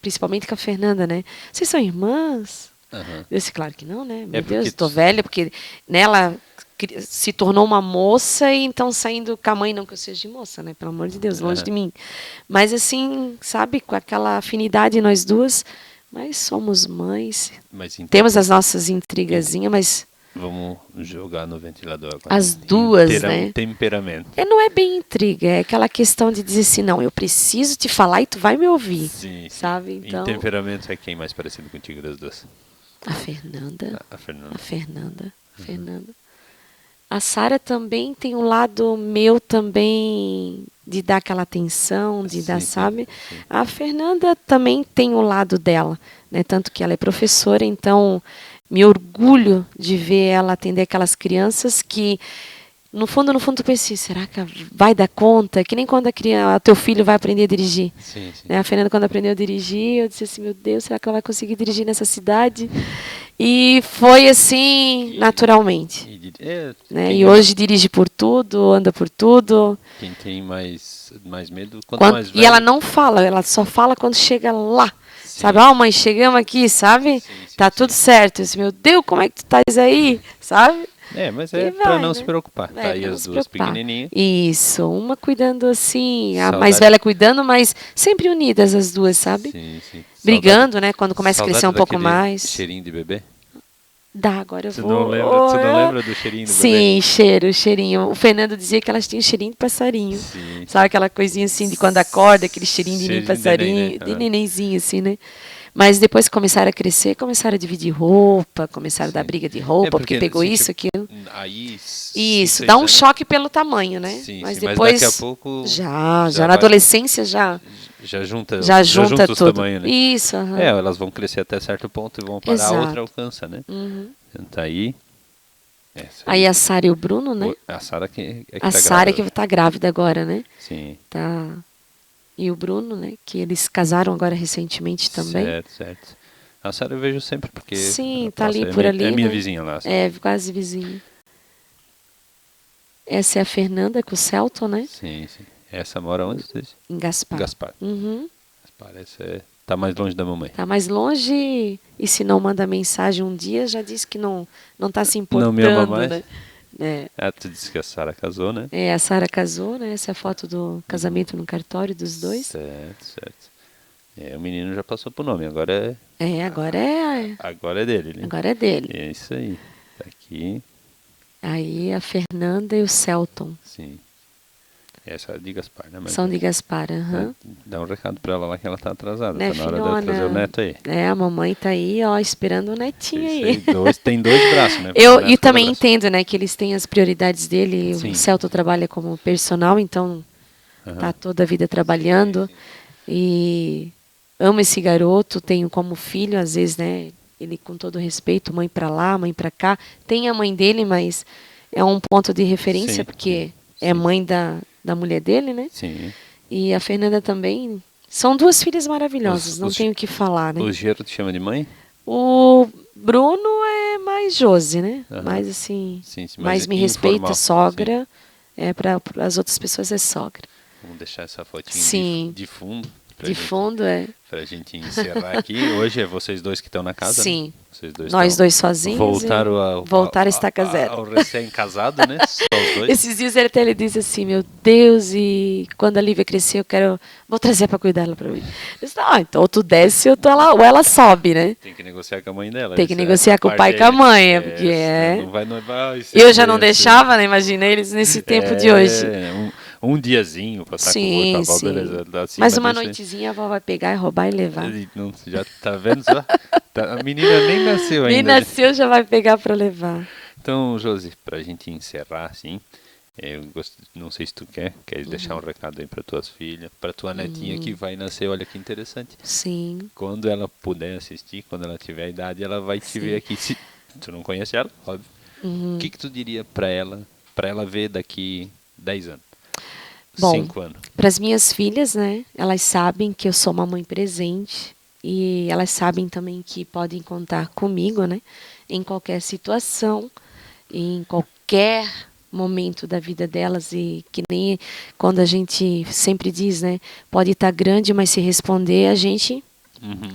Principalmente com a Fernanda, né? Vocês são irmãs? Aham. Eu disse, claro que não, né? Meu porque Deus, tô velha, porque ela se tornou uma moça e então saindo com a mãe, não que eu seja de moça, né? Pelo amor de Deus, longe de mim. Mas assim, sabe, com aquela afinidade nós duas, mas somos mães. Mas então, Temos as nossas intrigazinhas, mas Vamos jogar no ventilador agora. As duas, né? Temperamento. Não é bem intriga, é aquela questão de dizer assim, não, eu preciso te falar e tu vai me ouvir, Sim. sabe? Então, Em temperamento é quem mais parecido contigo das duas? a Fernanda. A Fernanda. A Fernanda. Fernanda. A Sara também tem um lado meu também de dar aquela atenção, de dar, sabe? Sim. A Fernanda também tem o lado dela, né? Tanto que ela é professora, então me orgulho de ver ela atender aquelas crianças que, no fundo, tu pensa, será que vai dar conta? Que nem quando teu filho vai aprender a dirigir. Sim. Né? A Fernanda, quando aprendeu a dirigir, eu disse assim, meu Deus, será que ela vai conseguir dirigir nessa cidade? E foi assim, naturalmente. Né? E hoje dirige por tudo, anda por tudo. Quem tem mais medo, mais velho. E ela não fala, ela só fala quando chega lá. Sim. Sabe, mãe, chegamos aqui, sabe? Sim, tá tudo certo. Eu disse, meu Deus, como é que tu estás aí? Sabe? Mas pra não se preocupar. Tá aí não as duas pequenininhas. Isso, uma cuidando assim, a Saudade. mais velha cuidando, mas sempre unidas as duas, sabe? Sim. Brigando, né? Quando começa a crescer um pouco mais. Cheirinho de bebê? Dá, agora eu Você vou. não lembra do cheirinho do Sim, cheirinho. O Fernando dizia que elas tinham cheirinho de passarinho. Sim. Sabe aquela coisinha assim de quando acorda, aquele cheirinho de passarinho, neném, né? de nenenzinho assim, né? Mas depois que começaram a crescer, começaram a dividir roupa, começaram a dar briga de roupa, porque pegou isso, aquilo. Aí, isso, dá um choque pelo tamanho, né? Sim, mas mas depois daqui a pouco já na adolescência já junta os tudo. Tamanhos, né? Isso, elas vão crescer até certo ponto e vão parar, a outra alcança, né? Então aí aí a Sara e o Bruno, né? A Sara que a Sara que tá grávida agora, né? Sim. Tá. E o Bruno, né? Que eles casaram agora recentemente também. Certo. A Sara eu vejo sempre porque sim, tá ali por ali. É minha né? vizinha lá. É, quase vizinha. Essa é a Fernanda com o Celton, né? Sim. Essa mora onde? Em Gaspar. Gaspar. Gaspar, essa tá mais longe da mamãe. Tá mais longe e se não manda mensagem um dia, já disse que não tá se importando, não me ama mais. né? Tu disse que a Sara casou, né? A Sara casou, né? Essa é a foto do casamento no cartório dos dois. Certo. O menino já passou pro nome, agora é... agora é... Agora é dele, né? Agora é dele. É isso aí. Tá aqui. Aí a Fernanda e o Celton. Sim. Essa é de Gaspar, né? São de Gaspar, Dá um recado pra ela lá que ela tá atrasada. Né, tá na hora dela trazer o neto aí. A mamãe tá aí, ó, esperando o netinho aí. Tem dois braços, né? E também entendo, né, que eles têm as prioridades dele. Sim. O Celton trabalha como personal, então tá toda a vida trabalhando. Sim. E amo esse garoto, tenho como filho, às vezes, né, ele com todo respeito, mãe pra lá, mãe pra cá. Tem a mãe dele, mas é um ponto de referência, porque é mãe da mulher dele, né? Sim. E a Fernanda também. São duas filhas maravilhosas, não tenho o que falar, né? O Gero te chama de mãe? O Bruno é mais Josi, né? Mais assim, mais me respeita, sogra. Sim. Para as outras pessoas é sogra. Vamos deixar essa fotinha de fundo. Fundo, Pra gente encerrar aqui. Hoje é vocês dois que estão na casa? Sim. Né? Vocês dois Nós dois sozinhos. Voltaram a estaca zero. Ao recém-casado, né? Só os dois. Esses dias ele disse assim, meu Deus, e quando a Lívia crescer, vou trazer pra cuidar dela pra mim. Eu disse, então ou tu desce ou ela sobe, né? Tem que negociar com a mãe dela. Tem que negociar com o pai e com a mãe, porque não vai noivar. Eu já não deixava, né? Imagina eles nesse tempo de hoje. Um diazinho pra estar com o outro, sim. Beleza, mas uma noitezinha a avó vai pegar, roubar e levar. Não, já tá vendo só? A menina nem nasceu ainda. Nem nasceu, já vai pegar pra levar. Então, Josi, pra gente encerrar, assim, não sei se tu queres deixar um recado aí pra tuas filhas, pra tua netinha que vai nascer, olha que interessante. Sim. Quando ela puder assistir, quando ela tiver a idade, ela vai te ver aqui. Se tu não conhece ela, óbvio. O que tu diria pra ela ver daqui 10 anos? Bom, 5 anos. Para as minhas filhas, né? Elas sabem que eu sou uma mãe presente e elas sabem também que podem contar comigo, né? Em qualquer situação, em qualquer momento da vida delas e que nem quando a gente sempre diz, né? Pode estar grande, mas se responder a gente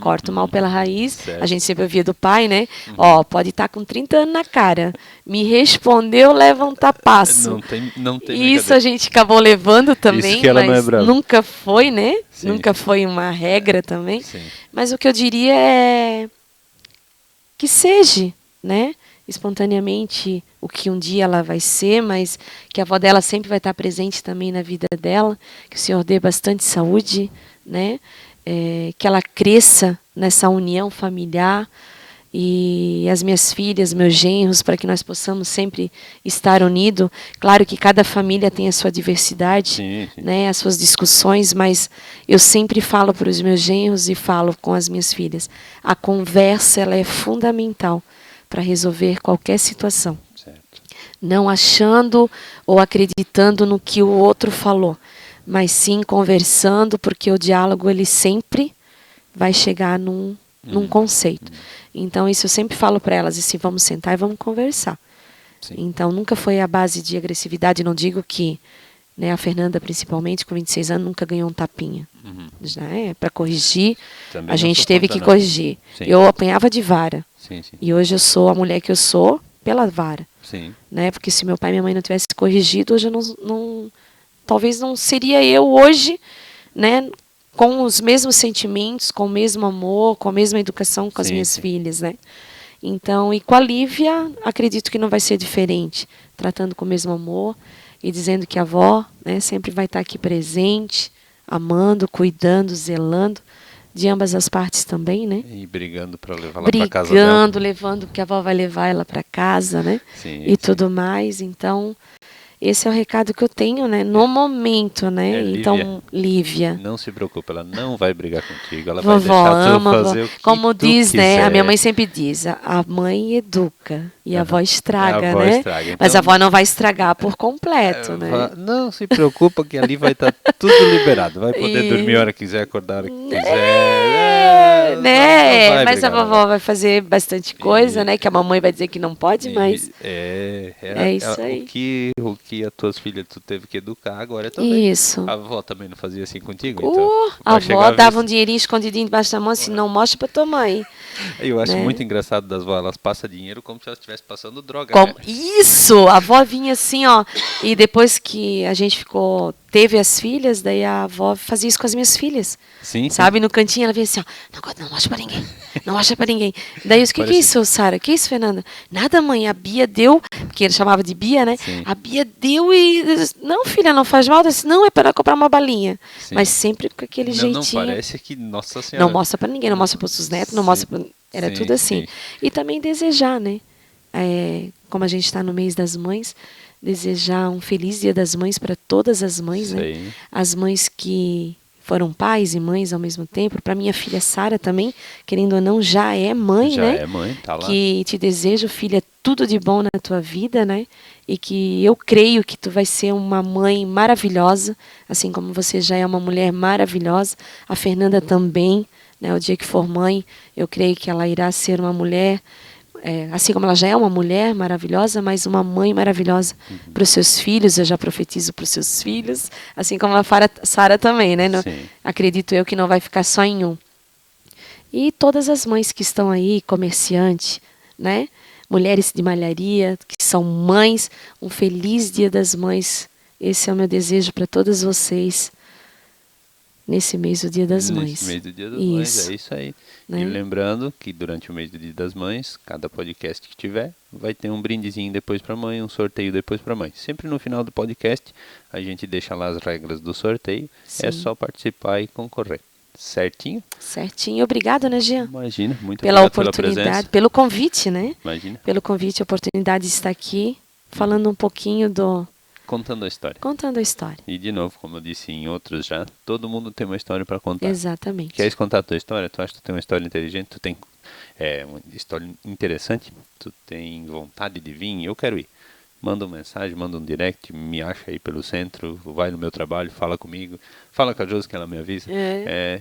corta o mal pela raiz. Certo. A gente sempre ouvia do pai, né? Pode estar com 30 anos na cara. Me respondeu, leva um tapaço. Não tem isso a gente acabou levando também, isso que ela mas não é brava. nunca foi, né? Sim. Nunca foi uma regra também. Sim. Mas o que eu diria é que seja, né? espontaneamente o que um dia ela vai ser, mas que a avó dela sempre vai estar presente também na vida dela, que o Senhor dê bastante saúde, né? Que ela cresça nessa união familiar, e as minhas filhas, meus genros, para que nós possamos sempre estar unidos. Claro que cada família tem a sua diversidade, Sim. né, as suas discussões, mas eu sempre falo para os meus genros e falo com as minhas filhas, a conversa ela é fundamental para resolver qualquer situação. Certo. Não achando ou acreditando no que o outro falou, mas sim conversando, porque o diálogo ele sempre vai chegar num conceito. Então, isso eu sempre falo para elas, assim, vamos sentar e vamos conversar. Sim. Então, nunca foi a base de agressividade. Não digo que, né, a Fernanda, principalmente, com 26 anos, nunca ganhou um tapinha. Para corrigir, Também a não gente sou teve contra, que não. corrigir. Sim. Eu apanhava de vara. Sim. E hoje eu sou a mulher que eu sou pela vara. Sim. Né? Porque se meu pai e minha mãe não tivessem corrigido, hoje eu talvez não seria eu hoje, né, com os mesmos sentimentos, com o mesmo amor, com a mesma educação com as minhas filhas, né? Então, e com a Lívia, acredito que não vai ser diferente, tratando com o mesmo amor e dizendo que a avó, né, sempre vai estar aqui presente, amando, cuidando, zelando, de ambas as partes também, né? E brigando para levar ela para casa dela. Brigando, levando, porque a avó vai levar ela para casa, né? Sim, e tudo mais. Então, esse é o recado que eu tenho, né? No momento, né? Então, Lívia. Não se preocupe, ela não vai brigar contigo. Ela Vovó, vai deixar ama, tu fazer o que como tu diz, quiser. né? A minha mãe sempre diz, a mãe educa e a avó estraga, A avó né? estraga. Mas a Então, avó não vai estragar por completo, né? Não se preocupa que ali vai estar tudo liberado. Vai poder dormir a hora que quiser, acordar a hora que quiser. Né? Não vai Mas a brigar, vovó vai fazer bastante coisa, né? Que a mamãe vai dizer que não pode, mas é isso aí. O que as tuas filhas tu teve que educar agora também. Isso. A avó também não fazia assim contigo, então. A avó dava um dinheirinho escondidinho debaixo da mão, assim, não mostra pra tua mãe. Eu acho né? muito engraçado das vó, elas passam dinheiro como se elas estivessem passando droga, Como... né? Isso! A avó vinha assim, ó. E depois que a gente teve as filhas, daí a avó fazia isso com as minhas filhas. Sim. Sabe? No cantinho ela vinha assim, ó. Não mostra pra ninguém. Não mostra pra ninguém. Daí o que é isso, Sara? Que é isso, Fernanda? Nada, mãe. A Bia deu, porque ele chamava de Bia, né? Sim. A Bia deu e... Não, filha, não faz mal. Eu disse, não, é para comprar uma balinha. Sim. Mas sempre com aquele jeitinho. Não parece que, nossa senhora. Não mostra pra ninguém, não mostra pros seus netos, não mostra pra... Era tudo assim. Sim. E também desejar, né? Como a gente está no mês das mães, desejar um feliz Dia das Mães para todas as mães, né? As mães que foram pais e mães ao mesmo tempo. Para minha filha Sara também, querendo ou não, já é mãe, já né? Já é mãe, tá lá. Que te desejo, filha, tudo de bom na tua vida, né? E que eu creio que tu vai ser uma mãe maravilhosa, assim como você já é uma mulher maravilhosa. A Fernanda também, né? O dia que for mãe, eu creio que ela irá ser uma mulher, assim como ela já é uma mulher maravilhosa, mas uma mãe maravilhosa para os seus filhos. Eu já profetizo para os seus filhos, assim como a Sara também, né? Acredito eu que não vai ficar só em um. E todas as mães que estão aí, comerciante, né? Mulheres de malharia, que são mães, um feliz Dia das Mães. Esse é o meu desejo para todas vocês. Nesse mês do Dia das Mães. Nesse mês do Dia das Mães, é isso aí. Né? E lembrando que durante o mês do Dia das Mães, cada podcast que tiver, vai ter um brindezinho depois para a mãe, um sorteio depois para a mãe. Sempre no final do podcast, a gente deixa lá as regras do sorteio. Sim. É só participar e concorrer. Certinho? Certinho. Obrigada, né, Jean? Imagina, muito pela obrigado oportunidade, pela presença. pelo convite, né? Imagina. Pelo convite, a oportunidade de estar aqui, falando um pouquinho Contando a história. Contando a história. E de novo, como eu disse em outros já, todo mundo tem uma história para contar. Exatamente. Queres contar a tua história? Tu acha que tu tem uma história inteligente? Tu tem uma história interessante? Tu tem vontade de vir? Eu quero ir. Manda uma mensagem, manda um direct, me acha aí pelo centro, vai no meu trabalho, fala comigo, fala com a Josi que ela me avisa.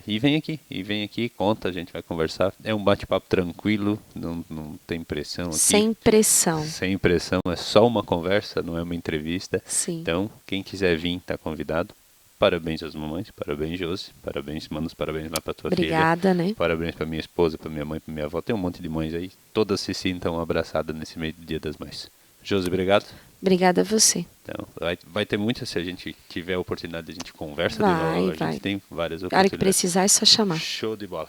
E vem aqui, conta, a gente vai conversar. É um bate-papo tranquilo, não tem pressão aqui. Sem pressão. Sem pressão, é só uma conversa, não é uma entrevista. Sim. Então, quem quiser vir, tá convidado. Parabéns às mamães, parabéns, Josi, parabéns, manda os parabéns lá pra tua filha. Obrigada, né? Parabéns pra minha esposa, pra minha mãe, pra minha avó. Tem um monte de mães aí, todas se sintam abraçadas nesse mês do Dia das Mães. Josi, obrigado. Obrigada a você. Então, vai ter muitas, se a gente tiver a oportunidade, a gente conversa de novo. A gente tem várias oportunidades. Cara que precisar é só chamar. Show de bola.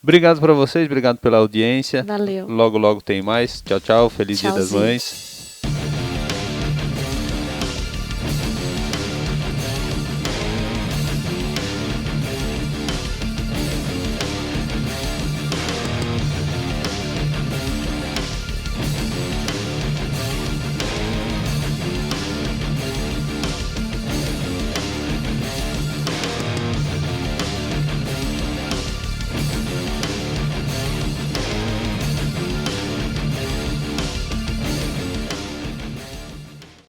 Obrigado para vocês, obrigado pela audiência. Valeu. Logo, logo tem mais. Tchau, tchau. Feliz Dia das Tchauzinho. Mães.